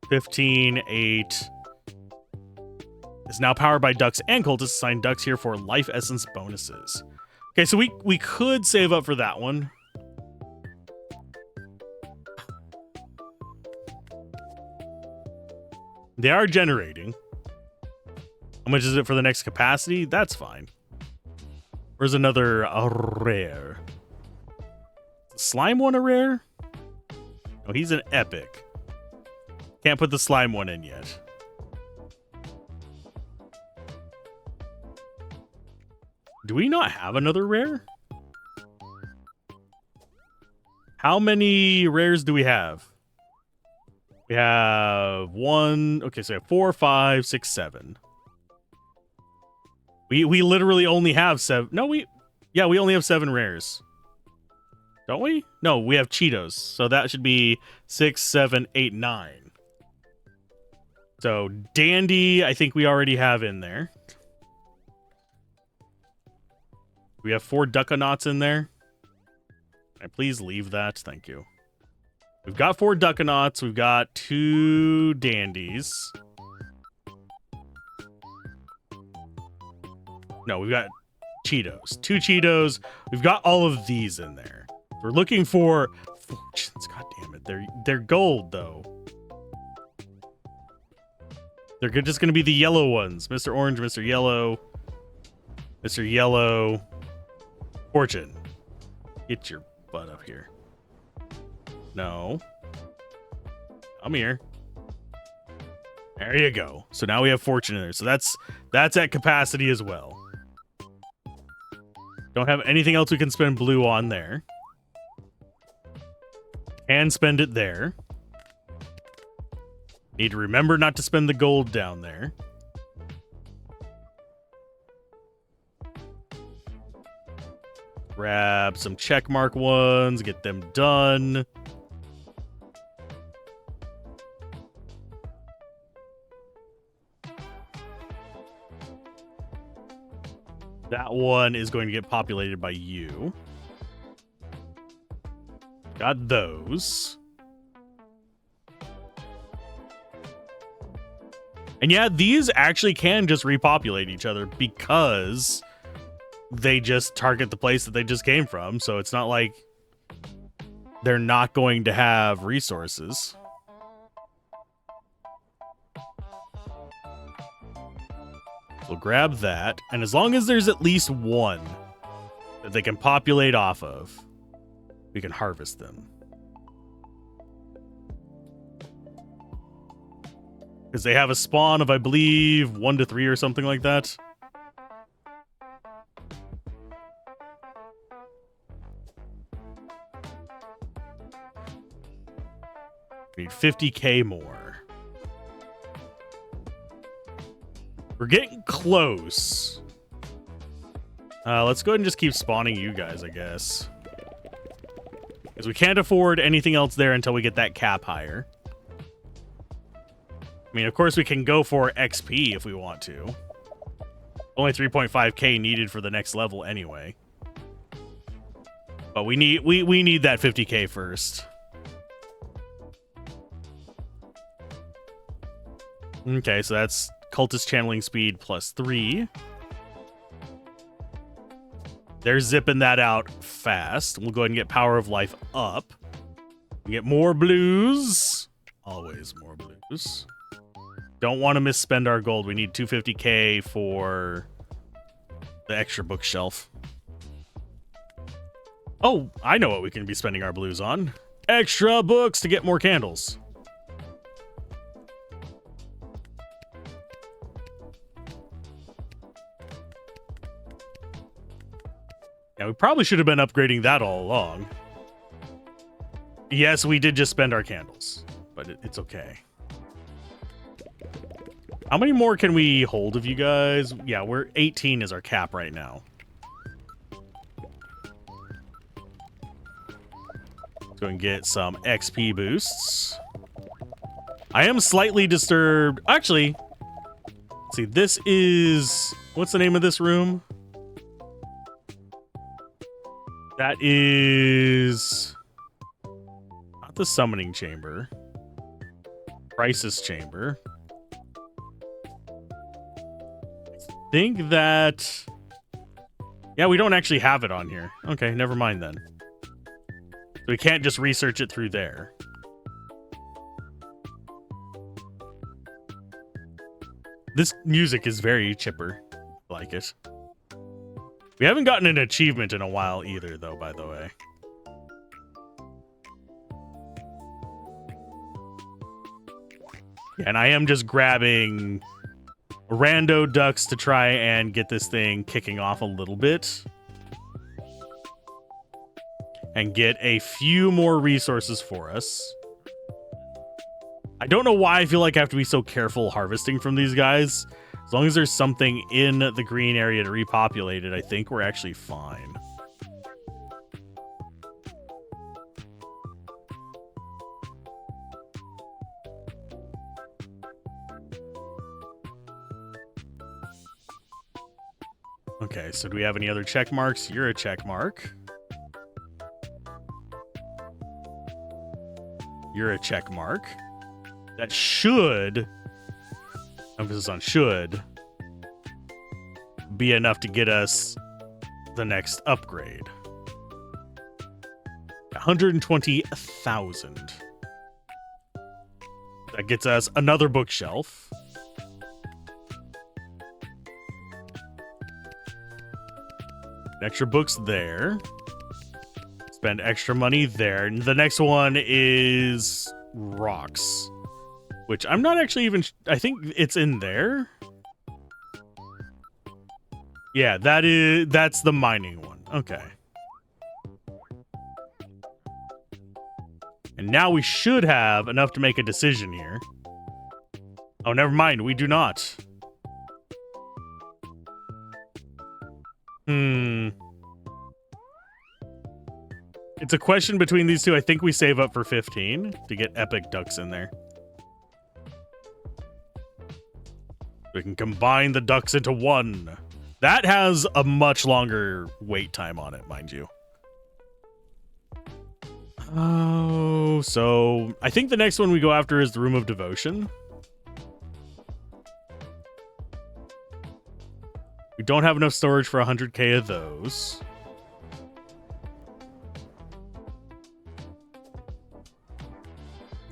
15, 8. Is now powered by ducks and cultists. Assign ducks here for life essence bonuses. Okay, so we could save up for that one. They are generating. How much is it for the next capacity? That's fine. Where's another rare? Slime one a rare? Oh, he's an epic. Can't put the slime one in yet. Do we not have another rare? How many rares do we have? We have one. Okay, so we have 4, 5, 6, 7. We literally only have 7. No, we only have 7 rares. Don't we? No, we have Cheetos. So that should be 6, 7, 8, 9. So Dandy, I think we already have in there. We have 4 Duckanauts in there. Can I please leave that? Thank you. We've got 4 Duckanauts. We've got 2 Dandies. No, we've got Cheetos. 2 Cheetos. We've got all of these in there. We're looking for fortunes. God damn it. They're gold, though. They're just going to be the yellow ones. Mr. Orange, Mr. Yellow. Mr. Yellow. Fortune. Get your butt up here. No. Come here. There you go. So now we have fortune in there. So that's at capacity as well. Don't have anything else we can spend blue on there. And spend it there. Need to remember not to spend the gold down there. Grab some checkmark ones, get them done. That one is going to get populated by you. Got those. And yeah, these actually can just repopulate each other because they just target the place that they just came from. So it's not like they're not going to have resources. We'll grab that. And as long as there's at least one that they can populate off of, we can harvest them. Because they have a spawn of, I believe, 1 to 3 or something like that. We need 50k more. We're getting close. Let's go ahead and just keep spawning you guys, I guess. Because we can't afford anything else there until we get that cap higher. I mean, of course, we can go for XP if we want to. Only 3.5k needed for the next level anyway. But we need that 50k first. Okay, so that's cultist channeling speed +3. They're zipping that out fast. We'll go ahead and get power of life up. We get more blues. Always more blues. Don't want to misspend our gold. We need 250k for the extra bookshelf. Oh, I know what we can be spending our blues on. Extra books to get more candles. Yeah, we probably should have been upgrading that all along. Yes, we did just spend our candles, but it's okay. How many more can we hold of you guys? Yeah, we're 18 is our cap right now. Let's go and get some XP boosts. I am slightly disturbed. Actually, let's see, this is... What's the name of this room? That is... Not the summoning chamber. Crisis chamber. I think that... Yeah, we don't actually have it on here. Okay, never mind then. So we can't just research it through there. This music is very chipper. I like it. We haven't gotten an achievement in a while either, though, by the way. Yeah, and I am just grabbing rando ducks to try and get this thing kicking off a little bit. And get a few more resources for us. I don't know why I feel like I have to be so careful harvesting from these guys. As long as there's something in the green area to repopulate it, I think we're actually fine. Okay, so do we have any other check marks? You're a check mark. You're a check mark. That should, emphasis on should, be enough to get us the next upgrade. 120,000. That gets us another bookshelf. Extra books there. Spend extra money there. And the next one is rocks, which I'm not actually even... I think it's in there. Yeah, that's the mining one. Okay. And now we should have enough to make a decision here. Oh, never mind. We do not. It's a question between these two. I think we save up for 15 to get epic ducks in there. We can combine the ducks into one. That has a much longer wait time on it, mind you. Oh, so I think the next one we go after is the Room of Devotion. We don't have enough storage for 100k of those.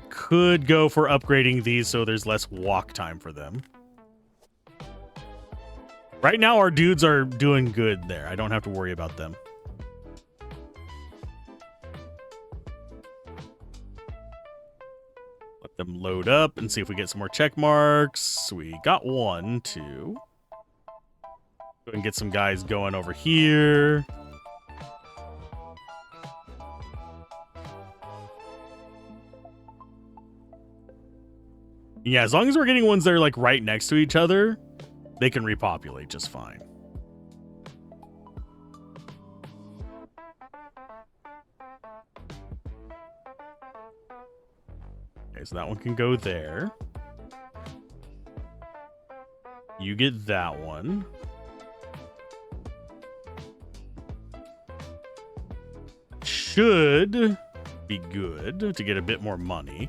Could go for upgrading these so there's less walk time for them. Right now, our dudes are doing good there. I don't have to worry about them. Let them load up and see if we get some more check marks. We got 1, 2. Go ahead and get some guys going over here. Yeah, as long as we're getting ones that are like right next to each other, they can repopulate just fine. Okay, so that one can go there. You get that one. Should be good to get a bit more money.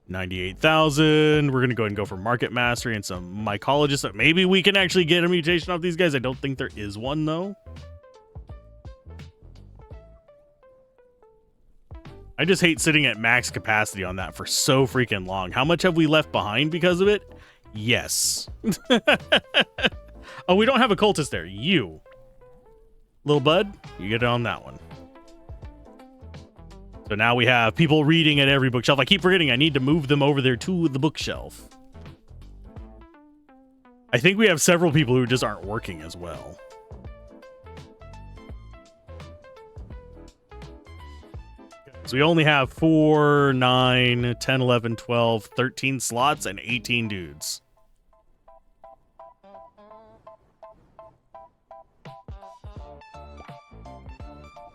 98,000. We're going to go ahead and go for Market Mastery and some Mycologists. Maybe we can actually get a mutation off these guys. I don't think there is one, though. I just hate sitting at max capacity on that for so freaking long. How much have we left behind because of it? Yes. Oh, we don't have a cultist there. You. Little bud, you get it on that one. So now we have people reading at every bookshelf. I keep forgetting I need to move them over there to the bookshelf. I think we have several people who just aren't working as well. So we only have 4, 9, 10, 11, 12, 13 slots and 18 dudes.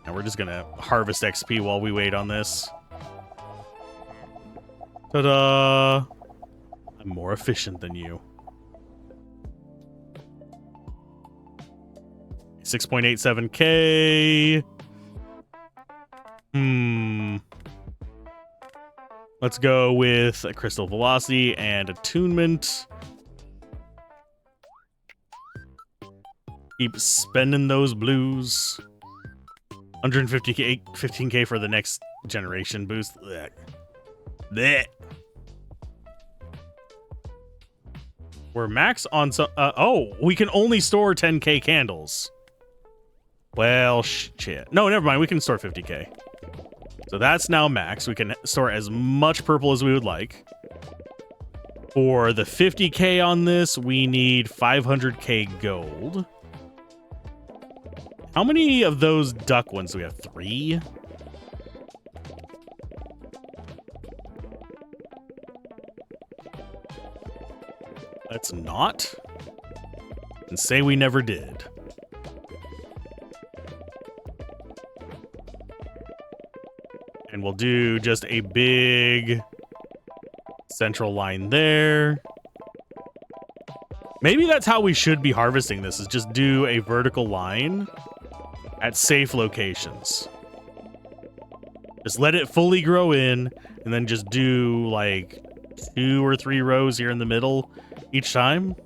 And we're just gonna harvest XP while we wait on this. Ta-da! I'm more efficient than you. 6.87k. Let's go with a Crystal Velocity and Attunement. Keep spending those blues. 150k, 15k for the next generation boost. Blech. Blech. We're max on some. Oh, we can only store 10k candles. Well, shit. No, never mind. We can store 50k. So that's now max. We can store as much purple as we would like. For the 50k on this, we need 500k gold. How many of those duck ones do we have? 3? Let's not. And say we never did. And we'll do just a big central line there. Maybe that's how we should be harvesting this, is just do a vertical line at safe locations. Just let it fully grow in, and then just do like 2 or 3 rows here in the middle each time.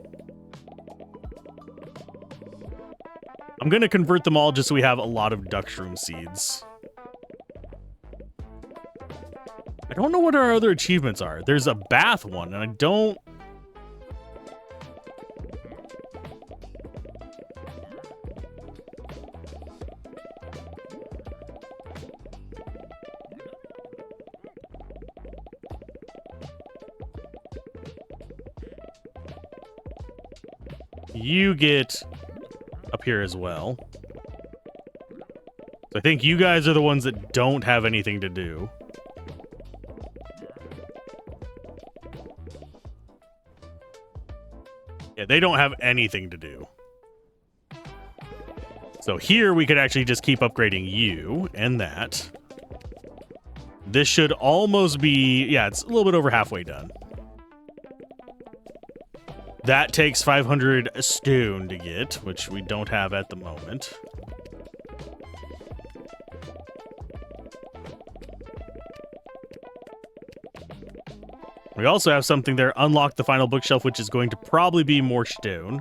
I'm going to convert them all just so we have a lot of duckshroom seeds. I don't know what our other achievements are. There's a bath one, and I don't... You get up here as well. So I think you guys are the ones that don't have anything to do. Yeah, they don't have anything to do. So here we could actually just keep upgrading you and that. This should almost be, yeah, it's a little bit over halfway done. That takes 500 stone to get, which we don't have at the moment. We also have something there, unlock the final bookshelf, which is going to probably be more stone.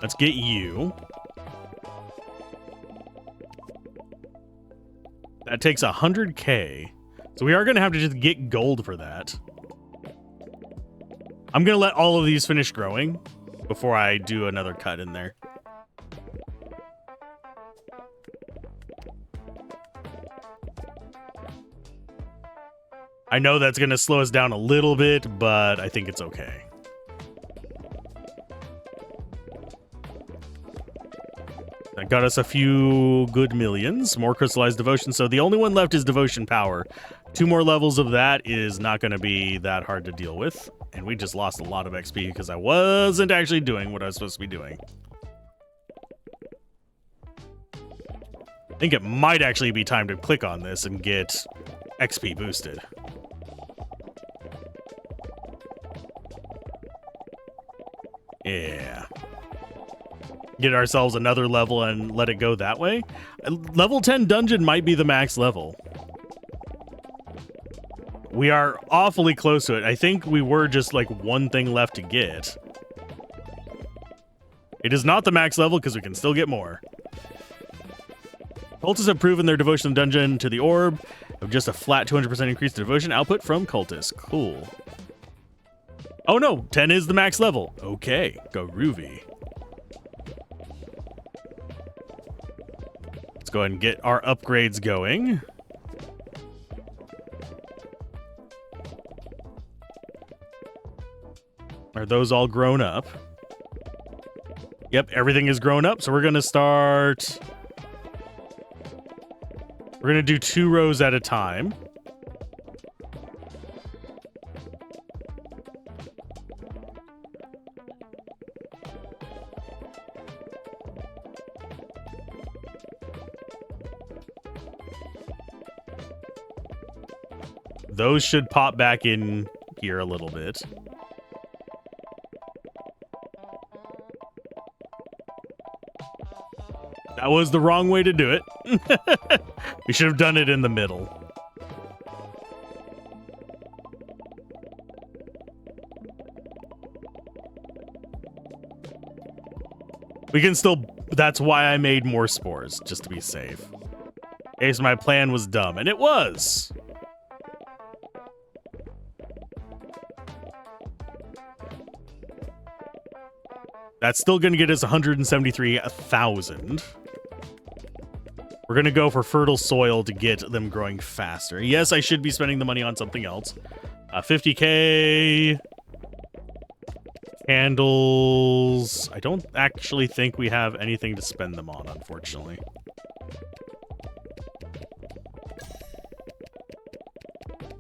Let's get you. That takes 100k. So we are going to have to just get gold for that. I'm going to let all of these finish growing before I do another cut in there. I know that's going to slow us down a little bit, but I think it's okay. That got us a few good millions. More crystallized devotion. So the only one left is devotion power. 2 more levels of that is not going to be that hard to deal with. And we just lost a lot of XP because I wasn't actually doing what I was supposed to be doing. I think it might actually be time to click on this and get XP boosted. Yeah. Get ourselves another level and let it go that way. Level 10 dungeon might be the max level. We are awfully close to it. I think we were just like one thing left to get. It is not the max level because we can still get more. Cultists have proven their devotion to the dungeon to the orb of just a flat 200% increase to devotion output from cultists. Cool. Oh no, 10 is the max level. Okay, go Groovy. Let's go ahead and get our upgrades going. Are those all grown up? Yep, everything is grown up, so we're gonna start... We're gonna do 2 rows at a time. Those should pop back in here a little bit. That was the wrong way to do it. We should have done it in the middle. We can still... That's why I made more spores, just to be safe. Okay, so my plan was dumb, and it was. That's still going to get us 173,000. We're going to go for fertile soil to get them growing faster. Yes, I should be spending the money on something else. 50k. Candles. I don't actually think we have anything to spend them on, unfortunately.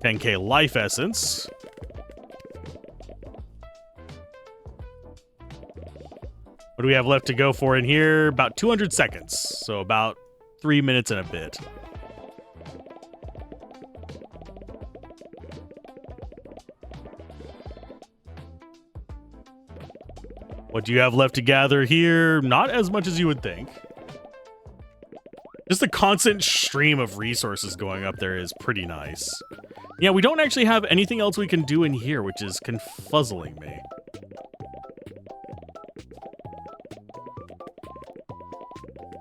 $10k life essence. What do we have left to go for in here? About 200 seconds. So about 3 minutes and a bit. What do you have left to gather here? Not as much as you would think. Just the constant stream of resources going up there is pretty nice. Yeah, we don't actually have anything else we can do in here, which is confuzzling me.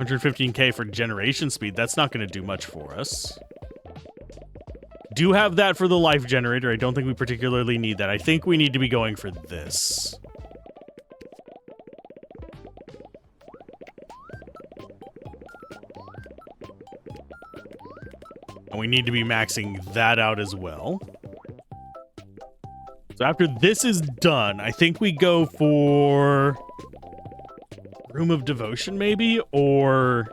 $115k for generation speed. That's not going to do much for us. Do have that for the life generator. I don't think we particularly need that. I think we need to be going for this. And we need to be maxing that out as well. So after this is done, I think we go for... Room of Devotion, maybe? Or...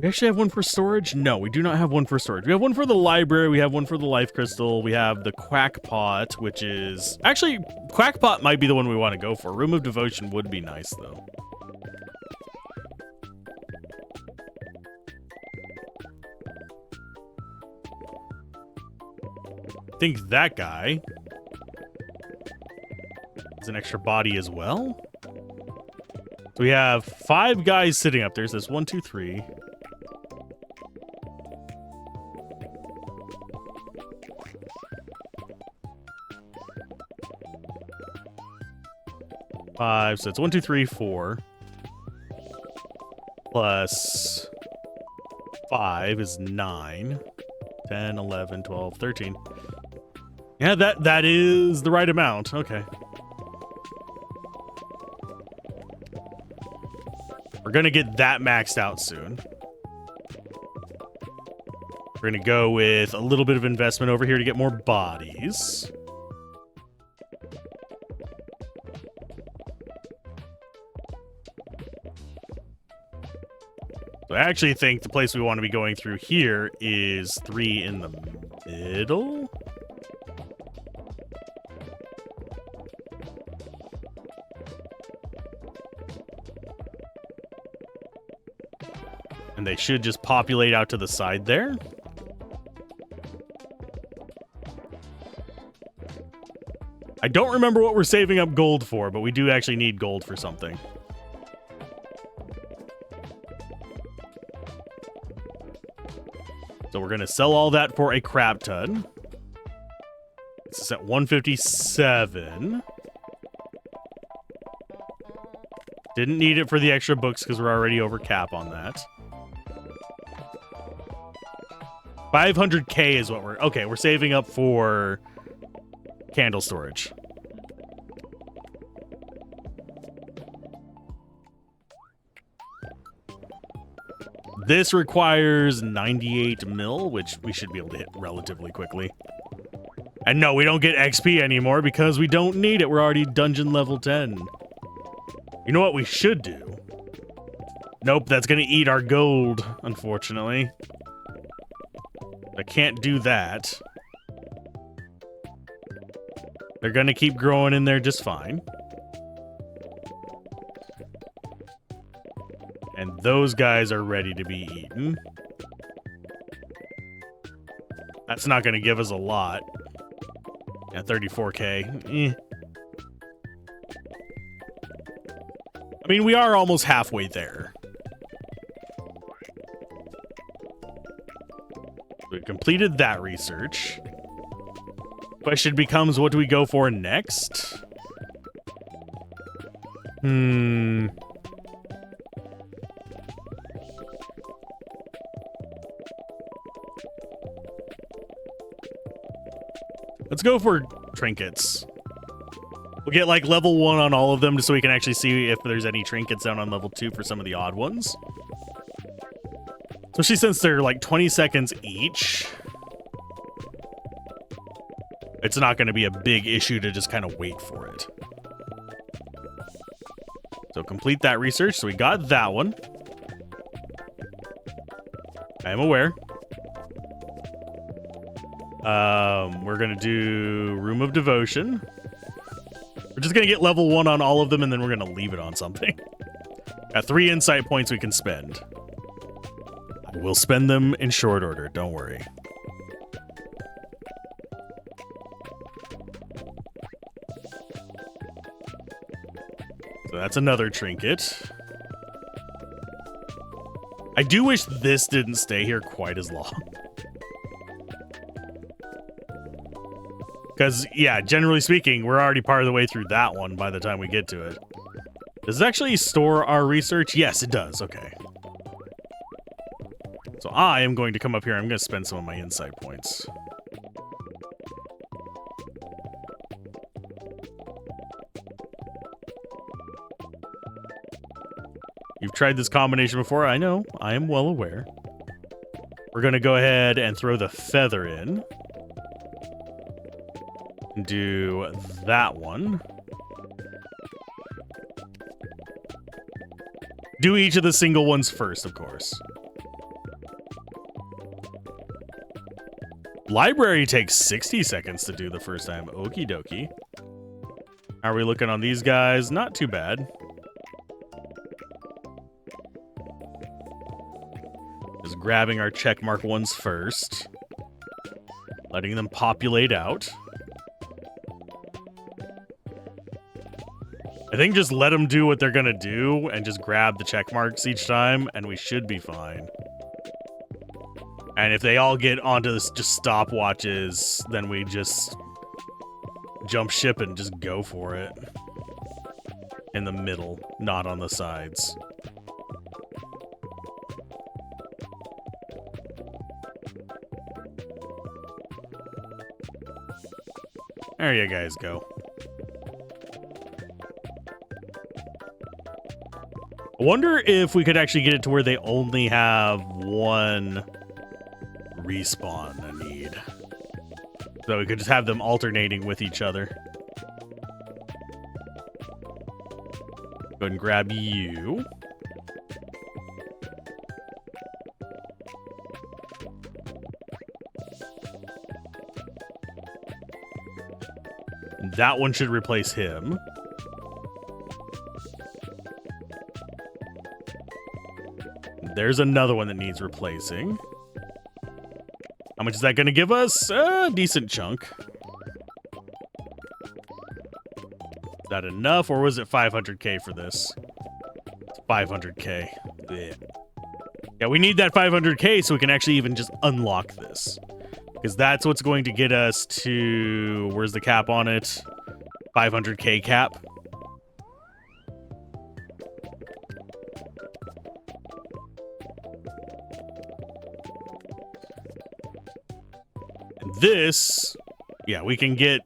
We actually have one for storage? No, we do not have one for storage. We have one for the library. We have one for the life crystal. We have the quack pot, which is... Actually, quack pot might be the one we want to go for. Room of devotion would be nice, though. I think that guy is an extra body as well. So we have 5 guys sitting up there. So there's 1, 2, 3... 5, so it's 1, 2, 3, 4. Plus 5 is 9. 10, 11, 12, 13. Yeah, that is the right amount. Okay. We're gonna get that maxed out soon. We're gonna go with a little bit of investment over here to get more bodies. So I actually think the place we want to be going through here is 3 in the middle. And they should just populate out to the side there. I don't remember what we're saving up gold for, but we do actually need gold for something. So we're going to sell all that for a crap ton. This is at 157. Didn't need it for the extra books because we're already over cap on that. 500k is what we're... Okay, we're saving up for candle storage. This requires 98 mil, which we should be able to hit relatively quickly. And no, we don't get XP anymore because we don't need it. We're already dungeon level 10. You know what we should do? Nope, that's going to eat our gold, unfortunately. I can't do that. They're going to keep growing in there just fine. And those guys are ready to be eaten. That's not going to give us a lot. Yeah, 34k. I mean, we are almost halfway there. We completed that research. Question becomes, what do we go for next? Let's go for trinkets. We'll get like level 1 on all of them just so we can actually see if there's any trinkets down on level 2 for some of the odd ones. Especially since they're like 20 seconds each. It's not going to be a big issue to just kind of wait for it. So complete that research. So we got that one. I am aware. We're going to do Room of Devotion. We're just going to get level 1 on all of them, and then we're going to leave it on something. Got 3 insight points we can spend. We'll spend them in short order, don't worry. So that's another trinket. I do wish this didn't stay here quite as long. Because, yeah, generally speaking, we're already part of the way through that one by the time we get to it. Does it actually store our research? Yes, it does. Okay. So I am going to come up here. I'm going to spend some of my insight points. You've tried this combination before. I know. I am well aware. We're going to go ahead and throw the feather in. Do that one. Do each of the single ones first, of course. Library takes 60 seconds to do the first time. Okie dokie. How are we looking on these guys? Not too bad. Just grabbing our checkmark ones first. Letting them populate out. I think just let them do what they're gonna do and just grab the check marks each time and we should be fine. And if they all get onto this just stopwatches, then we just jump ship and just go for it. In the middle, not on the sides. There you guys go. I wonder if we could actually get it to where they only have one respawn a need. So we could just have them alternating with each other. Go ahead and grab you. That one should replace him. There's another one that needs replacing. How much is that going to give us? A decent chunk. Is that enough, or was it 500k for this? It's 500k. Blech. Yeah, we need that 500k so we can actually even just unlock this. Because that's what's going to get us to... Where's the cap on it? 500k cap. This, yeah, we can get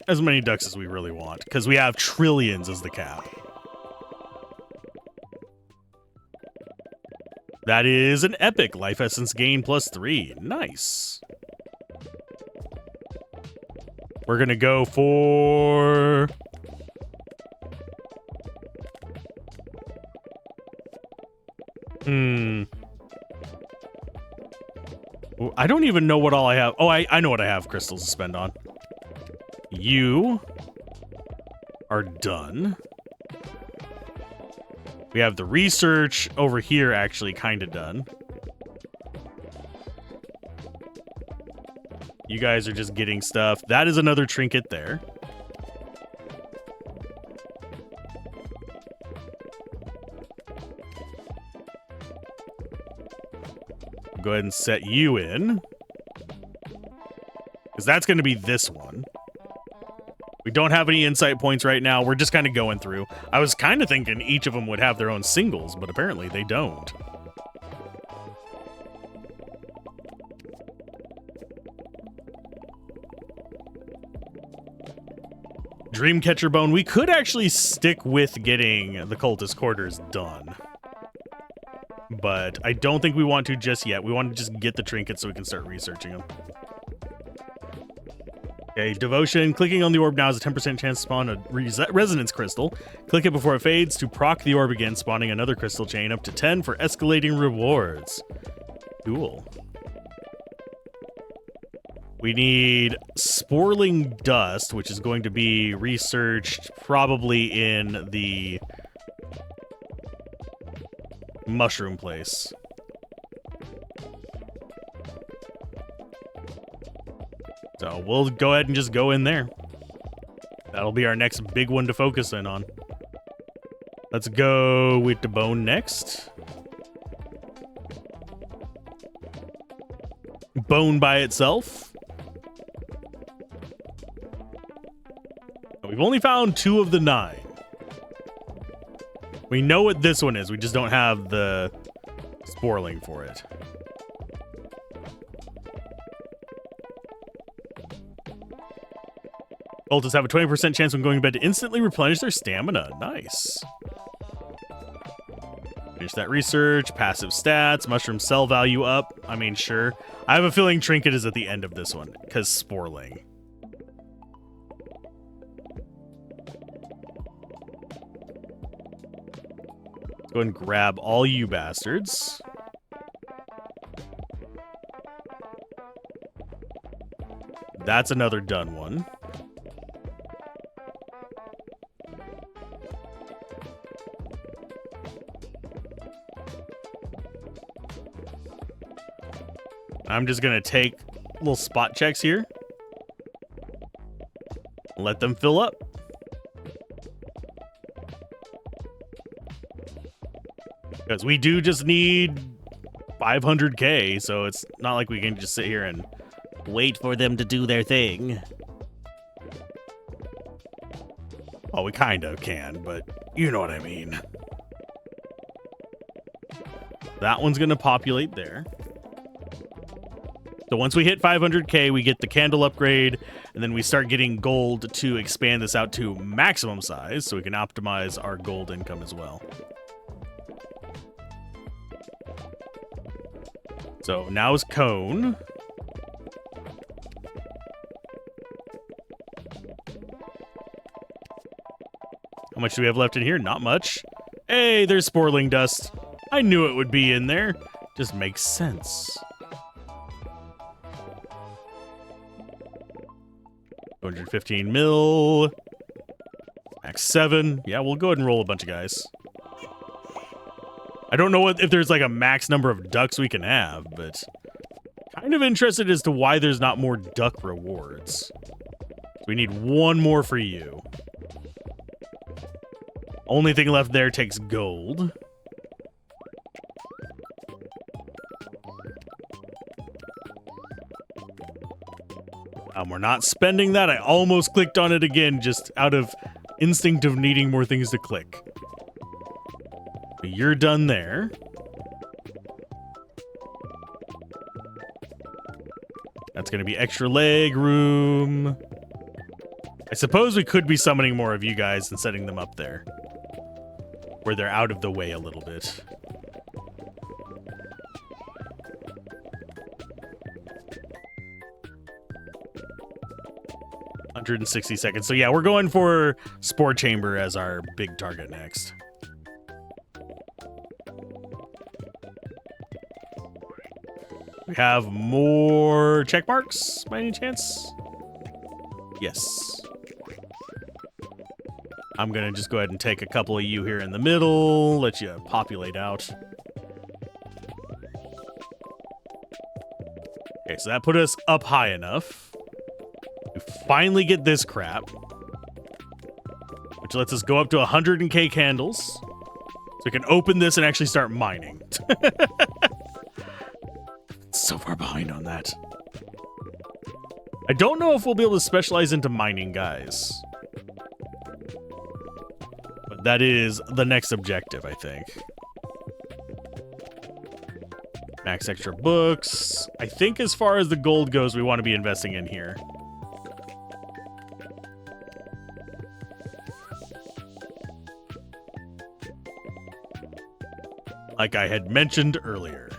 as many ducks as we really want because we have trillions as the cap. That is an epic life essence gain +3. Nice. We're gonna go for I don't even know what all I have. Oh, I know what I have crystals to spend on. You are done. We have the research over here actually kind of done. You guys are just getting stuff. That is another trinket there. Go ahead and set you in. Because that's going to be this one. We don't have any insight points right now. We're just kind of going through. I was kind of thinking each of them would have their own singles, but apparently they don't. Dreamcatcher Bone. We could actually stick with getting the Cultist Quarters done. But I don't think we want to just yet. We want to just get the trinkets so we can start researching them. Okay, Devotion. Clicking on the orb now has a 10% chance to spawn a resonance crystal. Click it before it fades to proc the orb again, spawning another crystal chain up to 10 for escalating rewards. Cool. We need Sporling Dust, which is going to be researched probably in the mushroom place. So we'll go ahead and just go in there. That'll be our next big one to focus in on. Let's go with the bone next. Bone by itself. We've only found 2 of the 9. We know what this one is. We just don't have the Sporling for it. Cultists have a 20% chance when going to bed to instantly replenish their stamina. Nice. Finish that research. Passive stats. Mushroom cell value up. I mean, sure. I have a feeling Trinket is at the end of this one, because Sporling. Go ahead and grab all you bastards. That's another done one. I'm just gonna take little spot checks here. Let them fill up. Because we do just need 500k, so it's not like we can just sit here and wait for them to do their thing. Well, we kind of can, but you know what I mean. That one's going to populate there. So once we hit 500k, we get the candle upgrade, and then we start getting gold to expand this out to maximum size, so we can optimize our gold income as well. So now is cone. How much do we have left in here? Not much. Hey, there's sporling dust. I knew it would be in there. Just makes sense. 215 mil. Max 7. Yeah, we'll go ahead and roll a bunch of guys. I don't know if there's like a max number of ducks we can have, but kind of interested as to why there's not more duck rewards. We need one more for you. Only thing left there takes gold. We're not spending that. I almost clicked on it again just out of instinct of needing more things to click. You're done there. That's going to be extra leg room. I suppose we could be summoning more of you guys and setting them up there, where they're out of the way a little bit. $160. So yeah, we're going for Spore Chamber as our big target next. We have more check marks by any chance? Yes. I'm gonna just go ahead and take a couple of you here in the middle, let you populate out. Okay, so that put us up high enough. We finally get this crap, which lets us go up to 100k candles. So we can open this and actually start mining. So far behind on that. I don't know if we'll be able to specialize into mining, guys. But that is the next objective, I think. Max extra books. I think as far as the gold goes, we want to be investing in here. Like I had mentioned earlier.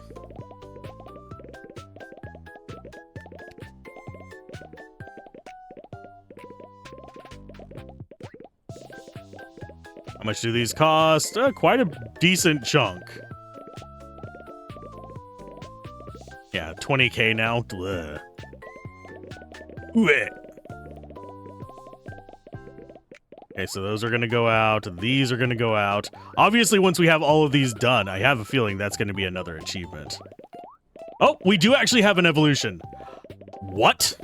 How much do these cost? Quite a decent chunk. Yeah, 20k now. Bleh. Bleh. Okay, so those are going to go out. These are going to go out. Obviously, once we have all of these done, I have a feeling that's going to be another achievement. Oh, we do actually have an evolution. What?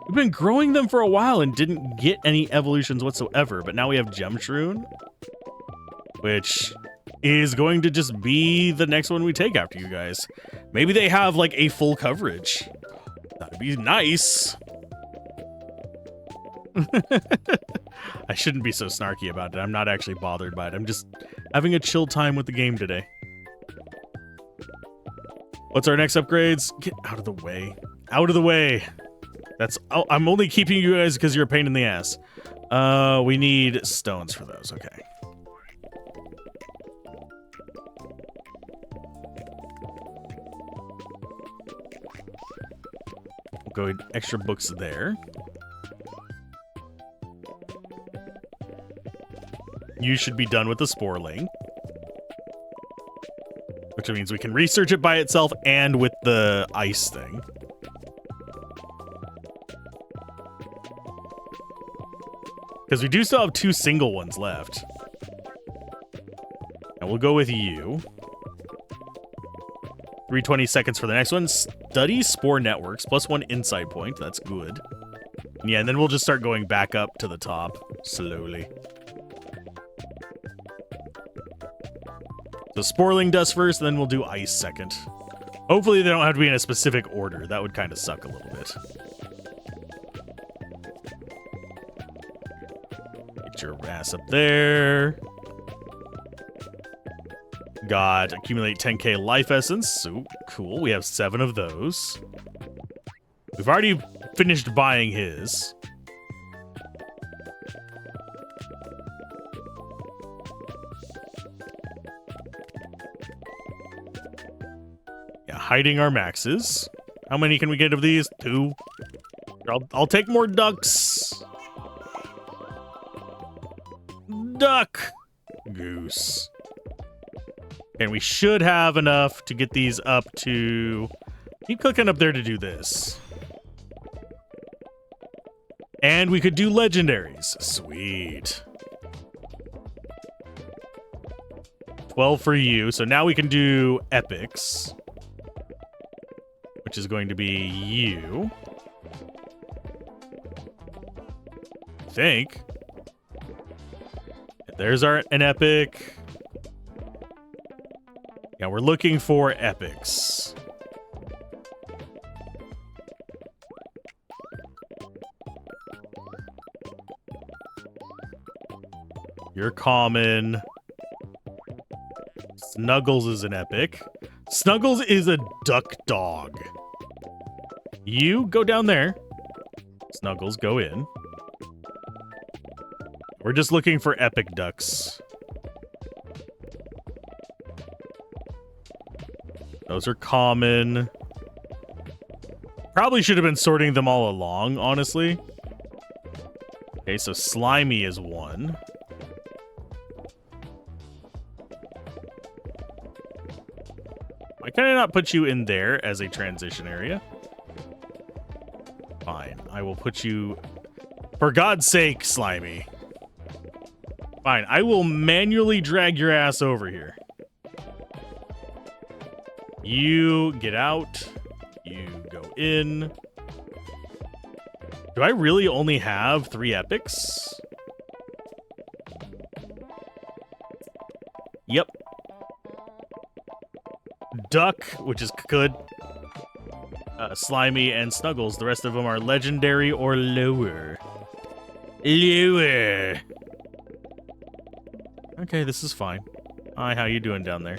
We've been growing them for a while and didn't get any evolutions whatsoever, but now we have Gemshroon, which is going to just be the next one we take after you guys. Maybe they have like a full coverage. That'd be nice. I shouldn't be so snarky about it. I'm not actually bothered by it. I'm just having a chill time with the game today. What's our next upgrades? Get out of the way. Out of the way. That's. Oh, I'm only keeping you guys because you're a pain in the ass. We need stones for those. Okay. We'll go extra books there. You should be done with the Sporling. Which means we can research it by itself and with the ice thing. Because we do still have 2 single ones left. And we'll go with you. 320 seconds for the next one. Study Spore Networks, +1 insight point. That's good. Yeah, and then we'll just start going back up to the top, slowly. So Sporling Dust first, and then we'll do Ice second. Hopefully they don't have to be in a specific order. That would kind of suck a little bit. Get your ass up there. Got accumulate 10k life essence. So cool. We have 7 of those. We've already finished buying his. Yeah, hiding our maxes. How many can we get of these? 2. I'll take more ducks. Duck. Goose. And we should have enough to get these up to... Keep clicking up there to do this. And we could do legendaries. Sweet. 12 for you. So now we can do epics. Which is going to be you. I think. There's an epic. Yeah, we're looking for epics. You're common. Snuggles is an epic. Snuggles is a duck dog. You go down there. Snuggles, go in. We're just looking for epic ducks. Those are common. Probably should have been sorting them all along, honestly. Okay, so Slimy is 1. Why can I not put you in there as a transition area? Fine, I will put you... For God's sake, Slimy. Fine, I will manually drag your ass over here. You get out. You go in. Do I really only have 3 epics? Yep. Duck, which is good. Slimy and Snuggles. The rest of them are legendary or lower. Lower. Okay, this is fine. Hi, how you doing down there?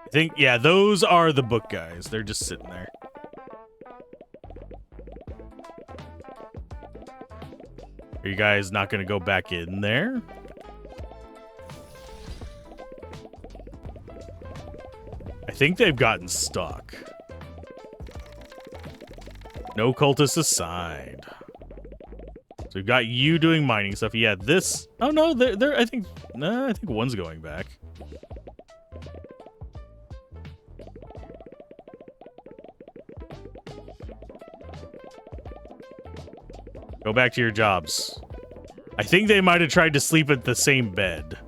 I think, yeah, those are the book guys. They're just sitting there. Are you guys not going to go back in there? I think they've gotten stuck. No cultists assigned. So we've got you doing mining stuff. Yeah, this... Oh, no, they're I think one's going back. Go back to your jobs. I think they might have tried to sleep at the same bed.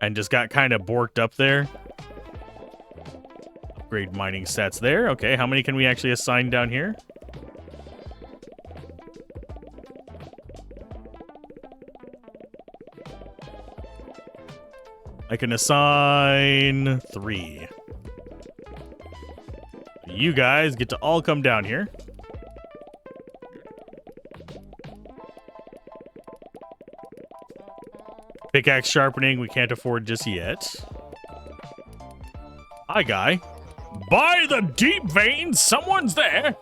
And just got kind of borked up there. Upgrade mining stats there. Okay, how many can we actually assign down here? I can assign 3. You guys get to all come down here. Pickaxe sharpening, we can't afford just yet. Hi, guy. By the deep veins, someone's there.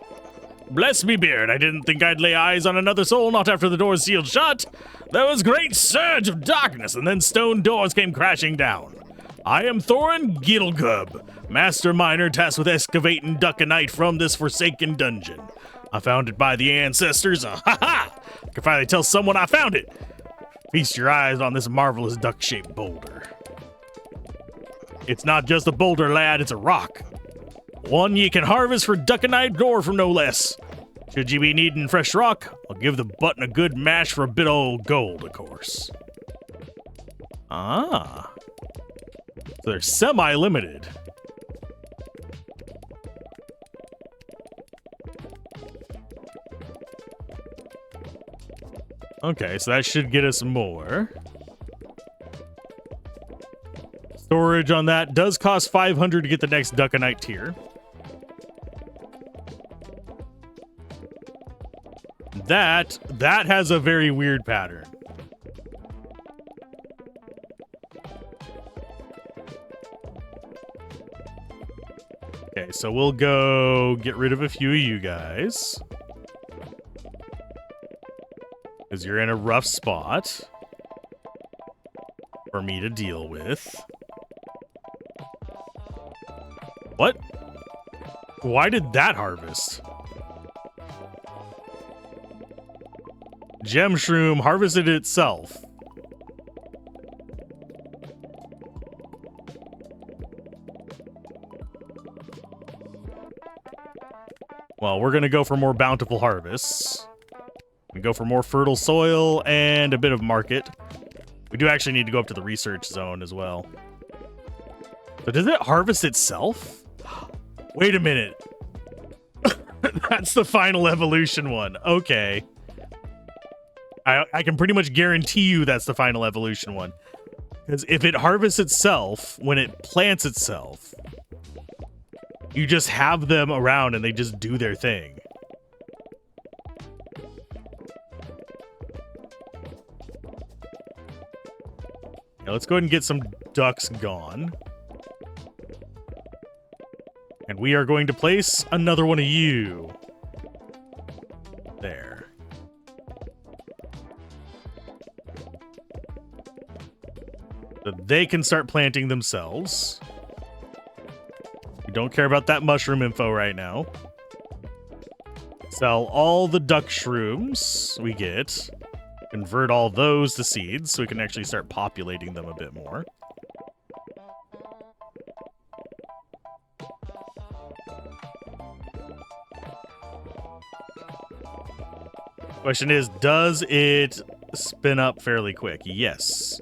Bless me beard, I didn't think I'd lay eyes on another soul, not after the doors sealed shut. There was great surge of darkness, and then stone doors came crashing down. I am Thorin Gilgub, master miner tasked with excavating Duckanite from this forsaken dungeon. I found it by the ancestors. Ha-ha! I can finally tell someone I found it. Feast your eyes on this marvelous duck-shaped boulder. It's not just a boulder, lad, it's a rock. One ye can harvest for Duckanite or from no less. Should ye be needing fresh rock, I'll give the button a good mash for a bit of old gold, of course. Ah. So they're semi-limited. Okay, so that should get us more. Storage on that does cost 500 to get the next Duckanite tier. That has a very weird pattern. Okay, so we'll go get rid of a few of you guys. Because you're in a rough spot for me to deal with. What? Why did that harvest? Gem Shroom harvested itself. Well, we're going to go for more bountiful harvests. We go for more fertile soil and a bit of market. We do actually need to go up to the research zone as well. So does it harvest itself? Wait a minute. That's the final evolution one. Okay. I can pretty much guarantee you that's the final evolution one. Because if it harvests itself, when it plants itself, you just have them around and they just do their thing. Now let's go ahead and get some ducks gone. And we are going to place another one of you. There. So they can start planting themselves. We don't care about that mushroom info right now. Sell all the duck shrooms we get. Convert all those to seeds so we can actually start populating them a bit more. Question is, does it spin up fairly quick? Yes.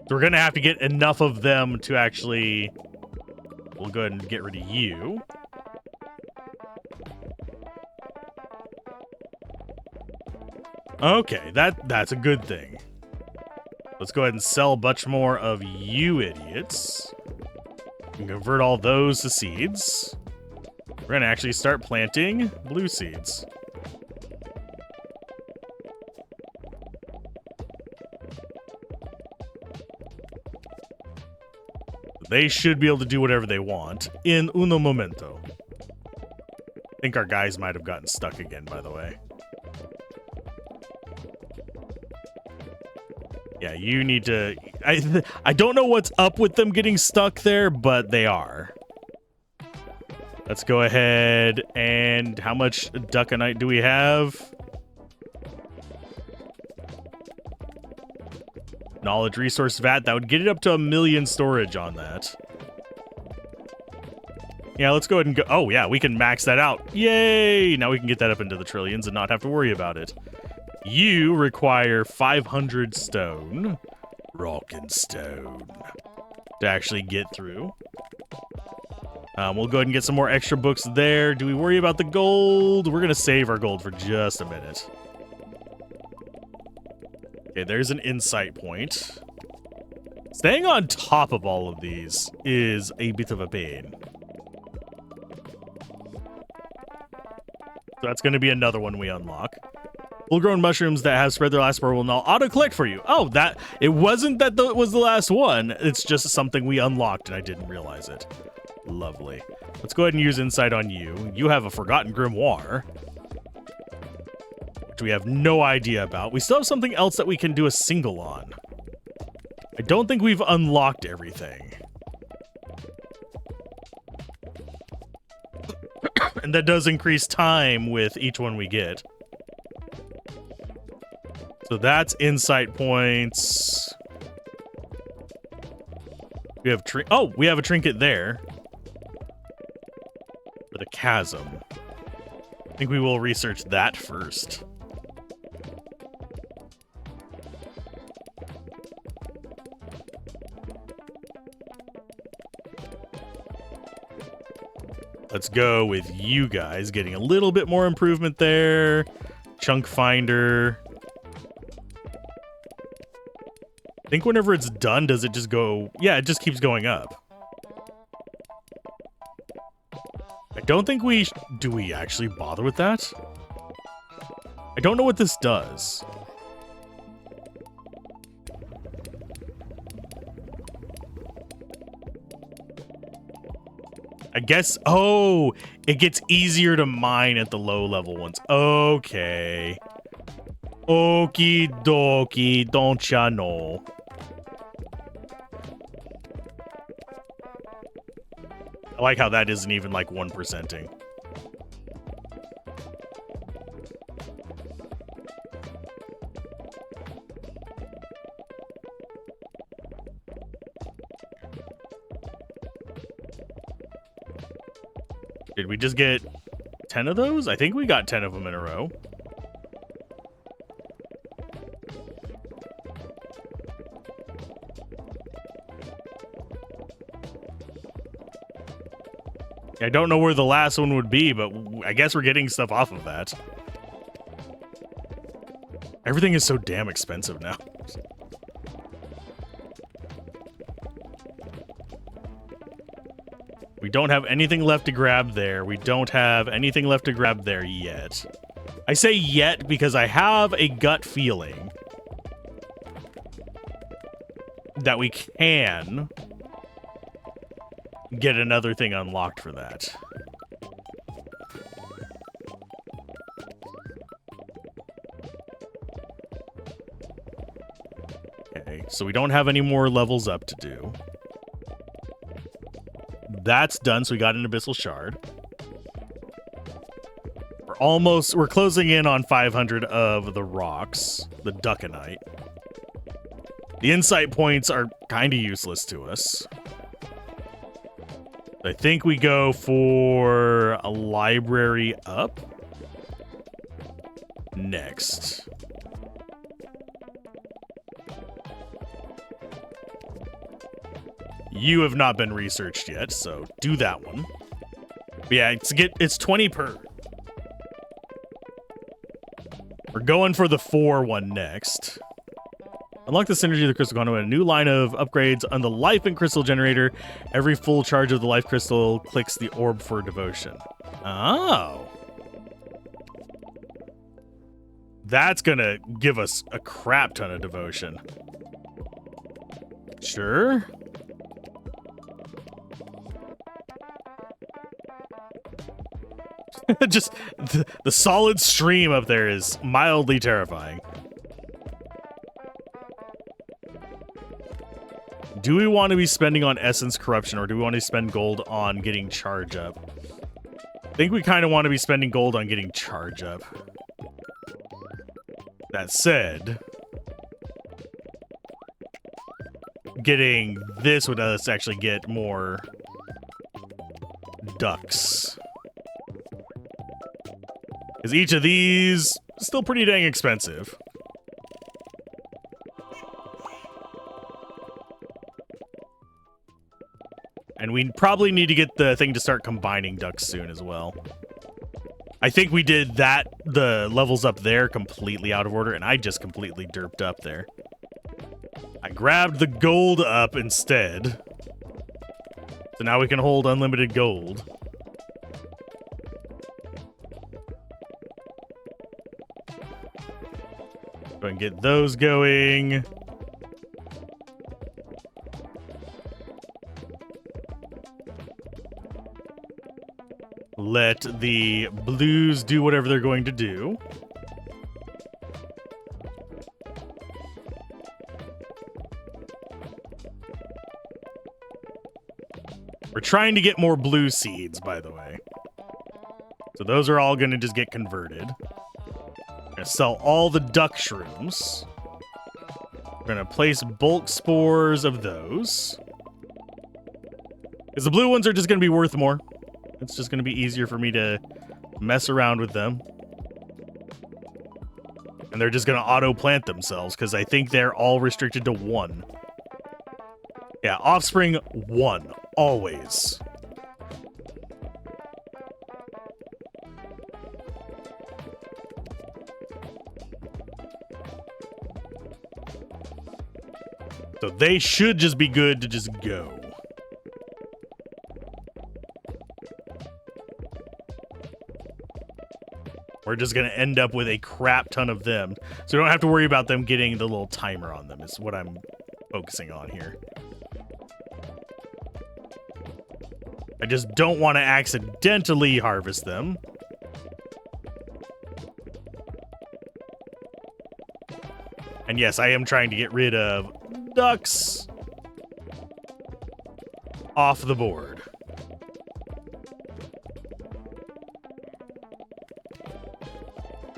So we're going to have to get enough of them to actually... We'll go ahead and get rid of you. Okay, that's a good thing. Let's go ahead and sell a bunch more of you idiots. And convert all those to seeds. We're going to actually start planting blue seeds. They should be able to do whatever they want in uno momento. I think our guys might have gotten stuck again, by the way. Yeah, you need to... I don't know what's up with them getting stuck there, but they are. Let's go ahead and... How much Duckanite do we have? Knowledge resource vat. That would get it up to 1 million storage on that. Yeah, let's go ahead and go... Oh, yeah, we can max that out. Yay! Now we can get that up into the trillions and not have to worry about it. You require 500 stone. Rock and stone. To actually get through. We'll go ahead and get some more extra books there. Do we worry about the gold? We're going to save our gold for just a minute. Okay, there's an insight point. Staying on top of all of these is a bit of a pain. So that's going to be another one we unlock. Full-grown mushrooms that have spread their last spore will now auto-collect for you. Oh, that... It wasn't that it was the last one. It's just something we unlocked and I didn't realize it. Lovely. Let's go ahead and use insight on you. You have a forgotten grimoire, which we have no idea about. We still have something else that we can do a single on. I don't think we've unlocked everything. And that does increase time with each one we get. So that's insight points. We have we have a trinket there. For the chasm. I think we will research that first. Let's go with you guys getting a little bit more improvement there. Chunk finder. I think whenever it's done, does it just go... Yeah, it just keeps going up. I don't think we... Do we actually bother with that? I don't know what this does. I guess... Oh! It gets easier to mine at the low-level ones. Okay. Okie dokie, don't ya know. I like how that isn't even like 1%ing. Did we just get 10 of those? I think we got 10 of them in a row. I don't know where the last one would be, but I guess we're getting stuff off of that. Everything is so damn expensive now. We don't have anything left to grab there. We don't have anything left to grab there yet. I say yet because I have a gut feeling that we can get another thing unlocked for that. Okay, so we don't have any more levels up to do. That's done, so we got an Abyssal Shard. We're closing in on 500 of the rocks, the Duckanite. The insight points are kind of useless to us. I think we go for a library up next. You have not been researched yet, so do that one. But yeah, it's 20 per. We're going for the 4 one next. Unlock the synergy of the crystal conduit. A new line of upgrades on the life and crystal generator. Every full charge of the life crystal clicks the orb for devotion. Oh. That's gonna give us a crap ton of devotion. Sure. Just the solid stream up there is mildly terrifying. Do we want to be spending on essence corruption, or do we want to spend gold on getting charge up? I think we kind of want to be spending gold on getting charge up. That said, getting this would let us actually get more ducks. Because each of these is still pretty dang expensive. And we probably need to get the thing to start combining ducks soon as well. I think we did that, the levels up there, completely out of order, and I just completely derped up there. I grabbed the gold up instead. So now we can hold unlimited gold. Go and get those going. Let the blues do whatever they're going to do. We're trying to get more blue seeds, by the way. So those are all going to just get converted. We're going to sell all the duck shrooms. We're going to place bulk spores of those. Because the blue ones are just going to be worth more. It's just going to be easier for me to mess around with them. And they're just going to auto-plant themselves, because I think they're all restricted to 1. Yeah, offspring 1. Always. So they should just be good to just go. We're just going to end up with a crap ton of them. So we don't have to worry about them getting the little timer on them, is what I'm focusing on here. I just don't want to accidentally harvest them. And yes, I am trying to get rid of ducks off the board.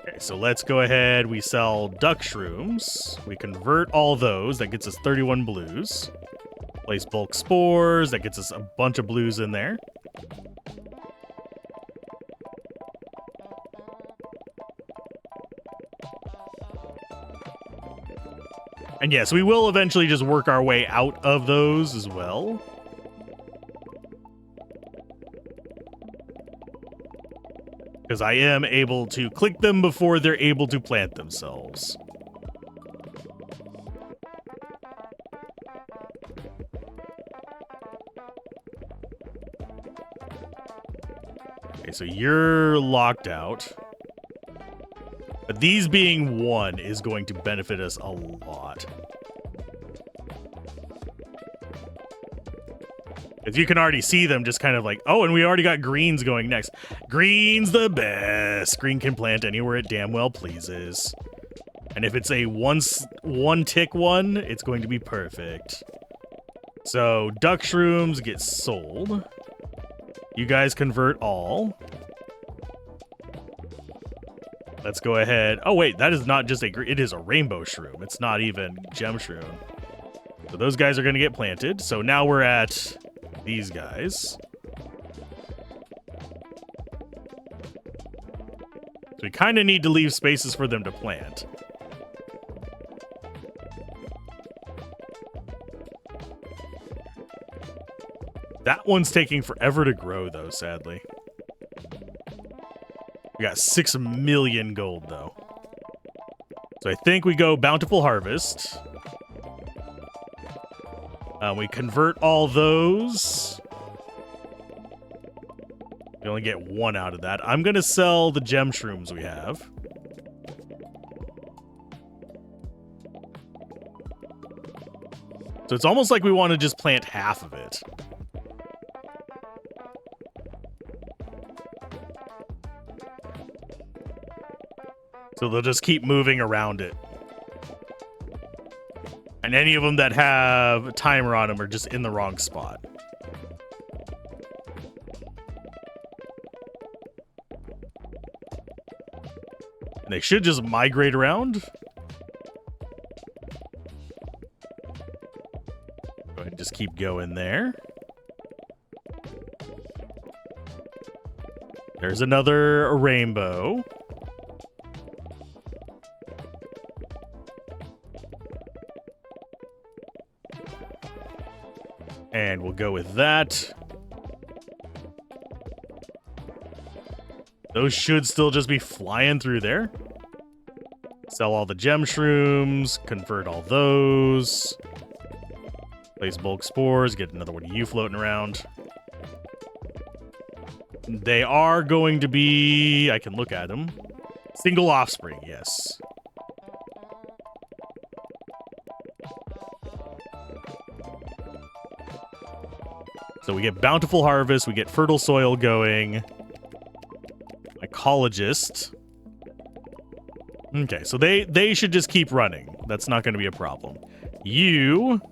Okay, so let's go ahead. We sell duck shrooms. We convert all those. That gets us 31 blues. Place bulk spores. That gets us a bunch of blues in there. And yes, we will eventually just work our way out of those as well. Because I am able to click them before they're able to plant themselves. Okay, so you're locked out. But these being 1 is going to benefit us a lot. As you can already see them just kind of like, oh, and we already got greens going next. Green's the best. Green can plant anywhere it damn well pleases. And if it's a one tick one, it's going to be perfect. So duck shrooms get sold. You guys convert all. Let's go ahead. Oh, wait, that is not just it is a rainbow shroom. It's not even gem shroom. So those guys are going to get planted. So now we're at these guys. So we kind of need to leave spaces for them to plant. That one's taking forever to grow, though, sadly. We got 6 million gold, though. So I think we go Bountiful Harvest. We convert all those. We only get 1 out of that. I'm going to sell the gem shrooms we have. So it's almost like we want to just plant half of it. So they'll just keep moving around it. And any of them that have a timer on them are just in the wrong spot. And they should just migrate around. Go ahead and just keep going there. There's another rainbow. And we'll go with that. Those should still just be flying through there. Sell all the gem shrooms, convert all those. Place bulk spores, get another one of you floating around. They are going to be, I can look at them. Single offspring, yes. So we get Bountiful Harvest, we get Fertile Soil going. Ecologist. Okay, so they should just keep running. That's not going to be a problem. You...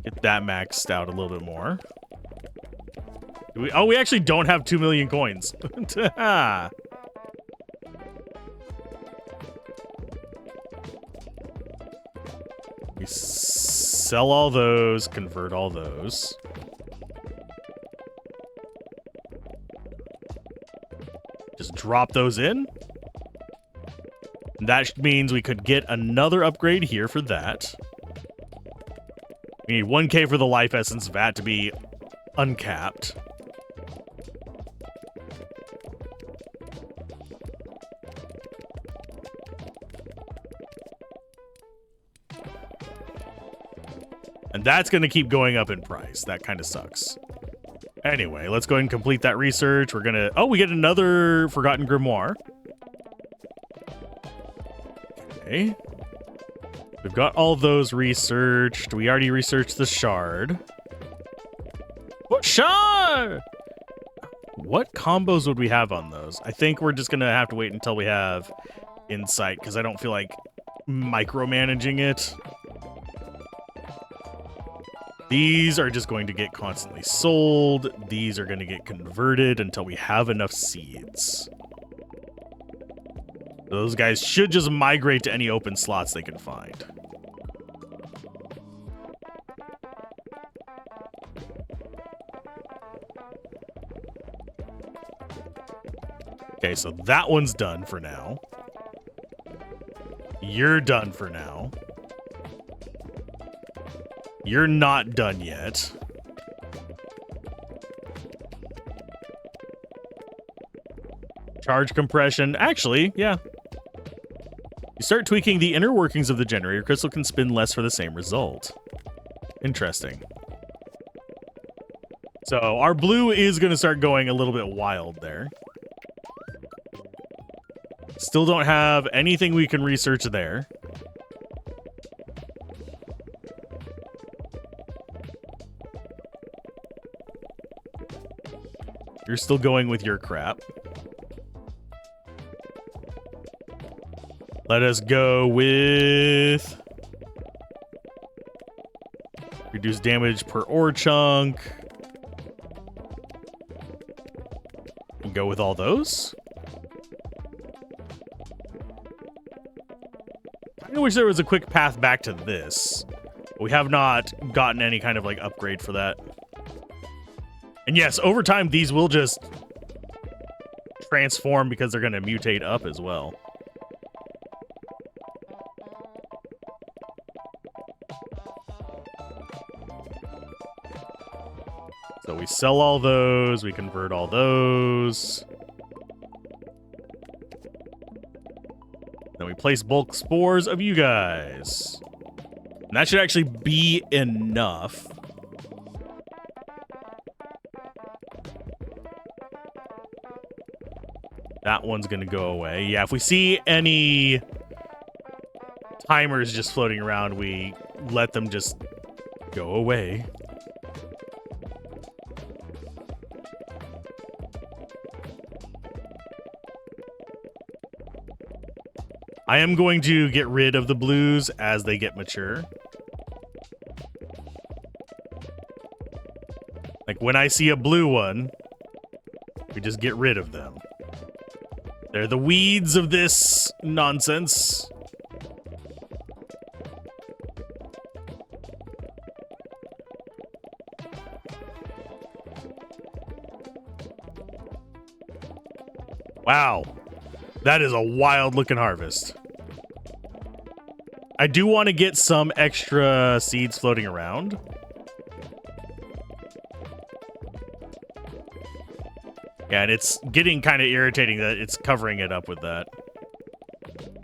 get that maxed out a little bit more. We actually don't have 2 million coins. We sell all those, convert all those. Just drop those in. That means we could get another upgrade here for that. We need 1k for the life essence vat to be uncapped. And that's going to keep going up in price. That kind of sucks. Anyway, let's go ahead and complete that research. We're going to... Oh, we get another Forgotten Grimoire. Okay. We've got all those researched. We already researched the shard. What shard? What combos would we have on those? I think we're just going to have to wait until we have insight, because I don't feel like micromanaging it. These are just going to get constantly sold. These are going to get converted until we have enough seeds. Those guys should just migrate to any open slots they can find. Okay, so that one's done for now. You're done for now. You're not done yet. Charge compression. Actually, yeah. You start tweaking the inner workings of the generator, crystal can spin less for the same result. Interesting. So our blue is going to start going a little bit wild there. Still don't have anything we can research there. You're still going with your crap. Let us go with... reduce damage per ore chunk. And go with all those. I wish there was a quick path back to this. We have not gotten any kind of like upgrade for that. And yes, over time, these will just transform because they're going to mutate up as well. So we sell all those, we convert all those. Then we place bulk spores of you guys. And that should actually be enough. That one's going to go away. Yeah, if we see any timers just floating around, we let them just go away. I am going to get rid of the blues as they get mature. Like when I see a blue one, we just get rid of them. They're the weeds of this nonsense. Wow. That is a wild looking harvest. I do want to get some extra seeds floating around. Yeah, and it's getting kind of irritating that it's covering it up with that.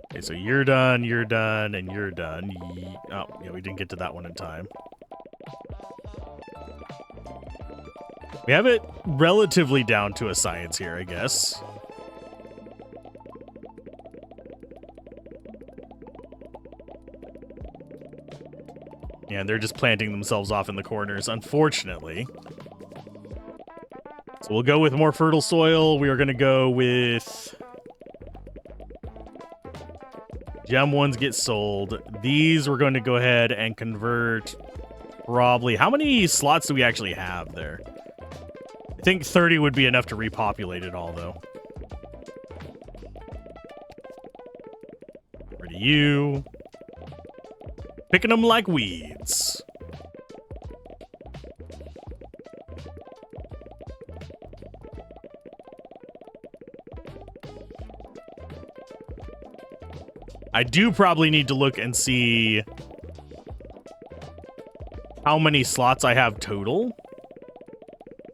Okay, so you're done, and you're done. Oh, yeah, we didn't get to that one in time. We have it relatively down to a science here, I guess. Yeah, and they're just planting themselves off in the corners, unfortunately. So we'll go with more fertile soil. We are going to go with... gem ones get sold. These we're going to go ahead and convert probably... How many slots do we actually have there? I think 30 would be enough to repopulate it all, though. Over to you. Picking them like weeds. I do probably need to look and see how many slots I have total.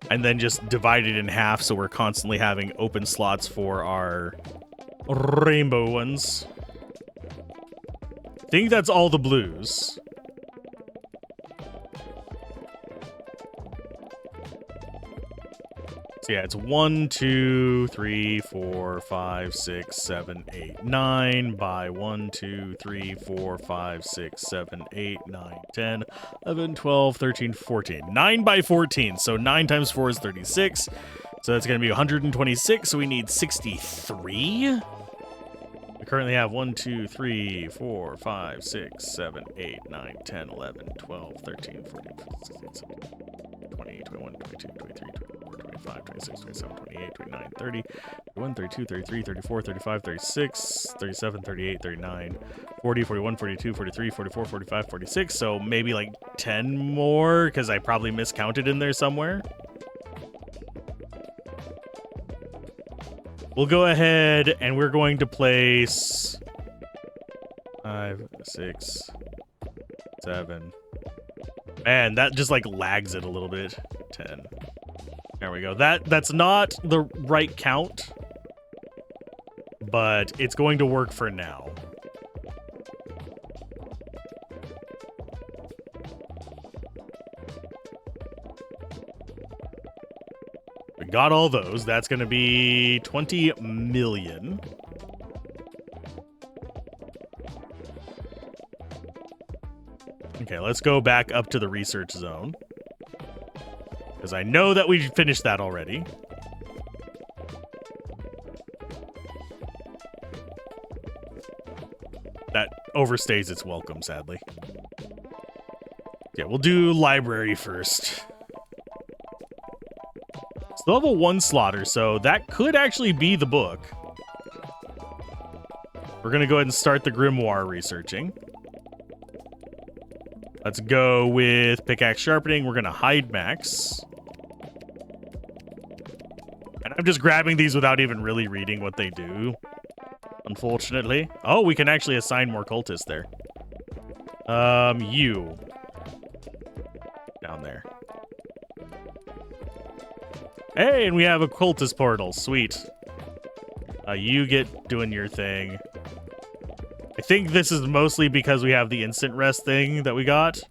And then just divide it in half so we're constantly having open slots for our rainbow ones. I think that's all the blues. So yeah, it's 1, 2, 3, 4, 5, 6, 7, 8, 9 by 1, 2, 3, 4, 5, 6, 7, 8, 9, 10, 11, 12, 13, 14. 9 by 14. So 9 times 4 is 36. So that's going to be 126. So we need 63. We currently have 1, 2, 3, 4, 5, 6, 7, 8, 9, 10, 11, 12, 13, 14, 15, 16, 17, 20, 21, 22, 23, 24, 25, 26, 27, 28, 29, 30, 31, 32, 33, 34, 35, 36, 37, 38, 39, 40, 41, 42, 43, 44, 45, 46. So maybe like 10 more because I probably miscounted in there somewhere. We'll go ahead and we're going to place 5, 6, 7. Man, that just like lags it a little bit. 10. There we go. That's not the right count, but it's going to work for now. We got all those. That's going to be 20 million. Okay, let's go back up to the research zone. Because I know that we finished that already. That overstays its welcome, sadly. Yeah, we'll do library first. Still have a 1 slaughter, so that could actually be the book. We're going to go ahead and start the grimoire researching. Let's go with pickaxe sharpening. We're going to hide max. And I'm just grabbing these without even really reading what they do, unfortunately. Oh, we can actually assign more cultists there. You. Down there. Hey, and we have a cultist portal. Sweet. You get doing your thing. I think this is mostly because we have the instant rest thing that we got.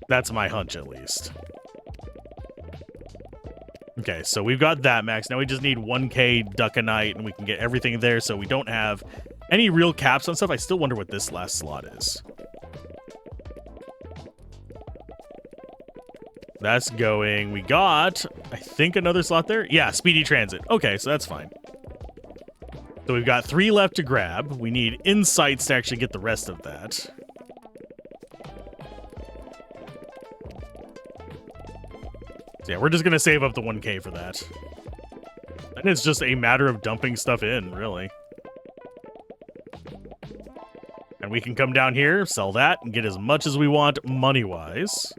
That's my hunch, at least. Okay, so we've got that max. Now we just need 1k duck a night, and we can get everything there, so we don't have any real caps on stuff. I still wonder what this last slot is. That's going. We got, I think, another slot there. Yeah, speedy transit. Okay, so that's fine. So we've got 3 left to grab. We need insights to actually get the rest of that. So yeah, we're just going to save up the 1k for that. And it's just a matter of dumping stuff in, really. And we can come down here, sell that, and get as much as we want money-wise.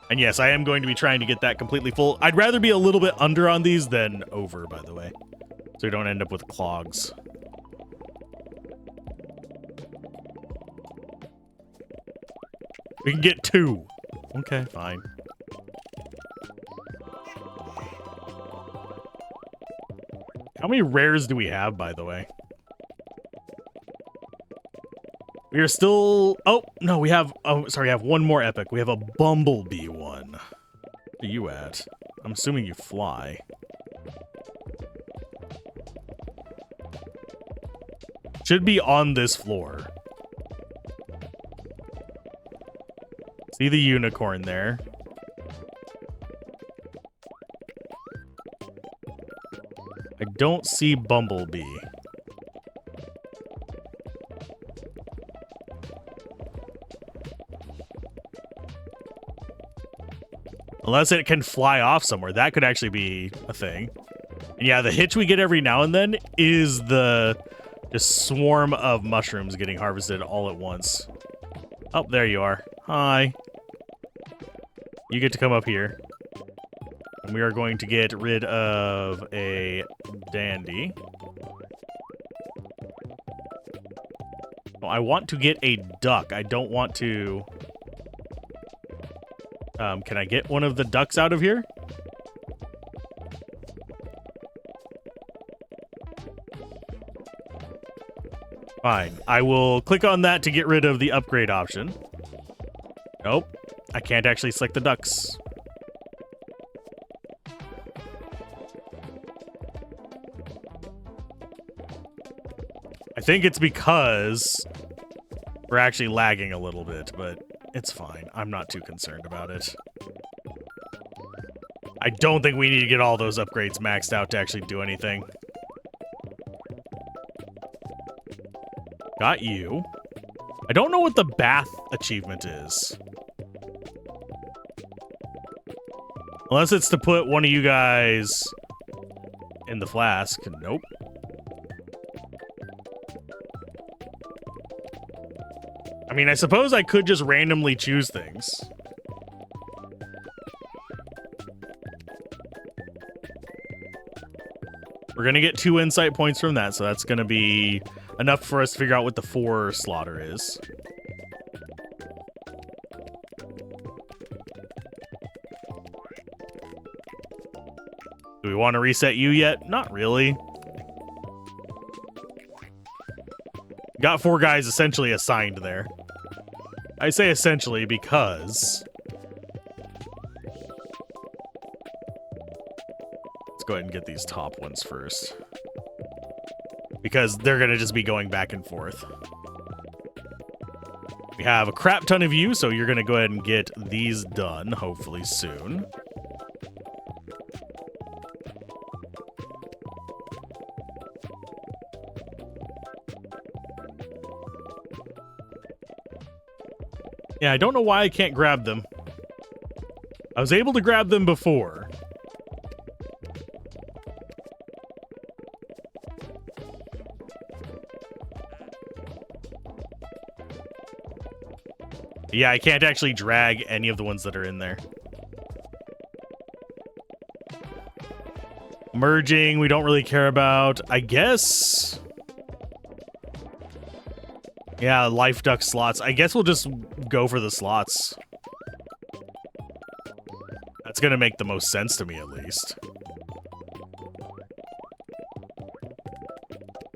And yes, I am going to be trying to get that completely full. I'd rather be a little bit under on these than over, by the way. So we don't end up with clogs. We can get 2. Okay, fine. How many rares do we have, by the way? We are still... Oh, no, we have... Oh, sorry, I have one more epic. We have a bumblebee one. Where are you at? I'm assuming you fly. Should be on this floor. See the unicorn there. I don't see bumblebee. Unless it can fly off somewhere. That could actually be a thing. And yeah, the hitch we get every now and then is the just swarm of mushrooms getting harvested all at once. Oh, there you are. Hi. You get to come up here. And we are going to get rid of a dandy. Well, I want to get a duck. I don't want to... can I get one of the ducks out of here? Fine. I will click on that to get rid of the upgrade option. Nope. I can't actually select the ducks. I think it's because we're actually lagging a little bit, but it's fine. I'm not too concerned about it. I don't think we need to get all those upgrades maxed out to actually do anything. Got you. I don't know what the bath achievement is. Unless it's to put one of you guys in the flask. Nope. I mean, I suppose I could just randomly choose things. We're going to get 2 insight points from that, so that's going to be enough for us to figure out what the 4 slaughter is. Do we want to reset you yet? Not really. Got 4 guys essentially assigned there. I say essentially because... Let's go ahead and get these top ones first. Because they're going to just be going back and forth. We have a crap ton of you, so you're going to go ahead and get these done, hopefully soon. Yeah, I don't know why I can't grab them. I was able to grab them before. Yeah, I can't actually drag any of the ones that are in there. Merging, we don't really care about. I guess... Yeah, life duck slots. I guess we'll just go for the slots. That's gonna make the most sense to me, at least.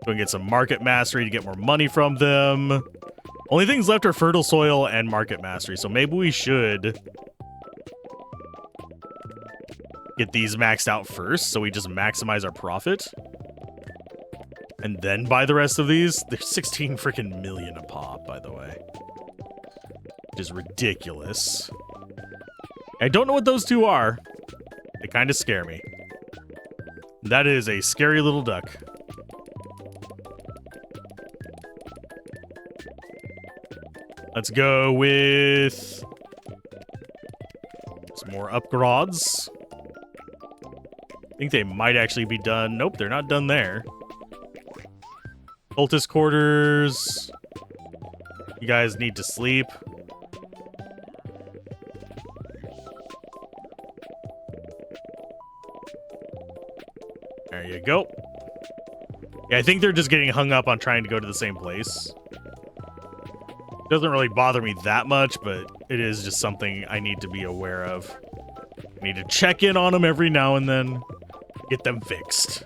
Go and get some market mastery to get more money from them. Only things left are fertile soil and market mastery, so maybe we should get these maxed out first, so we just maximize our profit. And then buy the rest of these. They're 16 freaking million a pop, by the way. Which is ridiculous. I don't know what those 2 are. They kind of scare me. That is a scary little duck. Let's go with some more upgrades. I think they might actually be done. Nope, they're not done there. Cultist quarters. You guys need to sleep. There you go. Yeah, I think they're just getting hung up on trying to go to the same place. Doesn't really bother me that much, but it is just something I need to be aware of. I need to check in on them every now and then. Get them fixed.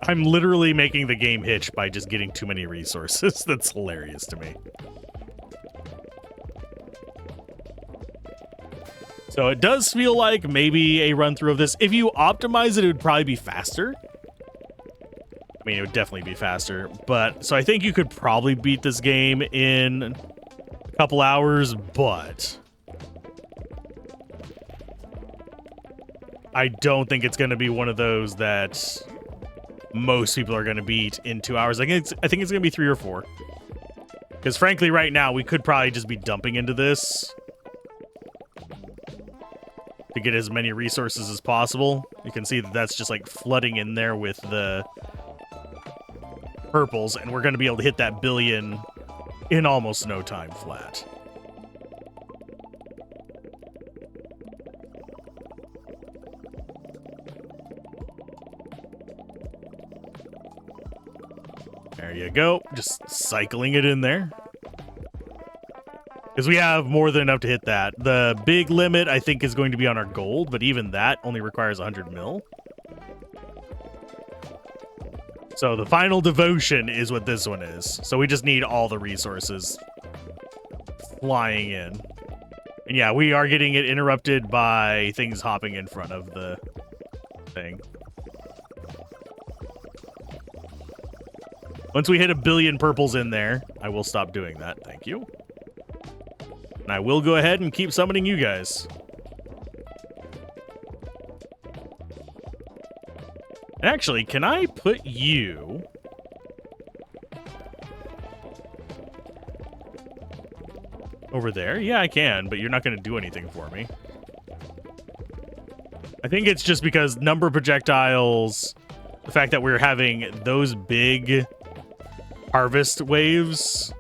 I'm literally making the game hitch by just getting too many resources. That's hilarious to me. So it does feel like maybe a run through of this. If you optimize it, it would probably be faster. I mean, it would definitely be faster. But so I think you could probably beat this game in a couple hours, but I don't think it's going to be one of those that most people are going to beat in 2 hours. I think it's going to be 3 or 4. Because frankly, right now, we could probably just be dumping into this to get as many resources as possible. You can see that that's just like flooding in there with the purples, and we're going to be able to hit that billion in almost no time flat. There you go. Just cycling it in there. Because we have more than enough to hit that. The big limit, I think, is going to be on our gold, but even that only requires 100 mil. So the final devotion is what this one is. So we just need all the resources flying in. And yeah, we are getting it interrupted by things hopping in front of the thing. Once we hit 1 billion purples in there, I will stop doing that. Thank you. And I will go ahead and keep summoning you guys. Actually, can I put you... over there? Yeah, I can, but you're not going to do anything for me. I think it's just because number of projectiles, the fact that we're having those big harvest waves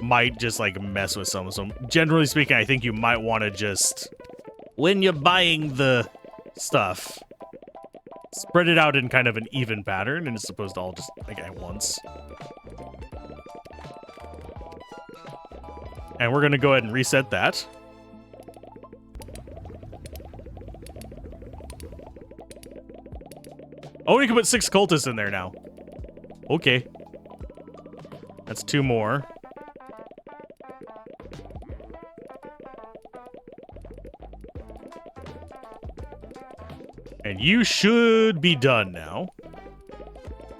might just like mess with some. So generally speaking, I think you might want to just, when you're buying the stuff, spread it out in kind of an even pattern, and it's supposed to all just like at once. And we're gonna go ahead and reset that. Oh, we can put 6 cultists in there now. Okay. That's 2 more. And you should be done now.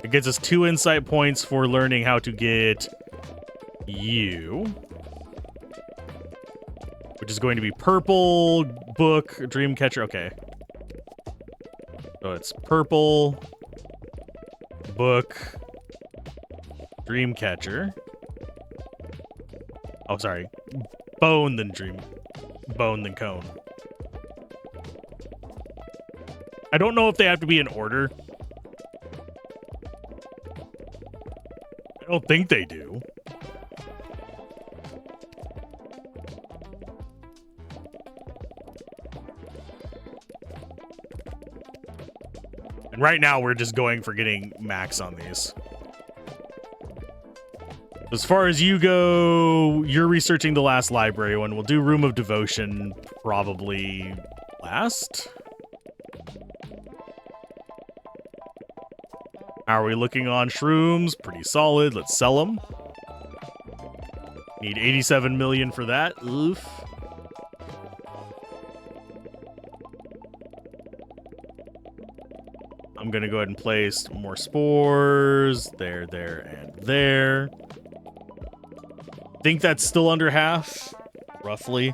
It gets us 2 insight points for learning how to get you. Which is going to be purple, book, dreamcatcher. Okay. So it's purple, book, dreamcatcher. Oh, sorry. Bone, then dream. Bone, then cone. I don't know if they have to be in order. I don't think they do. And right now, we're just going for getting max on these. As far as you go, you're researching the last library one. We'll do Room of Devotion probably last. How are we looking on shrooms? Pretty solid. Let's sell them. Need 87 million for that. Oof. I'm going to go ahead and place more spores. There, there, and there. Think that's still under half, roughly.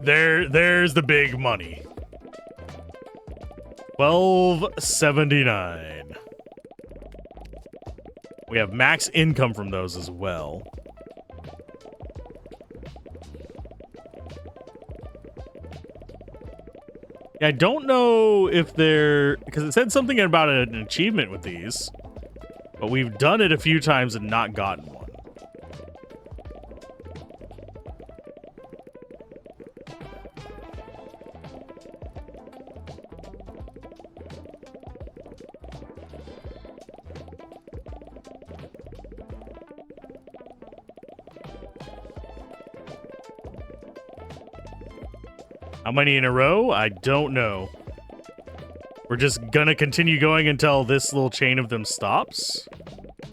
There's the big money. 1279. We have max income from those as well. Yeah, I don't know if they're... because it said something about an achievement with these. But we've done it a few times and not gotten one. How many in a row? I don't know. We're just gonna continue going until this little chain of them stops.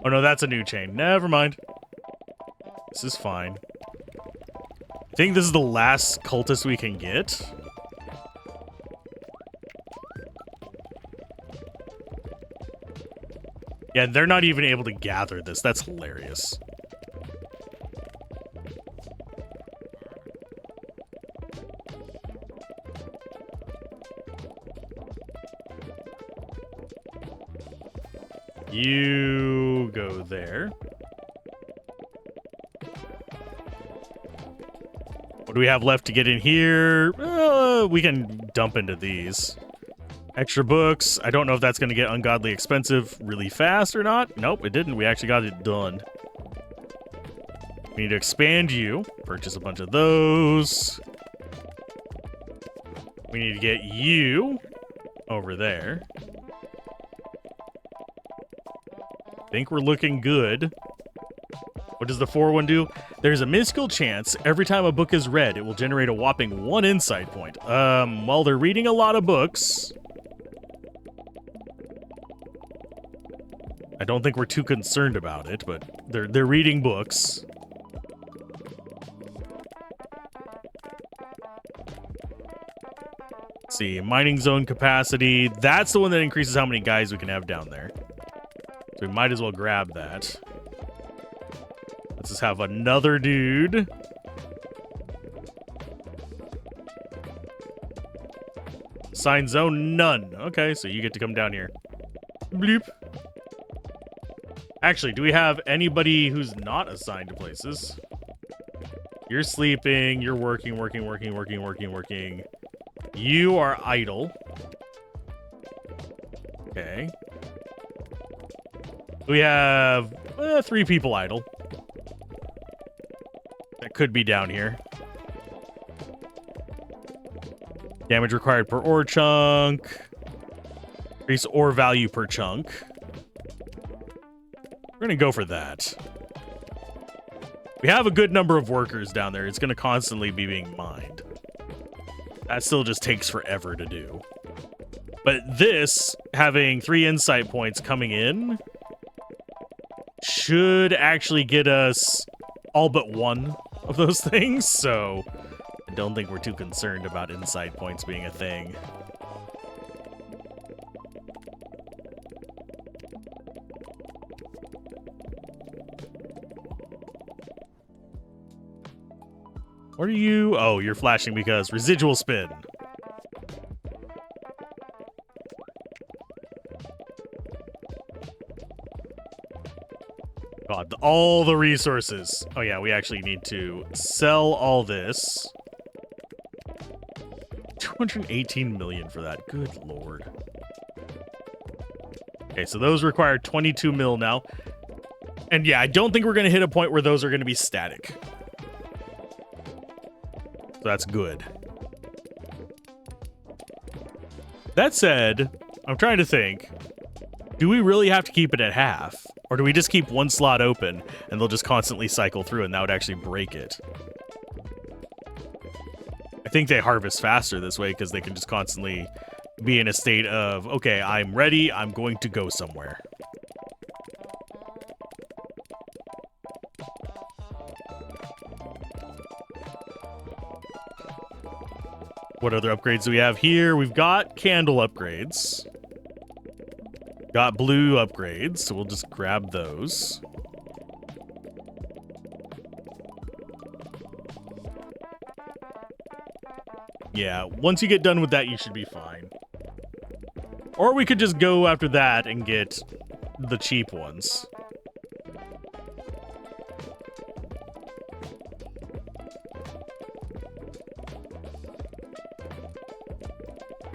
Oh no, that's a new chain. Never mind. This is fine. I think this is the last cultist we can get. Yeah, they're not even able to gather this. That's hilarious. You go there. What do we have left to get in here? We can dump into these. Extra books. I don't know if that's going to get ungodly expensive really fast or not. Nope, it didn't. We actually got it done. We need to expand you. Purchase a bunch of those. We need to get you over there. I think we're looking good. What does the 4-1 do? There's a minuscule chance every time a book is read, it will generate a whopping 1 insight point. Well, they're reading a lot of books. I don't think we're too concerned about it, but they're reading books. Let's see, mining zone capacity. That's the one that increases how many guys we can have down there. So we might as well grab that. Let's just have another dude. Sign zone, none. Okay, so you get to come down here. Bleep. Actually, do we have anybody who's not assigned to places? You're sleeping. You're working. You are idle. Okay. We have 3 people idle. That could be down here. Damage required per ore chunk. Increase ore value per chunk. We're going to go for that. We have a good number of workers down there. It's going to constantly be being mined. That still just takes forever to do. But this, having 3 insight points coming in, should actually get us all but 1 of those things. So I don't think we're too concerned about insight points being a thing. What are you? Oh, you're flashing because residual spin. God, all the resources. Oh yeah, we actually need to sell all this. 218 million for that. Good lord. Okay, so those require 22 mil now. And yeah, I don't think we're going to hit a point where those are going to be static. So that's good. That said, I'm trying to think. Do we really have to keep it at half? Or do we just keep 1 slot open and they'll just constantly cycle through and that would actually break it? I think they harvest faster this way because they can just constantly be in a state of, okay, I'm ready, I'm going to go somewhere. What other upgrades do we have here? We've got candle upgrades. Got blue upgrades, so we'll just grab those. Yeah, once you get done with that, you should be fine. Or we could just go after that and get the cheap ones.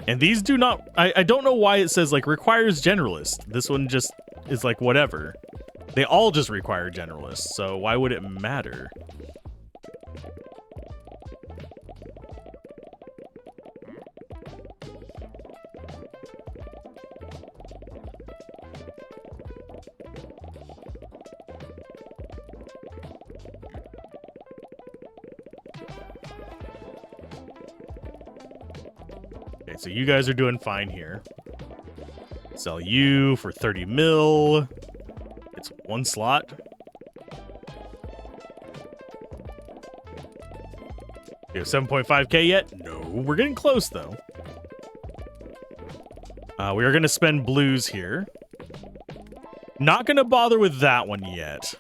And these do not... I don't know why it says, like, requires generalist. This one just is like, whatever. They all just require generalist, so why would it matter? Okay, so you guys are doing fine here. Sell you for 30 mil. It's 1 slot. You have 7.5k yet? No, we're getting close though. We are going to spend blues here. Not going to bother with that one yet.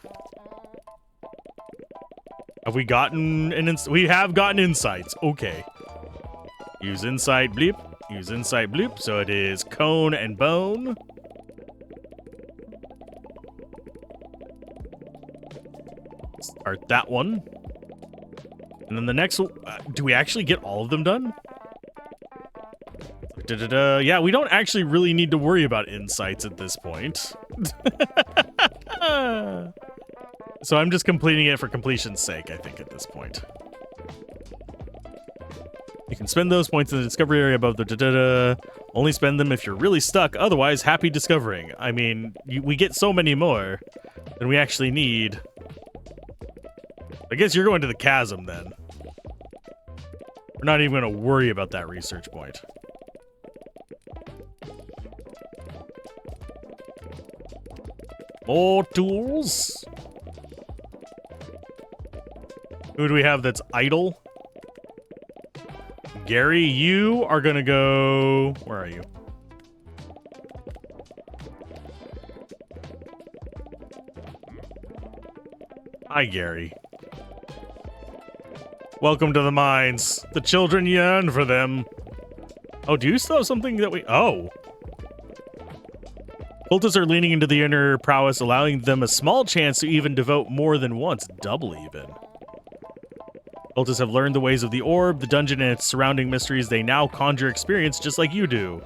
Have we gotten an we have gotten insights. Okay. Use insight bleep. Use insight bloop. So it is cone and bone. Start that one. And then the next, do we actually get all of them done? Da-da-da. Yeah, we don't actually really need to worry about insights at this point. So I'm just completing it for completion's sake, I think, at this point. You can spend those points in the discovery area above the da-da-da. Only spend them if you're really stuck. Otherwise, happy discovering. I mean, we get so many more than we actually need. I guess you're going to the chasm, then. We're not even going to worry about that research point. More tools. Who do we have that's idle? Gary, you are gonna go... Where are you? Hi, Gary. Welcome to the mines. The children yearn for them. Oh, do you still have something that we... Oh. Cultists are leaning into the inner prowess, allowing them a small chance to even devote more than once. Double even. Cultists have learned the ways of the orb, the dungeon, and its surrounding mysteries. They now conjure experience just like you do.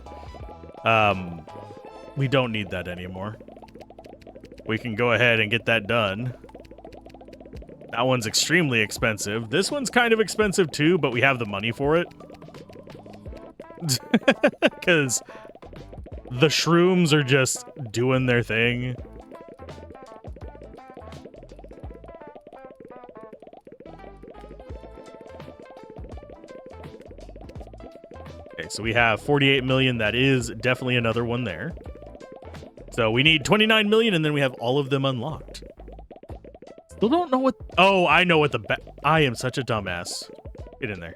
We don't need that anymore. We can go ahead and get that done. That one's extremely expensive. This one's kind of expensive too, but we have the money for it. Because the shrooms are just doing their thing. So we have 48 million. That is definitely another one there. So we need 29 million, and then we have all of them unlocked. Still don't know what... Oh, I know what the... I am such a dumbass. Get in there.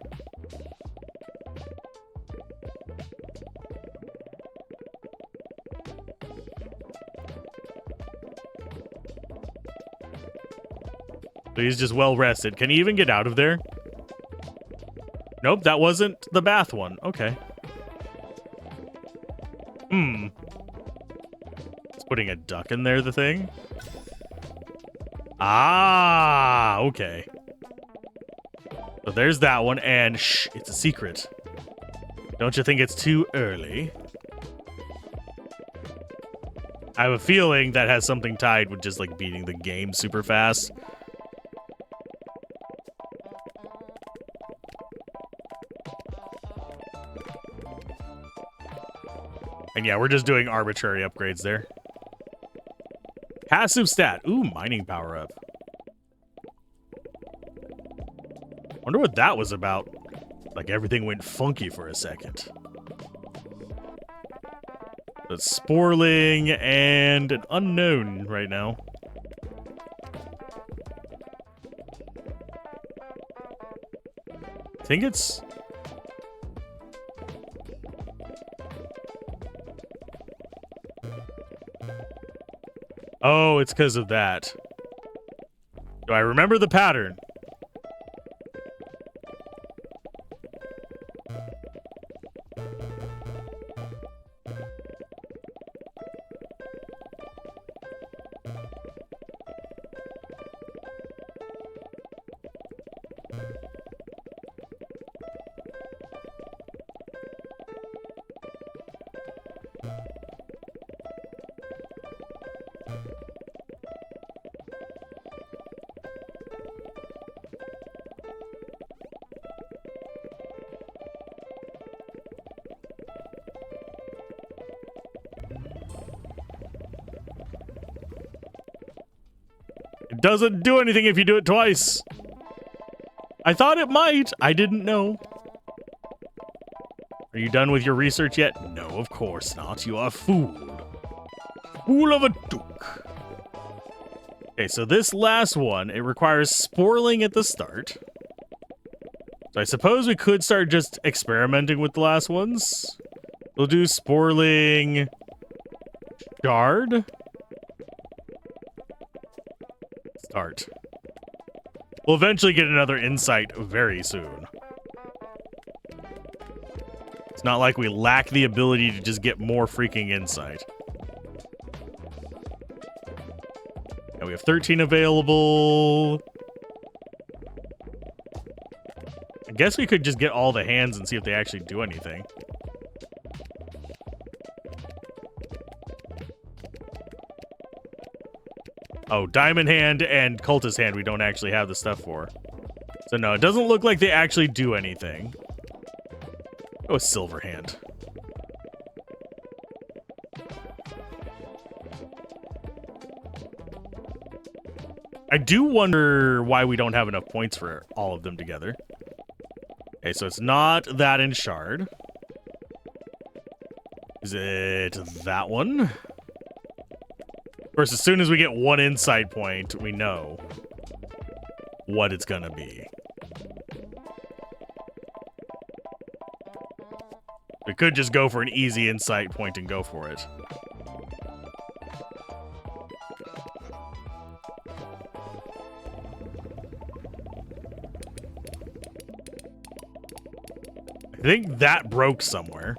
So he's just well rested. Can he even get out of there? Nope, that wasn't the bath one. Okay. It's putting a duck in there, the thing. Ah, okay. So there's that one, and shh, it's a secret. Don't you think it's too early? I have a feeling that has something tied with just like beating the game super fast. And yeah, we're just doing arbitrary upgrades there. Passive stat. Ooh, mining power up. Wonder what that was about. Like everything went funky for a second. The Sporling and an unknown right now. I think it's... Oh, it's because of that. Do I remember the pattern? It doesn't do anything if you do it twice. I thought it might. I didn't know. Are you done with your research yet? No, of course not. You are fooled. Fool of a duke. Okay, so this last one, it requires sporling at the start. So I suppose we could start just experimenting with the last ones. We'll do sporling shard. Start. We'll eventually get another insight very soon. It's not like we lack the ability to just get more freaking insight. And we have 13 available. I guess we could just get all the hands and see if they actually do anything. Oh, Diamond Hand and Cultist Hand we don't actually have the stuff for. So no, it doesn't look like they actually do anything. Oh, Silver Hand. I do wonder why we don't have enough points for all of them together. Okay, so it's not that in Shard. Is it that one? Of course, as soon as we get one insight point, we know what it's gonna be. We could just go for an easy insight point and go for it. I think that broke somewhere.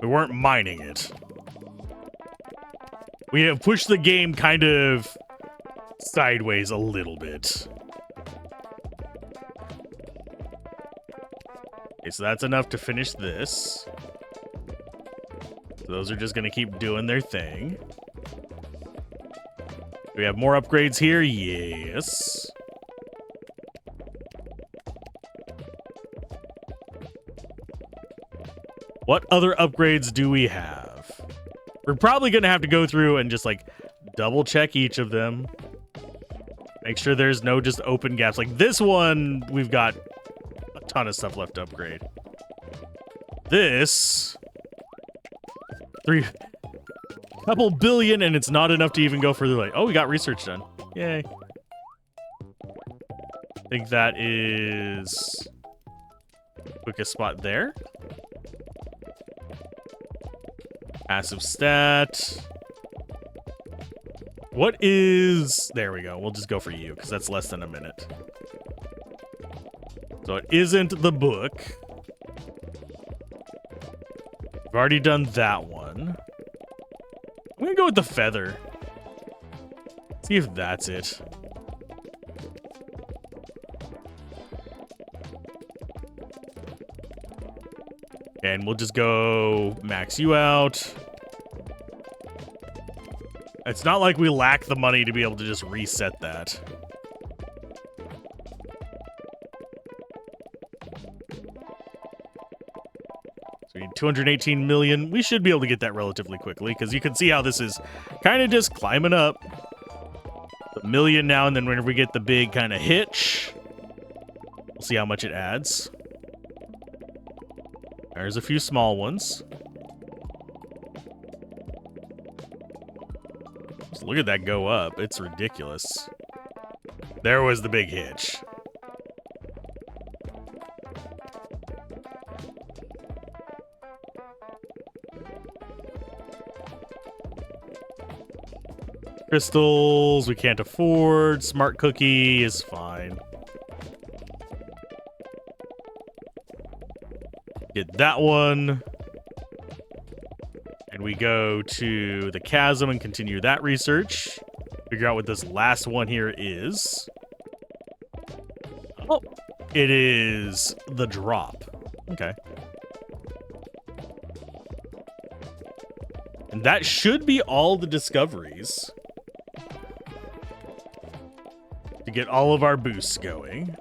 We weren't mining it. We have pushed the game kind of sideways a little bit. Okay, so that's enough to finish this. So those are just going to keep doing their thing. Do we have more upgrades here? Yes. What other upgrades do we have? We're probably going to have to go through and just, like, double check each of them. Make sure there's no just open gaps. Like this one, we've got a ton of stuff left to upgrade. This... couple billion, and it's not enough to even go further. Like, oh, we got research done. Yay. I think that is... quickest spot there. Passive stat. What is... there we go. We'll just go for you, because that's less than a minute. So it isn't the book. We've already done that one. I'm going to go with the feather. See if that's it. And we'll just go max you out. It's not like we lack the money to be able to just reset that. So we need 218 million. We should be able to get that relatively quickly, because you can see how this is kind of just climbing up. A million now, and then whenever we get the big kind of hitch, we'll see how much it adds. There's a few small ones. Just look at that go up. It's ridiculous. There was the big hitch. Crystals, we can't afford. Smart cookie is fine. Get that one. And we go to the chasm and continue that research. Figure out what this last one here is. Oh, it is the drop. Okay. And that should be all the discoveries to get all of our boosts going.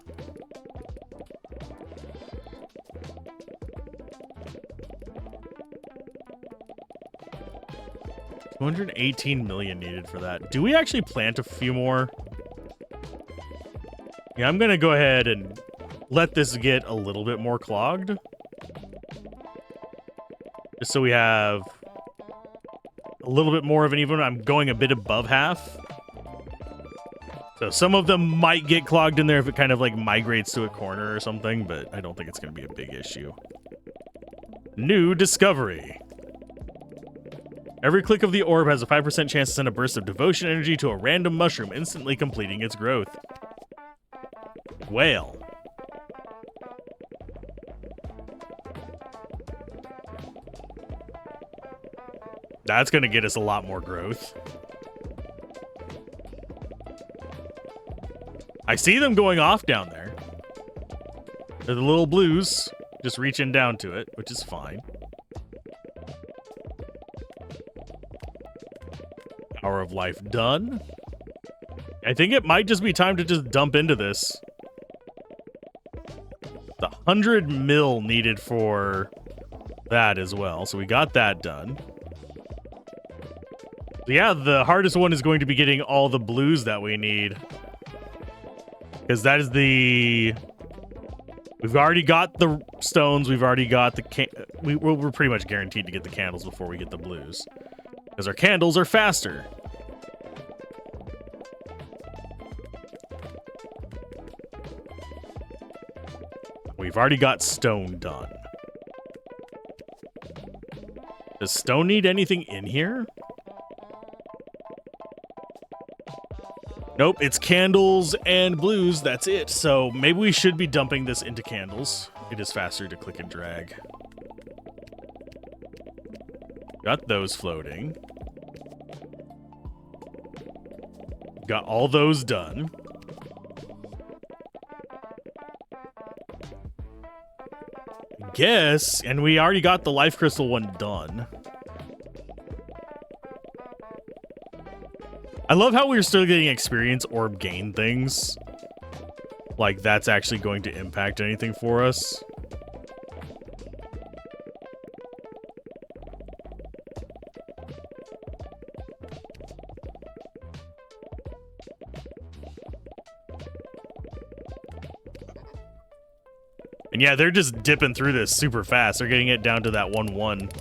$218 million needed for that. Do we actually plant a few more? Yeah, I'm gonna go ahead and let this get a little bit more clogged. Just so we have a little bit more of an even. I'm going a bit above half. So some of them might get clogged in there if it kind of like migrates to a corner or something, but I don't think it's gonna be a big issue. New discovery. Every click of the orb has a 5% chance to send a burst of devotion energy to a random mushroom, instantly completing its growth. Whale. That's going to get us a lot more growth. I see them going off down there. They're the little blues, just reaching down to it, which is fine. Power of life done. I think it might just be time to just dump into this. The 100 mil needed for that as well, so we got that done. Yeah, the hardest one is going to be getting all the blues that we need. Because that is the... We've already got the stones, we've already got the... We're pretty much guaranteed to get the candles before we get the blues. Because our candles are faster. We've already got stone done. Does stone need anything in here? Nope, it's candles and blues, that's it. So maybe we should be dumping this into candles. It is faster to click and drag. Got those floating. Got all those done. Guess, and we already got the life crystal one done. I love how we're still getting experience orb gain things. Like that's actually going to impact anything for us. And yeah, they're just dipping through this super fast. They're getting it down to that 1-1.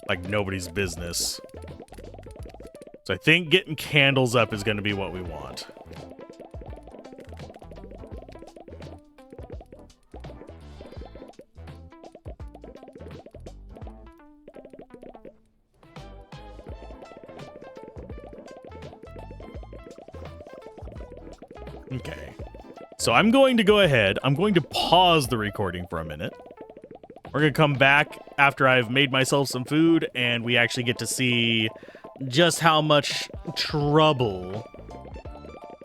Like nobody's business. So I think getting candles up is going to be what we want. Okay. So I'm going to go ahead. I'm going to pause the recording for a minute. We're going to come back after I've made myself some food and we actually get to see just how much trouble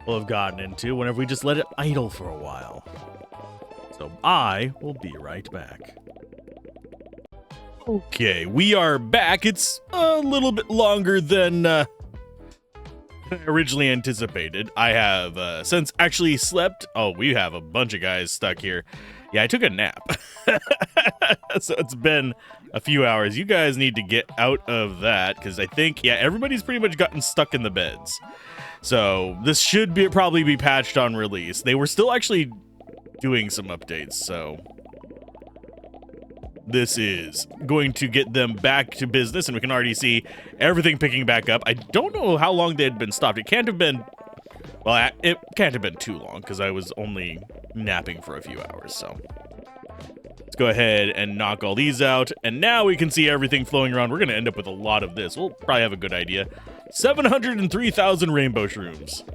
we'll have gotten into whenever we just let it idle for a while. So I will be right back. Okay, we are back. It's a little bit longer than originally anticipated. I have since actually slept. Oh, we have a bunch of guys stuck here. Yeah, I took a nap. So it's been a few hours. You guys need to get out of that because I think, yeah, everybody's pretty much gotten stuck in the beds. So this should probably be patched on release. They were still actually doing some updates, so this is going to get them back to business, and we can already see everything picking back up. I don't know how long they had been stopped. It can't have been, well, it can't have been too long because I was only napping for a few hours, so let's go ahead and knock all these out, and now we can see everything flowing around. We're going to end up with a lot of this. We'll probably have a good idea. 703,000 rainbow shrooms.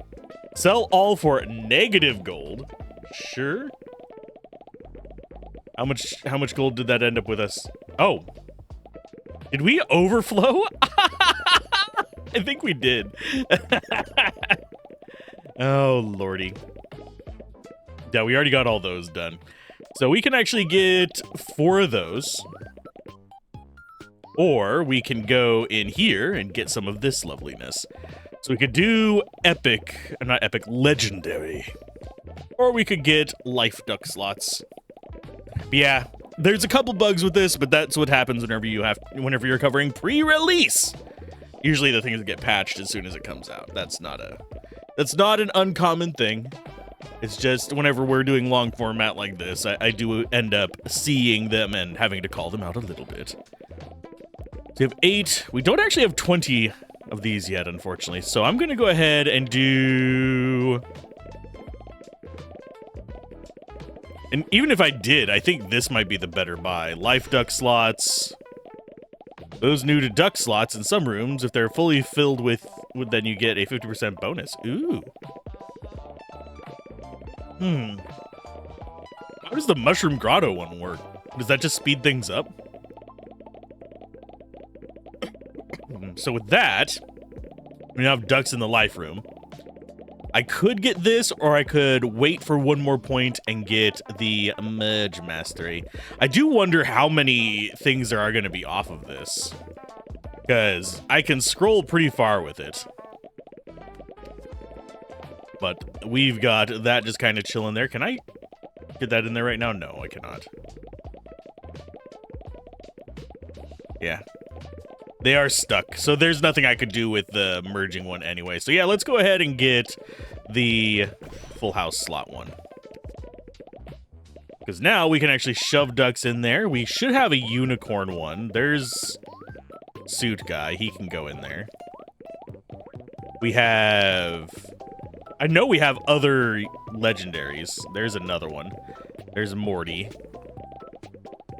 Sell all for negative gold. Sure. How much gold did that end up with us? Oh. Did we overflow? I think we did. Oh, lordy. Yeah, we already got all those done. So we can actually get 4 of those. Or we can go in here and get some of this loveliness. So we could do epic, not epic, legendary. Or we could get life duck slots. But yeah, there's a couple bugs with this, but that's what happens whenever you're covering pre-release. Usually the things get patched as soon as it comes out. That's not an uncommon thing. It's just whenever we're doing long format like this, I do end up seeing them and having to call them out a little bit. So we have 8. We don't actually have 20 of these yet, unfortunately. So I'm going to go ahead and do... And even if I did, I think this might be the better buy. Life duck slots. Those new to duck slots in some rooms, if they're fully filled with then you get a 50% bonus. Ooh. How does the Mushroom Grotto one work? Does that just speed things up? So with that, we now have ducks in the life room. I could get this, or I could wait for one more point and get the Merge Mastery. I do wonder how many things there are going to be off of this, because I can scroll pretty far with it. But we've got that just kind of chilling there. Can I get that in there right now? No, I cannot. Yeah. They are stuck, so there's nothing I could do with the merging one anyway. So yeah, let's go ahead and get the full house slot one. Because now we can actually shove ducks in there. We should have a unicorn one. There's Suit Guy. He can go in there. We have... I know we have other legendaries. There's another one. There's Morty.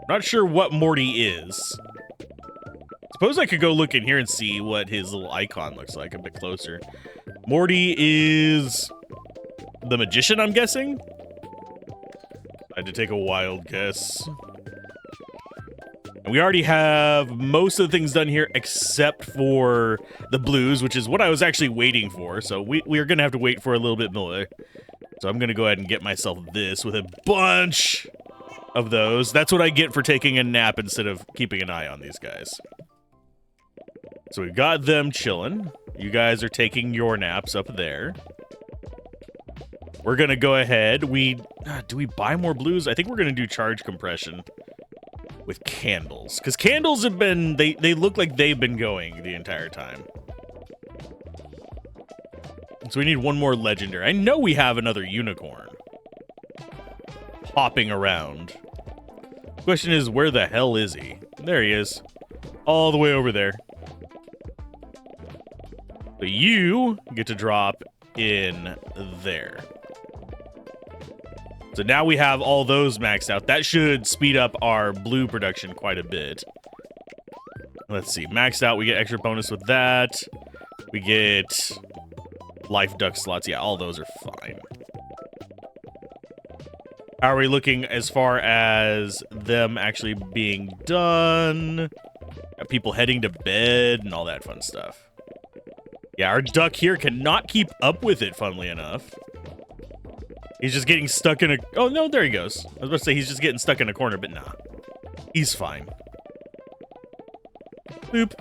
Not sure what Morty is. Suppose I could go look in here and see what his little icon looks like a bit closer. Morty is the magician, I'm guessing? I had to take a wild guess. And we already have most of the things done here except for the blues, which is what I was actually waiting for. So we are going to have to wait for a little bit more. So I'm going to go ahead and get myself this with a bunch of those. That's what I get for taking a nap instead of keeping an eye on these guys. So we've got them chilling. You guys are taking your naps up there. We're going to go ahead. Do we buy more blues? I think we're going to do charge compression with candles. Because candles have been... They look like they've been going the entire time. So we need one more legendary. I know we have another unicorn hopping around. Question is, where the hell is he? There he is. All the way over there. So you get to drop in there. So now we have all those maxed out. That should speed up our blue production quite a bit. Let's see. Maxed out, we get extra bonus with that. We get life duck slots. Yeah, all those are fine. How are we looking as far as them actually being done? Got people heading to bed and all that fun stuff. Yeah, our duck here cannot keep up with it, funnily enough. He's just getting stuck in a... Oh, no, there he goes. I was about to say he's just getting stuck in a corner, but nah. He's fine. Boop.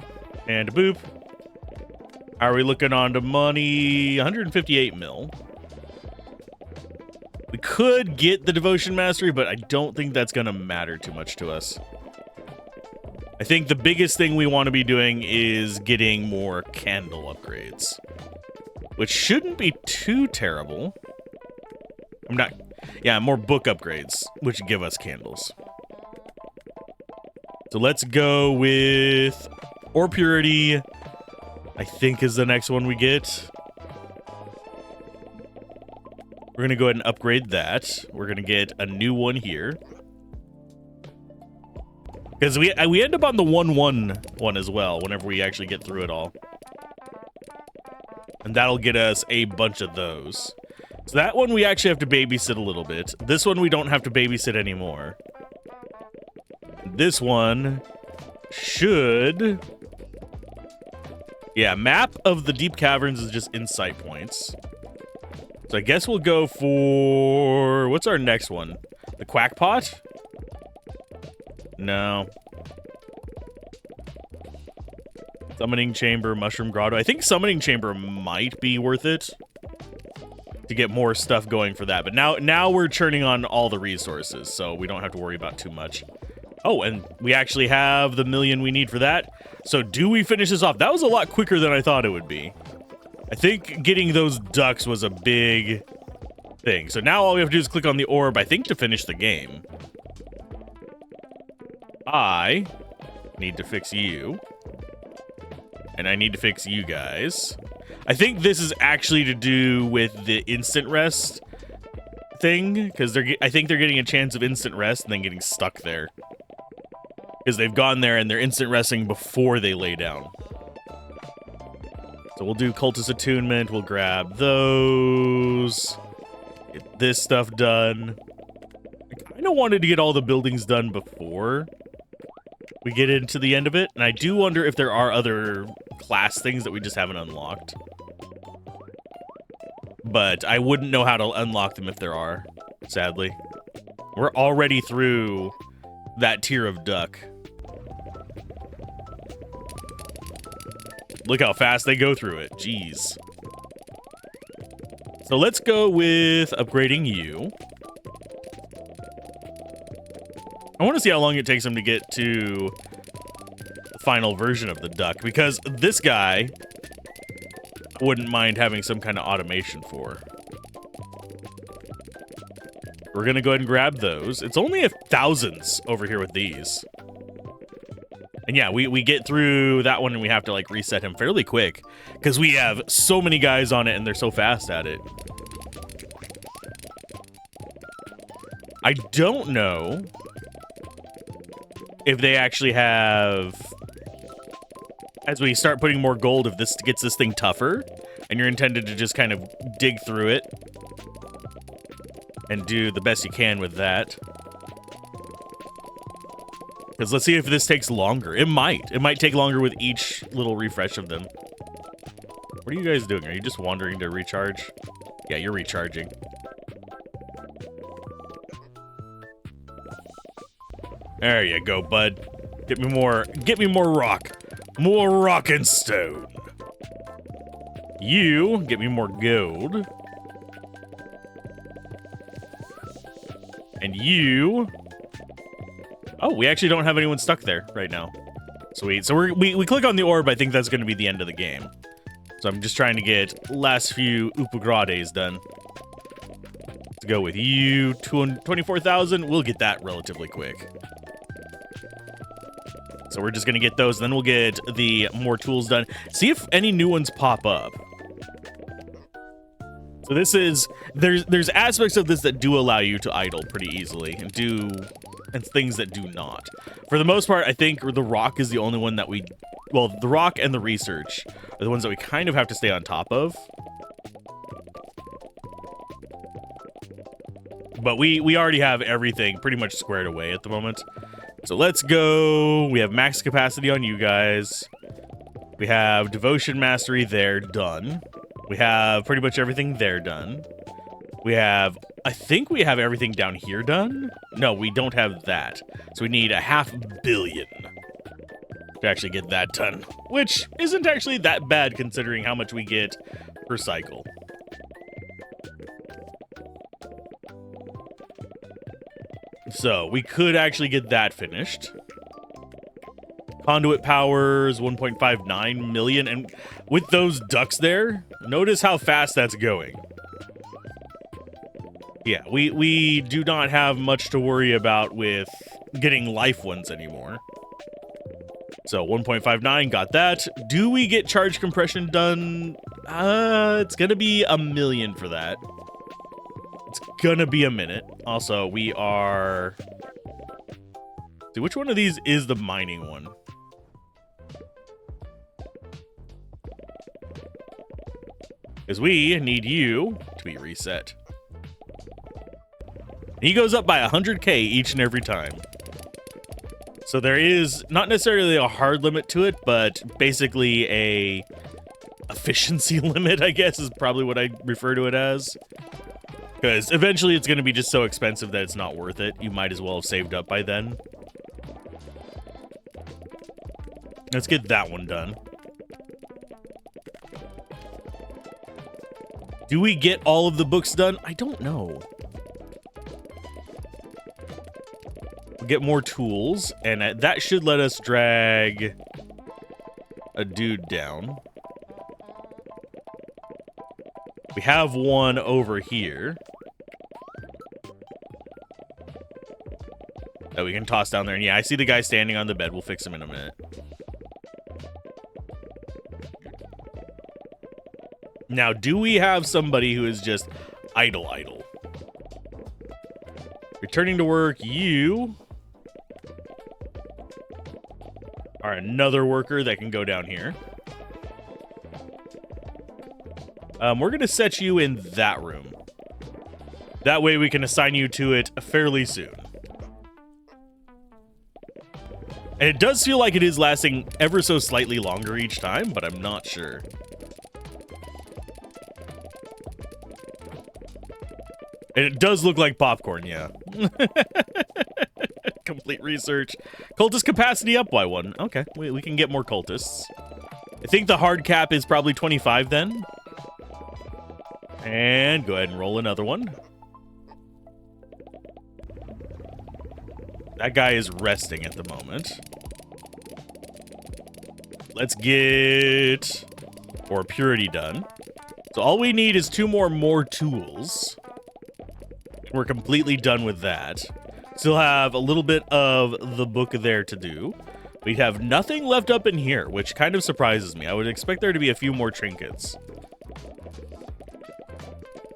And a boop. How are we looking on to money? 158 mil. We could get the Devotion Mastery, but I don't think that's going to matter too much to us. I think the biggest thing we want to be doing is getting more candle upgrades, which shouldn't be too terrible. Yeah, more book upgrades, which give us candles. So let's go with Ore Purity, I think is the next one we get. We're going to go ahead and upgrade that. We're going to get a new one here. Because we end up on the 1-1 one as well, whenever we actually get through it all. And that'll get us a bunch of those. So that one we actually have to babysit a little bit. This one we don't have to babysit anymore. This one should... Yeah, map of the deep caverns is just insight points. So I guess we'll go for... What's our next one? The Quack Pot? No. Summoning Chamber, Mushroom Grotto. I think Summoning Chamber might be worth it to get more stuff going for that. But now we're churning on all the resources, so we don't have to worry about too much. Oh, and we actually have the million we need for that. So do we finish this off? That was a lot quicker than I thought it would be. I think getting those ducks was a big thing. So now all we have to do is click on the orb, I think, to finish the game. I need to fix you. And I need to fix you guys. I think this is actually to do with the instant rest thing. Because I think they're getting a chance of instant rest and then getting stuck there. Because they've gone there and they're instant resting before they lay down. So we'll do Cultist Attunement. We'll grab those. Get this stuff done. I kind of wanted to get all the buildings done before we get into the end of it. And I do wonder if there are other class things that we just haven't unlocked. but I wouldn't know how to unlock them if there are, sadly. We're already through that tier of duck. Look how fast they go through it. Jeez. So let's go with upgrading you. I want to see how long it takes him to get to the final version of the duck, because this guy I wouldn't mind having some kind of automation for. We're going to go ahead and grab those. It's only thousands over here with these. And yeah, we get through that one and we have to like reset him fairly quick because we have so many guys on it and they're so fast at it. I don't know if they actually have, as we start putting more gold, if this gets this thing tougher and you're intended to just kind of dig through it and do the best you can with that. Because let's see if this takes longer. It might. It might take longer with each little refresh of them. What are you guys doing? Are you just wandering to recharge? Yeah, you're recharging. There you go, bud. Get me more rock. More rock and stone. You, get me more gold. And you... Oh, we actually don't have anyone stuck there right now. Sweet. So we click on the orb. I think that's going to be the end of the game. So I'm just trying to get last few Upagrades done. Let's go with you. 24,000. We'll get that relatively quick. So we're just going to get those. Then we'll get the more tools done. See if any new ones pop up. So this is... There's aspects of this that do allow you to idle pretty easily. And things that do not. For the most part, I think the rock is the only one that we... Well, the rock and the research are the ones that we kind of have to stay on top of. But we already have everything pretty much squared away at the moment. So let's go. We have max capacity on you guys. We have devotion mastery there, done. We have pretty much everything there done. We have... I think we have everything down here done. No, we don't have that. So we need 500 million to actually get that done, which isn't actually that bad considering how much we get per cycle. So we could actually get that finished. Conduit powers 1.59 million, and with those ducks there, notice how fast that's going. Yeah, we do not have much to worry about with getting life ones anymore. So 1.59, got that. Do we get charge compression done? It's gonna be 1 million for that. It's gonna be a minute. Also, we are... See, which one of these is the mining one? Because we need you to be reset. He goes up by 100k each and every time. So there is not necessarily a hard limit to it, but basically a efficiency limit, I guess, is probably what I refer to it as. Because eventually it's going to be just so expensive that it's not worth it. You might as well have saved up by then. Let's get that one done. Do we get all of the books done? I don't know. Get more tools, and that should let us drag a dude down. We have one over here that we can toss down there. And yeah, I see the guy standing on the bed. We'll fix him in a minute. Now, do we have somebody who is just idle? Returning to work, you are another worker that can go down here. We're going to set you in that room. That way we can assign you to it fairly soon. And it does feel like it is lasting ever so slightly longer each time, but I'm not sure. And it does look like popcorn, yeah. Complete research. Cultist capacity up by 1. Okay, we can get more cultists. I think the hard cap is probably 25 then. And go ahead and roll another one. That guy is resting at the moment. Let's get our purity done. So all we need is 2 more tools. We're completely done with that. Still have a little bit of the book there to do. We have nothing left up in here, which kind of surprises me. I would expect there to be a few more trinkets.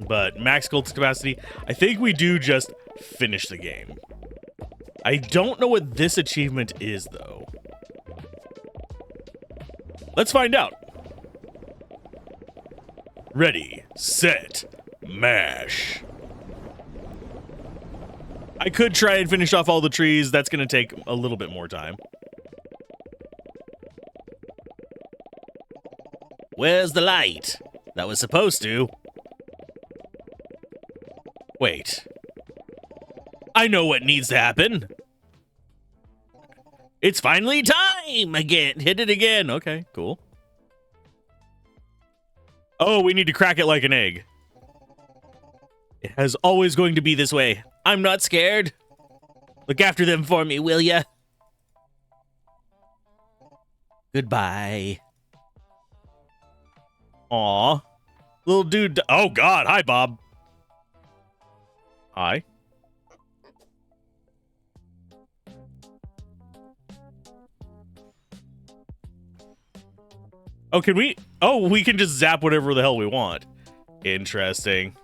But max cultist capacity, I think we do just finish the game. I don't know what this achievement is, though. Let's find out. Ready, set, mash. I could try and finish off all the trees. That's going to take a little bit more time. Where's the light? That was supposed to. Wait. I know what needs to happen. It's finally time again. Hit it again. Okay, cool. Oh, we need to crack it like an egg. It is always going to be this way. I'm not scared. Look after them for me, will ya? Goodbye. Aw. Little dude. Oh, God. Hi, Bob. Hi. Oh, can we? Oh, we can just zap whatever the hell we want. Interesting.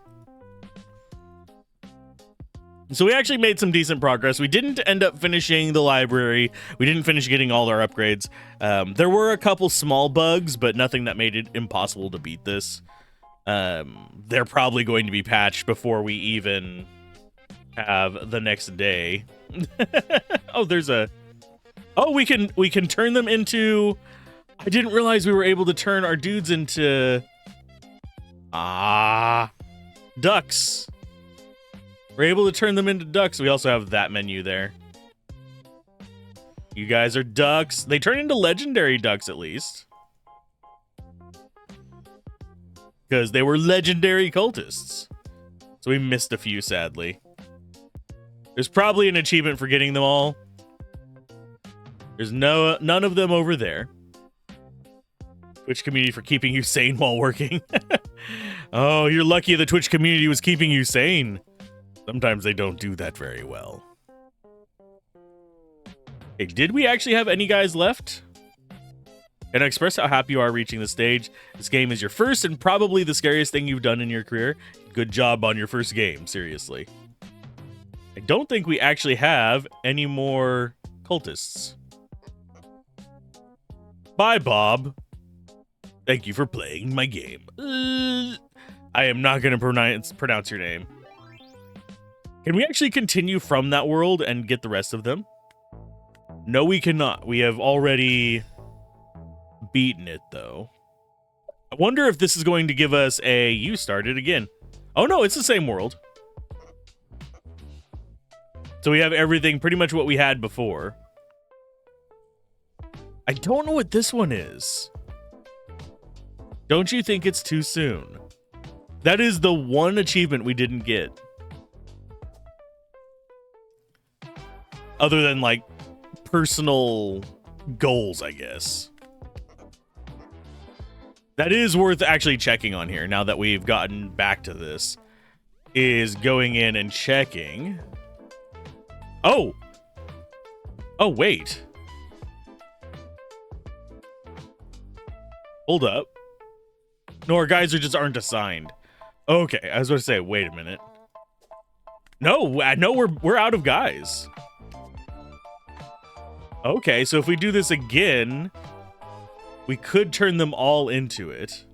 So we actually made some decent progress. We didn't end up finishing the library. We didn't finish getting all our upgrades. There were a couple small bugs, but nothing that made it impossible to beat this. They're probably going to be patched before we even have the next day. Oh, there's a... Oh, we can turn them into... I didn't realize we were able to turn our dudes into... ducks. We're able to turn them into ducks. We also have that menu there. You guys are ducks. They turn into legendary ducks, at least. Because they were legendary cultists. So we missed a few, sadly. There's probably an achievement for getting them all. There's none of them over there. Twitch community for keeping you sane while working. Oh, you're lucky the Twitch community was keeping you sane. Sometimes they don't do that very well. Hey, did we actually have any guys left? Can I express how happy you are reaching the stage? This game is your first and probably the scariest thing you've done in your career. Good job on your first game, seriously. I don't think we actually have any more cultists. Bye, Bob. Thank you for playing my game. I am not going to pronounce your name. Can we actually continue from that world and get the rest of them? No, we cannot. We have already beaten it, though. I wonder if this is going to give us a... You started again. Oh, no, it's the same world. So we have everything, pretty much what we had before. I don't know what this one is. Don't you think it's too soon? That is the one achievement we didn't get. Other than, like, personal goals, I guess. That is worth actually checking on here, now that we've gotten back to this. Is going in and checking. Oh! Oh, wait. Hold up. No, our guys aren't assigned. Okay, I was going to say, wait a minute. No, I know we're out of guys. Okay, so if we do this again, we could turn them all into it.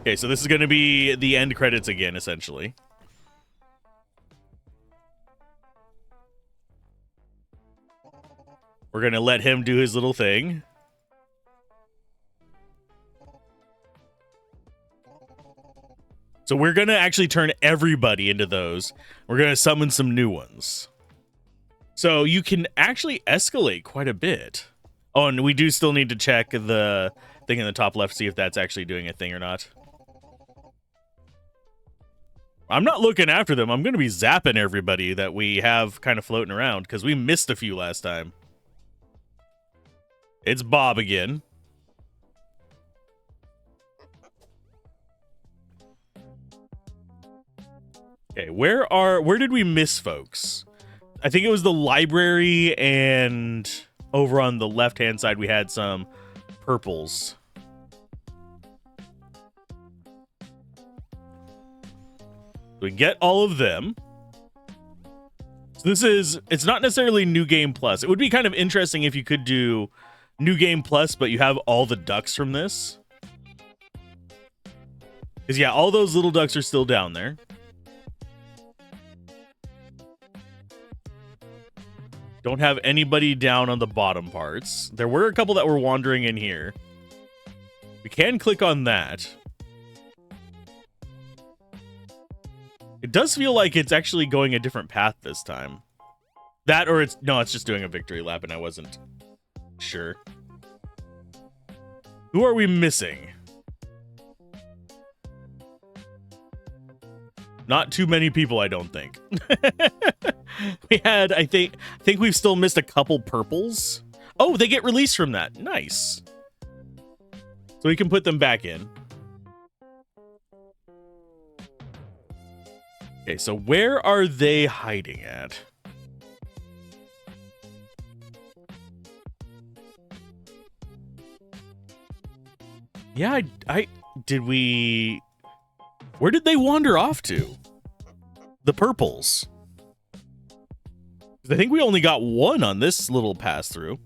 Okay, so this is going to be the end credits again, essentially. We're going to let him do his little thing. So we're going to actually turn everybody into those. We're going to summon some new ones. So you can actually escalate quite a bit. Oh, and we do still need to check the thing in the top left, see if that's actually doing a thing or not. I'm not looking after them. I'm going to be zapping everybody that we have kind of floating around because we missed a few last time. It's Bob again. Okay, where did we miss folks? I think it was the library, and over on the left-hand side we had some purples. We get all of them. So it's not necessarily New Game Plus. It would be kind of interesting if you could do New Game Plus, but you have all the ducks from this. Because, yeah, all those little ducks are still down there. Don't have anybody down on the bottom parts. There were a couple that were wandering in here. We can click on that. It does feel like it's actually going a different path this time. That or it's just doing a victory lap and I wasn't sure. Who are we missing? Not too many people, I don't think. We had, I think we've still missed a couple purples. Oh, they get released from that. Nice. So we can put them back in. Okay, so where are they hiding at? Yeah, where did they wander off to? The purples. I think we only got one on this little pass through.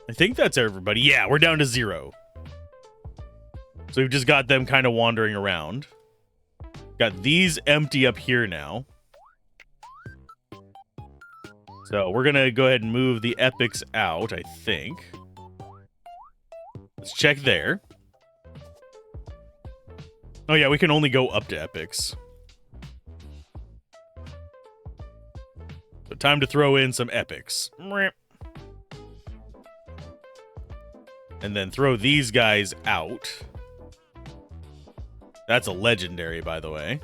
I think that's everybody. Yeah, we're down to 0. So we've just got them kind of wandering around. Got these empty up here now. So we're going to go ahead and move the epics out, I think. Let's check there. Oh yeah, we can only go up to epics. So time to throw in some epics. And then throw these guys out. That's a legendary, by the way.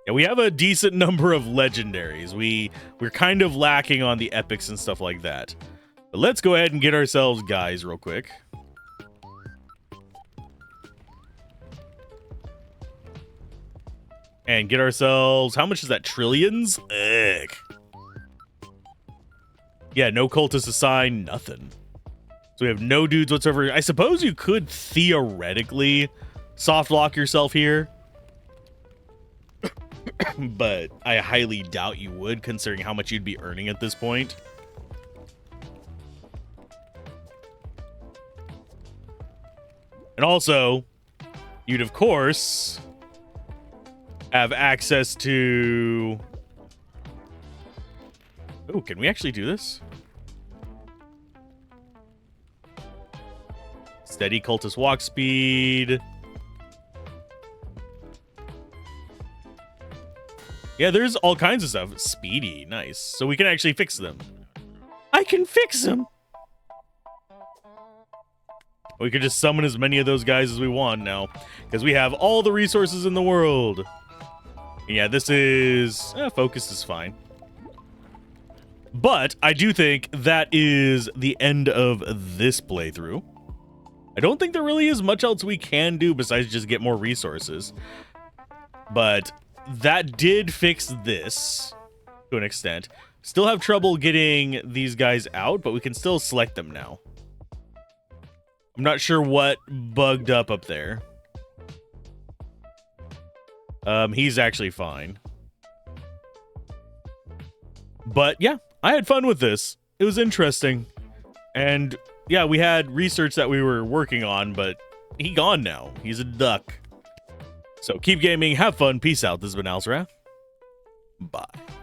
Yeah, we have a decent number of legendaries. We're kind of lacking on the epics and stuff like that. But let's go ahead and get ourselves guys real quick. And get ourselves... How much is that? Trillions? Ugh. Yeah, no cultist assigned, nothing. So we have no dudes whatsoever. I suppose you could theoretically soft lock yourself here. But I highly doubt you would, considering how much you'd be earning at this point. And also, you'd of course have access to... Oh, can we actually do this? Steady cultist walk speed. Yeah, there's all kinds of stuff. Speedy, nice. So we can actually fix them. I can fix them! We can just summon as many of those guys as we want now. Because we have all the resources in the world. Yeah, this is... focus is fine. But I do think that is the end of this playthrough. I don't think there really is much else we can do besides just get more resources. But that did fix this to an extent. Still have trouble getting these guys out, but we can still select them now. I'm not sure what bugged up there. He's actually fine. But yeah, I had fun with this. It was interesting. And yeah, we had research that we were working on, but he gone now. He's a duck. So keep gaming, have fun, peace out. This has been Alzorath. Bye.